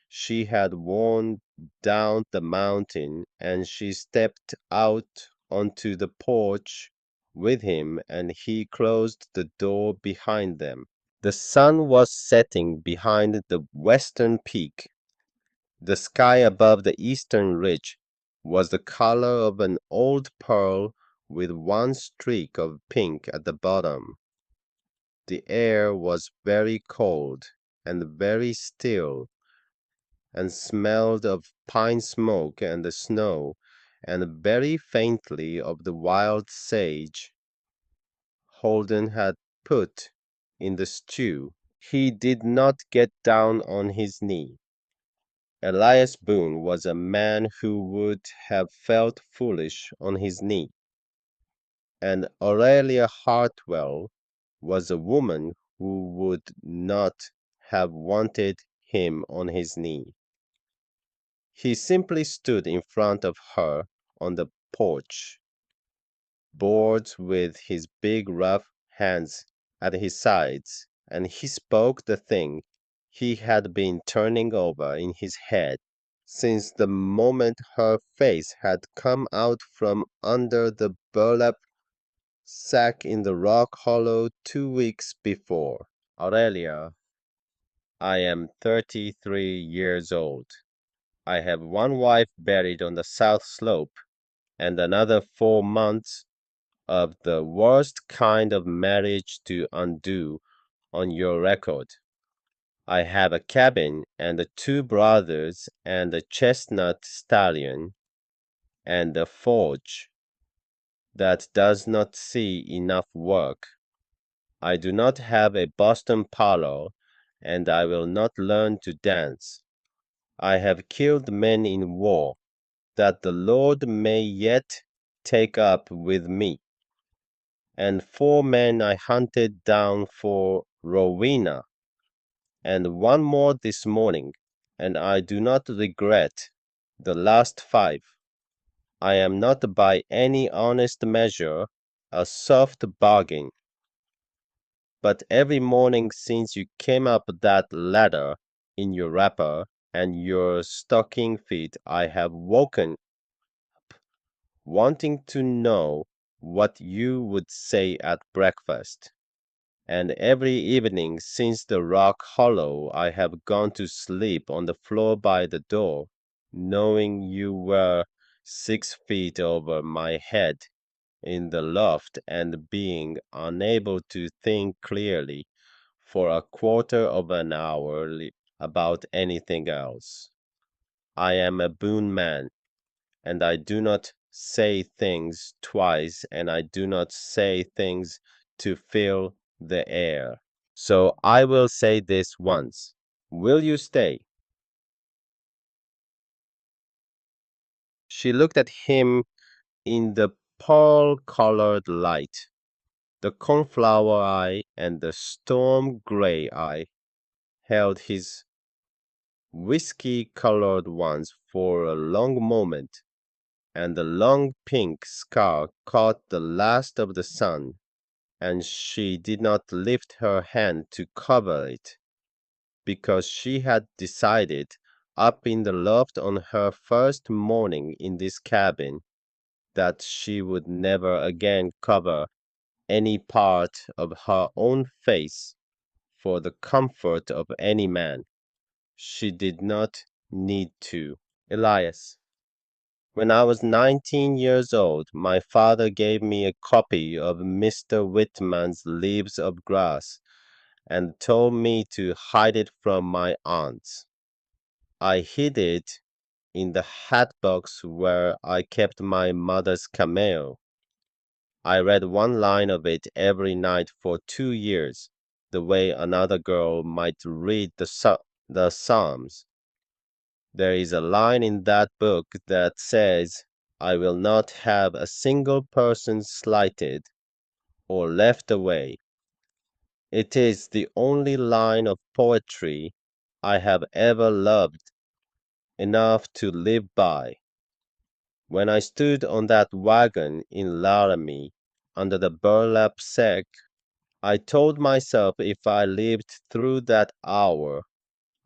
she had worn down the mountain, and she stepped out onto the porch with him, and he closed the door behind them. The sun was setting behind the western peak. The sky above the eastern ridge was the color of an old pearl with one streak of pink at the bottom. The air was very cold and very still, and smelled of pine smoke and the snow, and very faintly of the wild sage Holden had put in the stew. He did not get down on his knee. Elias Boone was a man who would have felt foolish on his knee, and Aurelia Hartwell was a woman who would not have wanted him on his knee. He simply stood in front of her on the porch boards with his big rough hands at his sides, and he spoke the thing he had been turning over in his head since the moment her face had come out from under the burlap sack in the rock hollow 2 weeks before. Aurelia, I am 33 years old. I have one wife buried on the south slope, and another 4 months of the worst kind of marriage to undo on your record. I have a cabin and 2 brothers and a chestnut stallion and a forge that does not see enough work. I do not have a Boston parlor, and I will not learn to dance. I have killed men in war, that the Lord may yet take up with me, and 4 men I hunted down for Rowena, and one more this morning, and I do not regret the last 5. I am not by any honest measure a soft bargain, but every morning since you came up that ladder in your wrapper and your stocking feet I have woken wanting to know what you would say at breakfast. And every evening since the rock hollow I have gone to sleep on the floor by the door, knowing you were 6 feet over my head in the loft and being unable to think clearly for a quarter of an hour about anything else. I am a Boone man, and I do not say things twice, and I do not say things to fill the air. So I will say this once. Will you stay? She looked at him in the pearl-colored light, the cornflower eye and the storm-gray eye held his whiskey-colored ones for a long moment, and the long pink scar caught the last of the sun, and she did not lift her hand to cover it, because she had decided up in the loft on her first morning in this cabin that she would never again cover any part of her own face for the comfort of any man. She did not need to. Elias, when I was 19 years old, my father gave me a copy of Mr. Whitman's Leaves of Grass and told me to hide it from my aunts. I hid it in the hat box where I kept my mother's cameo. I read one line of it every night for 2 years, the way another girl might read the Psalms. There is a line in that book that says, I will not have a single person slighted or left away. It is the only line of poetry I have ever loved enough to live by. When I stood on that wagon in Laramie under the burlap sack, I told myself if I lived through that hour,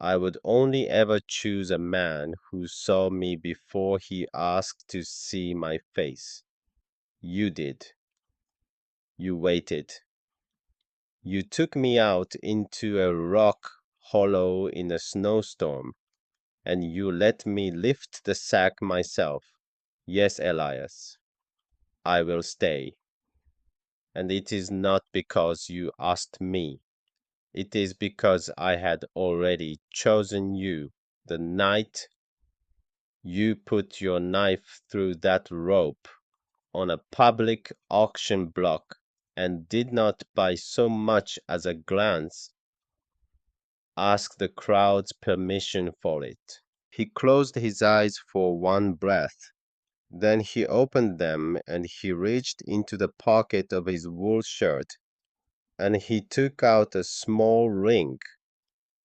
I would only ever choose a man who saw me before he asked to see my face. You did. You waited. You took me out into a rock hollow in a snowstorm, and you let me lift the sack myself. Yes, Elias, I will stay. And it is not because you asked me. It is because I had already chosen you the night you put your knife through that rope on a public auction block and did not by so much as a glance ask the crowd's permission for it. He closed his eyes for one breath. Then he opened them and he reached into the pocket of his wool shirt and he took out a small ring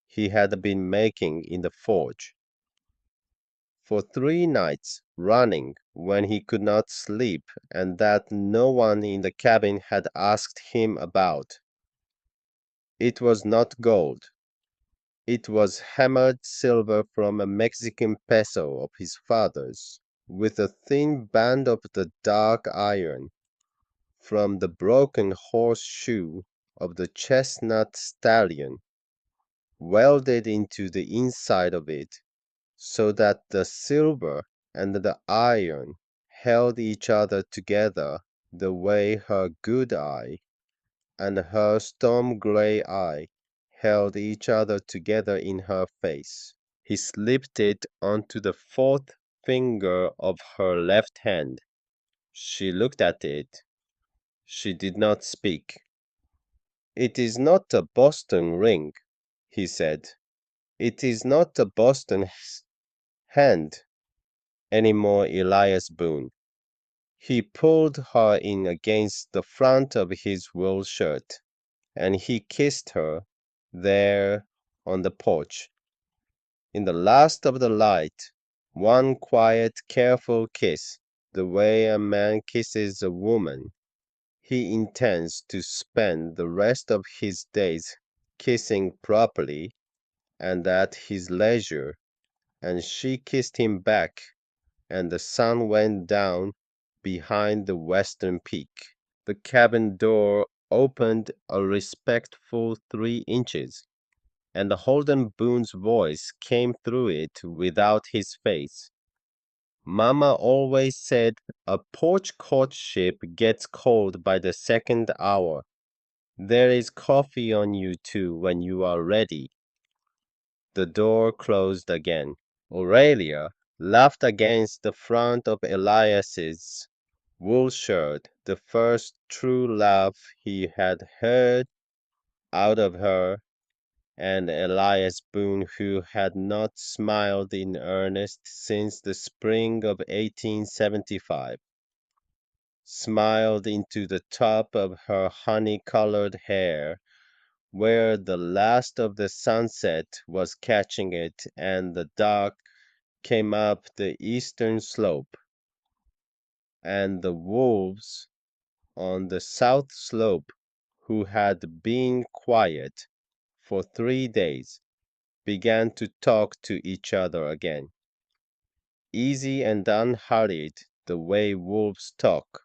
he had been making in the forge. For 3 nights running, when he could not sleep and that no one in the cabin had asked him about. It was not gold. It was hammered silver from a Mexican peso of his father's, with a thin band of the dark iron from the broken horseshoe of the chestnut stallion welded into the inside of it, so that the silver and the iron held each other together the way her good eye and her storm gray eye held each other together in her face. He slipped it onto the fourth finger of her left hand. She looked at it. She did not speak. "It is not a Boston ring," he said. "It is not a Boston hand any more, Elias Boone." He pulled her in against the front of his wool shirt, and he kissed her there on the porch. In the last of the light, one quiet, careful kiss, the way a man kisses a woman he intends to spend the rest of his days kissing properly and at his leisure, and she kissed him back, and the sun went down behind the western peak. The cabin door opened a respectful 3 inches, and Holden Boone's voice came through it without his face. "Mama always said a porch courtship gets cold by the second hour. There is coffee on you too when you are ready." The door closed again. Aurelia laughed against the front of Elias's wool shirt, the first true laugh he had heard out of her, and Elias Boone, who had not smiled in earnest since the spring of 1875, smiled into the top of her honey-colored hair, where the last of the sunset was catching it and the dark came up the eastern slope, and the wolves on the south slope, who had been quiet for 3 days, began to talk to each other again, easy and unhurried, the way wolves talk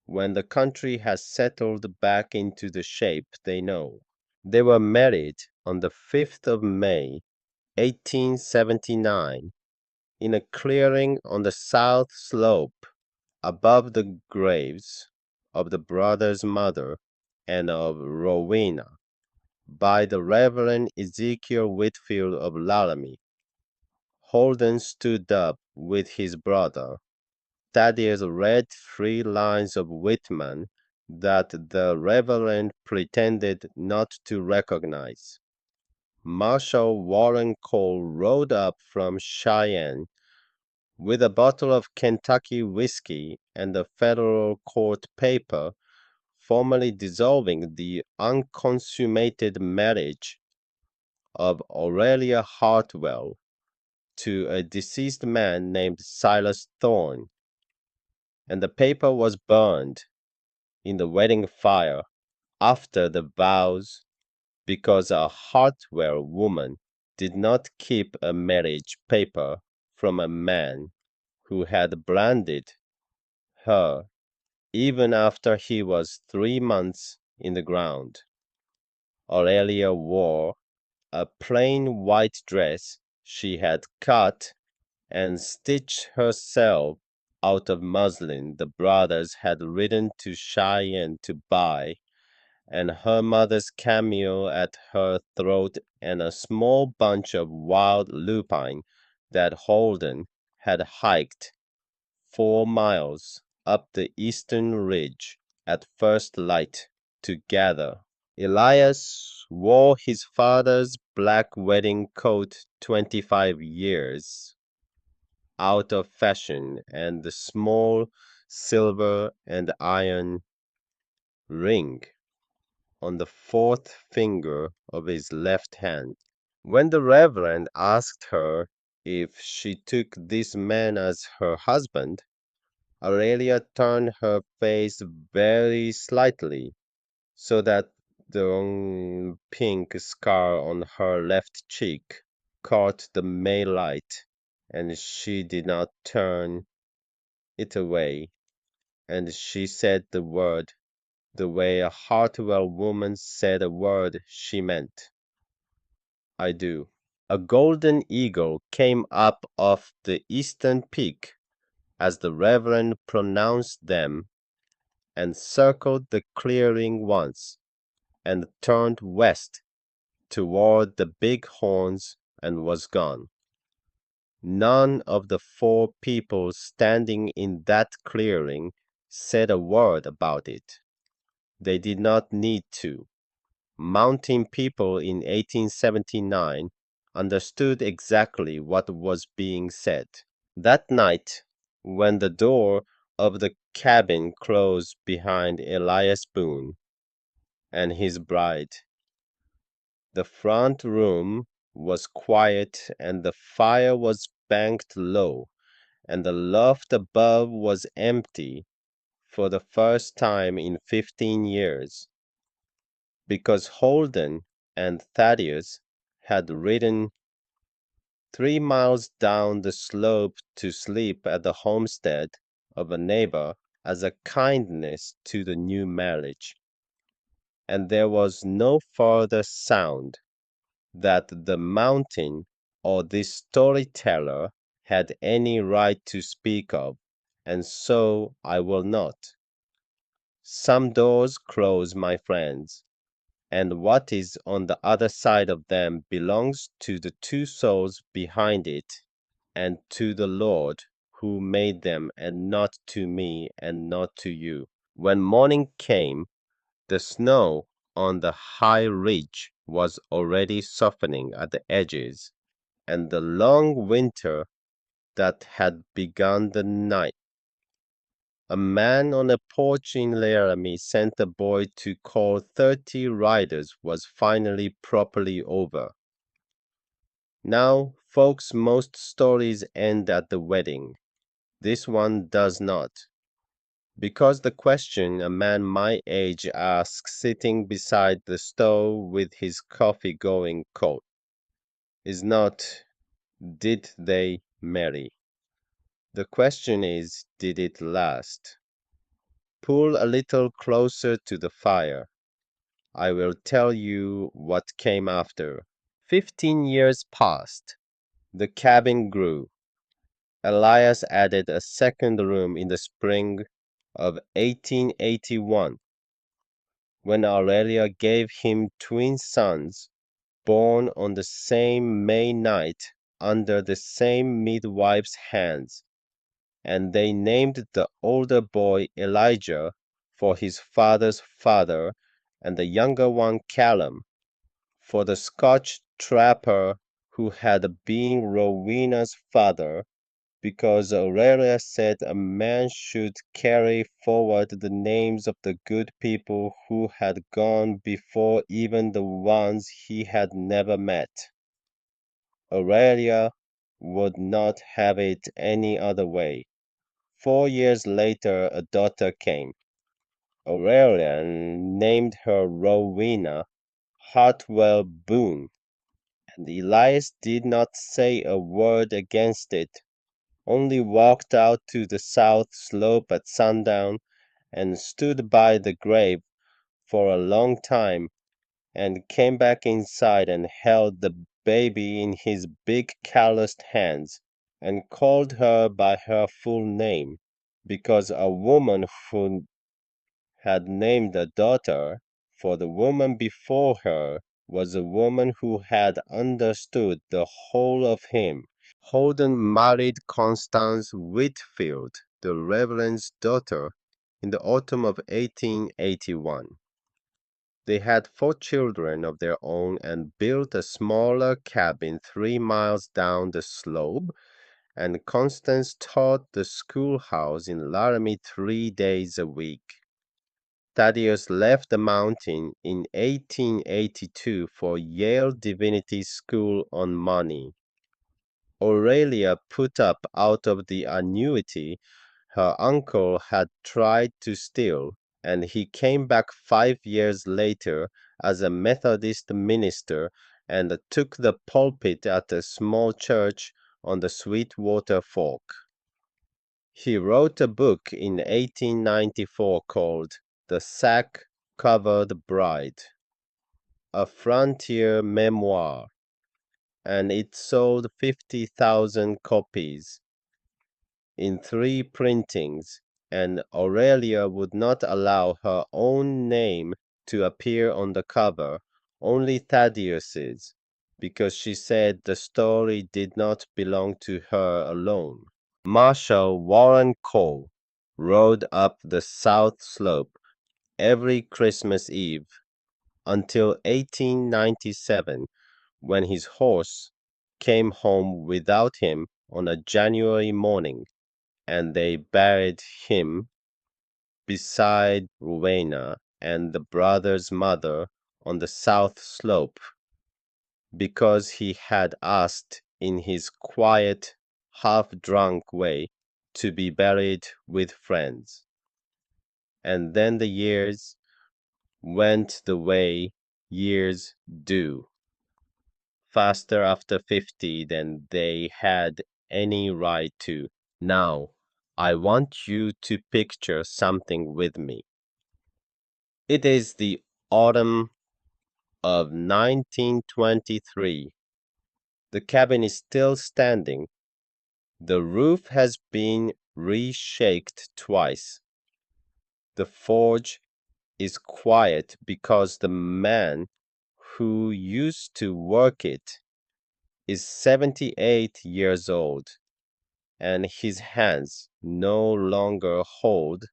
when the country has settled back into the shape they know. They were married on the 5th of May, 1879, in a clearing on the south slope above the graves of the brother's mother and of Rowena, by the Reverend Ezekiel Whitfield of Laramie. Holden stood up with his brother. Thaddeus read 3 lines of Whitman that the Reverend pretended not to recognize. Marshal Warren Cole rode up from Cheyenne with a bottle of Kentucky whiskey and a federal court paper formally dissolving the unconsummated marriage of Aurelia Hartwell to a deceased man named Silas Thorne, and the paper was burned in the wedding fire after the vows because a Hartwell woman did not keep a marriage paper from a man who had branded her even after he was 3 months in the ground. Aurelia wore a plain white dress she had cut and stitched herself out of muslin the brothers had ridden to Cheyenne to buy, and her mother's cameo at her throat and a small bunch of wild lupine that Holden had hiked 4 miles up the eastern ridge at first light to gather. Elias wore his father's black wedding coat 25 years out of fashion and the small silver and iron ring on the fourth finger of his left hand. When the Reverend asked her if she took this man as her husband, Aurelia turned her face very slightly so that the pink scar on her left cheek caught the May light, and she did not turn it away, and she said the word the way a Hartwell woman said a word she meant. I do. A golden eagle came up off the eastern peak as the Reverend pronounced them and circled the clearing once and turned west toward the big horns and was gone. None of the 4 people standing in that clearing said a word about it. They did not need to. Mountain people in 1879 understood exactly what was being said. That night, when the door of the cabin closed behind Elias Boone and his bride, the front room was quiet and the fire was banked low, and the loft above was empty for the first time in 15 years, because Holden and Thaddeus had ridden 3 miles down the slope to sleep at the homestead of a neighbor as a kindness to the new marriage, and there was no further sound that the mountain or this storyteller had any right to speak of, and so I will not. Some doors close, my friends, and what is on the other side of them belongs to the 2 souls behind it and to the Lord who made them, and not to me and not to you. When morning came, the snow on the high ridge was already softening at the edges, and the long winter that had begun the night. A man on a porch in Laramie sent a boy to call 30 riders was finally properly over. Now, folks, most stories end at the wedding. This one does not. Because the question a man my age asks sitting beside the stove with his coffee going cold is not, did they marry? The question is, did it last? Pull a little closer to the fire. I will tell you what came after. 15 years passed. The cabin grew. Elias added a second room in the spring of 1881, when Aurelia gave him twin sons, born on the same May night under the same midwife's hands, and they named the older boy Elijah for his father's father, and the younger one Callum for the Scotch trapper who had been Rowena's father, because Aurelia said a man should carry forward the names of the good people who had gone before, even the ones he had never met. Aurelia would not have it any other way. 4 years later, a daughter came. Aurelia named her Rowena Hartwell Boone, and Elias did not say a word against it, only walked out to the south slope at sundown and stood by the grave for a long time and came back inside and held the baby in his big calloused hands and called her by her full name, because a woman who had named a daughter for the woman before her was a woman who had understood the whole of him. Holden married Constance Whitfield, the Reverend's daughter, in the autumn of 1881. They had 4 children of their own and built a smaller cabin 3 miles down the slope, and Constance taught the schoolhouse in Laramie 3 days a week. Thaddeus left the mountain in 1882 for Yale Divinity School on money. Aurelia put up out of the annuity her uncle had tried to steal, and he came back 5 years later as a Methodist minister and took the pulpit at a small church on the Sweetwater Fork. He wrote a book in 1894 called The Sack Covered Bride, a frontier memoir, and it sold 50,000 copies in 3 printings, and Aurelia would not allow her own name to appear on the cover, only Thaddeus's, because she said the story did not belong to her alone. Marshal Warren Cole rode up the south slope every Christmas Eve until 1897, when his horse came home without him on a January morning, and they buried him beside Rowena and the brother's mother on the south slope, because he had asked in his quiet, half-drunk way to be buried with friends. And then the years went the way years do, faster after 50 than they had any right to. Now, I want you to picture something with me. It is the autumn of 1923. The cabin is still standing. The roof has been reshaked twice. The forge is quiet because the man who used to work it is 78 years old, and his hands no longer hold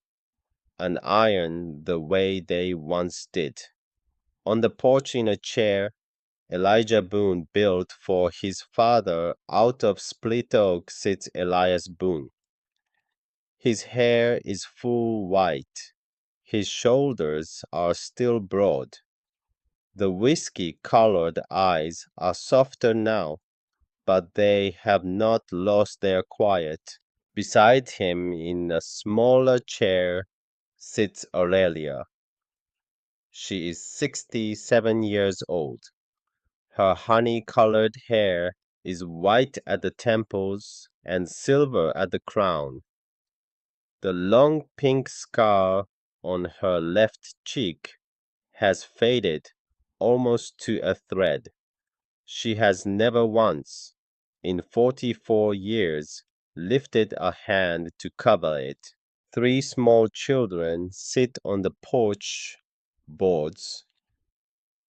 an iron the way they once did. On the porch in a chair Elijah Boone built for his father out of split oak sits Elias Boone. His hair is full white. His shoulders are still broad. The whiskey-colored eyes are softer now, but they have not lost their quiet. Beside him in a smaller chair sits Aurelia. She is 67 years old. Her honey-colored hair is white at the temples and silver at the crown. The long pink scar on her left cheek has faded almost to a thread. She has never once, in 44 years, lifted a hand to cover it. 3 small children sit on the porch boards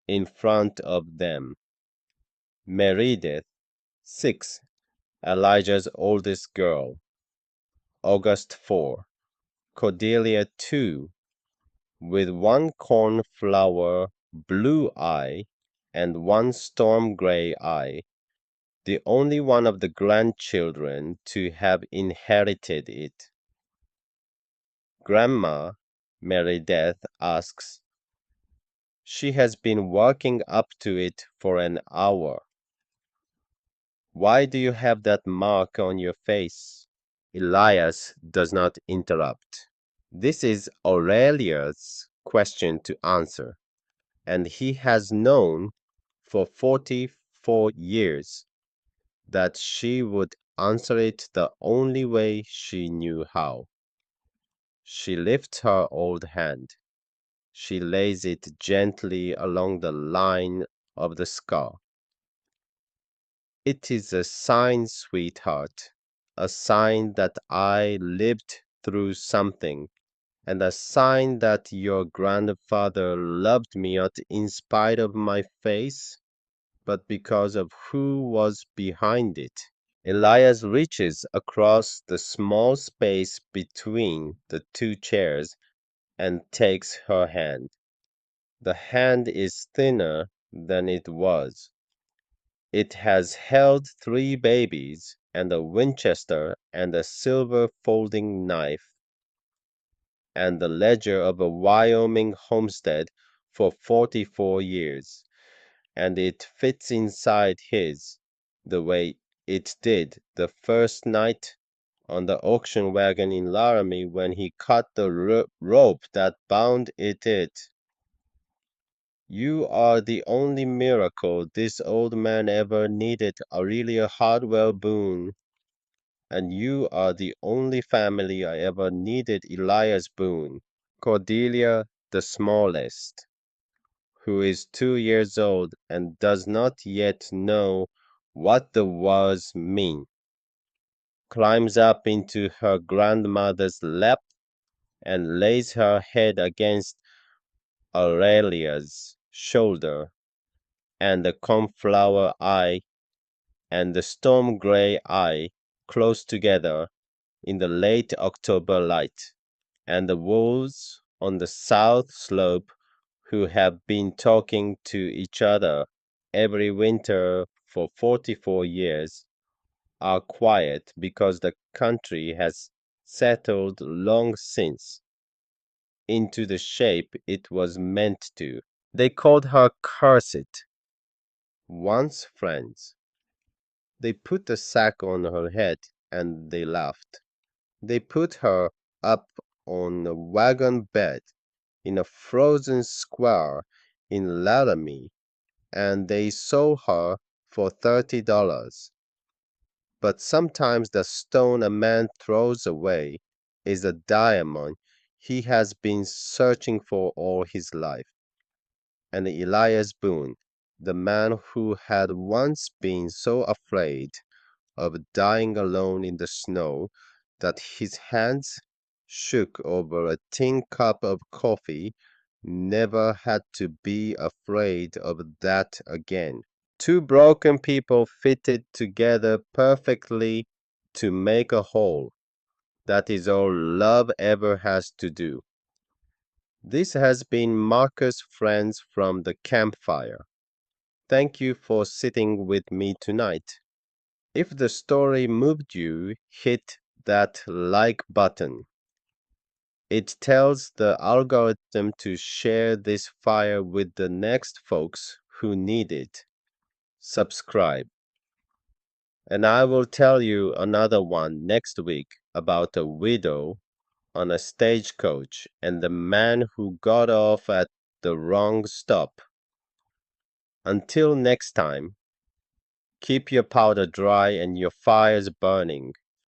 in front of them. Meredith, 6, Elijah's oldest girl. August 4. Cordelia, 2, with one cornflower blue eye and one storm gray eye, the only one of the grandchildren to have inherited it. Grandma, Meredith asks. She has been walking up to it for an hour. Why do you have that mark on your face? Elias does not interrupt. This is Aurelia's question to answer, and he has known for 44 years that she would answer it the only way she knew how. She lifts her old hand. She lays it gently along the line of the scar. It is a sign, sweetheart, a sign that I lived through something, and a sign that your grandfather loved me not in spite of my face, but because of who was behind it. Elias reaches across the small space between the two chairs and takes her hand. The hand is thinner than it was. It has held 3 babies and a Winchester and a silver folding knife and the ledger of a Wyoming homestead for 44 years, and it fits inside his, the way it did the first night on the auction wagon in Laramie when he cut the rope that bound it. You are the only miracle this old man ever needed, Aurelia Hardwell Boone, and you are the only family I ever needed, Elias Boone. Cordelia, the smallest, who is 2 years old and does not yet know what the words mean, climbs up into her grandmother's lap and lays her head against Aurelia's shoulder, and the cornflower eye and the storm gray eye close together in the late October light, and the wolves on the south slope who have been talking to each other every winter for 44 years are quiet because the country has settled long since into the shape it was meant to. They called her Cursed, once friends. They put a sack on her head and they laughed. They put her up on a wagon bed in a frozen square in Laramie and they sold her for $30. But sometimes the stone a man throws away is a diamond he has been searching for all his life. And Elias Boone, the man who had once been so afraid of dying alone in the snow that his hands shook over a tin cup of coffee, never had to be afraid of that again. Two broken people fitted together perfectly to make a whole. That is all love ever has to do. This has been Marcus Friends from the Campfire. Thank you for sitting with me tonight. If the story moved you, hit that like button. It tells the algorithm to share this fire with the next folks who need it. Subscribe. And I will tell you another one next week about a widow on a stagecoach and the man who got off at the wrong stop. Until next time, keep your powder dry and your fires burning.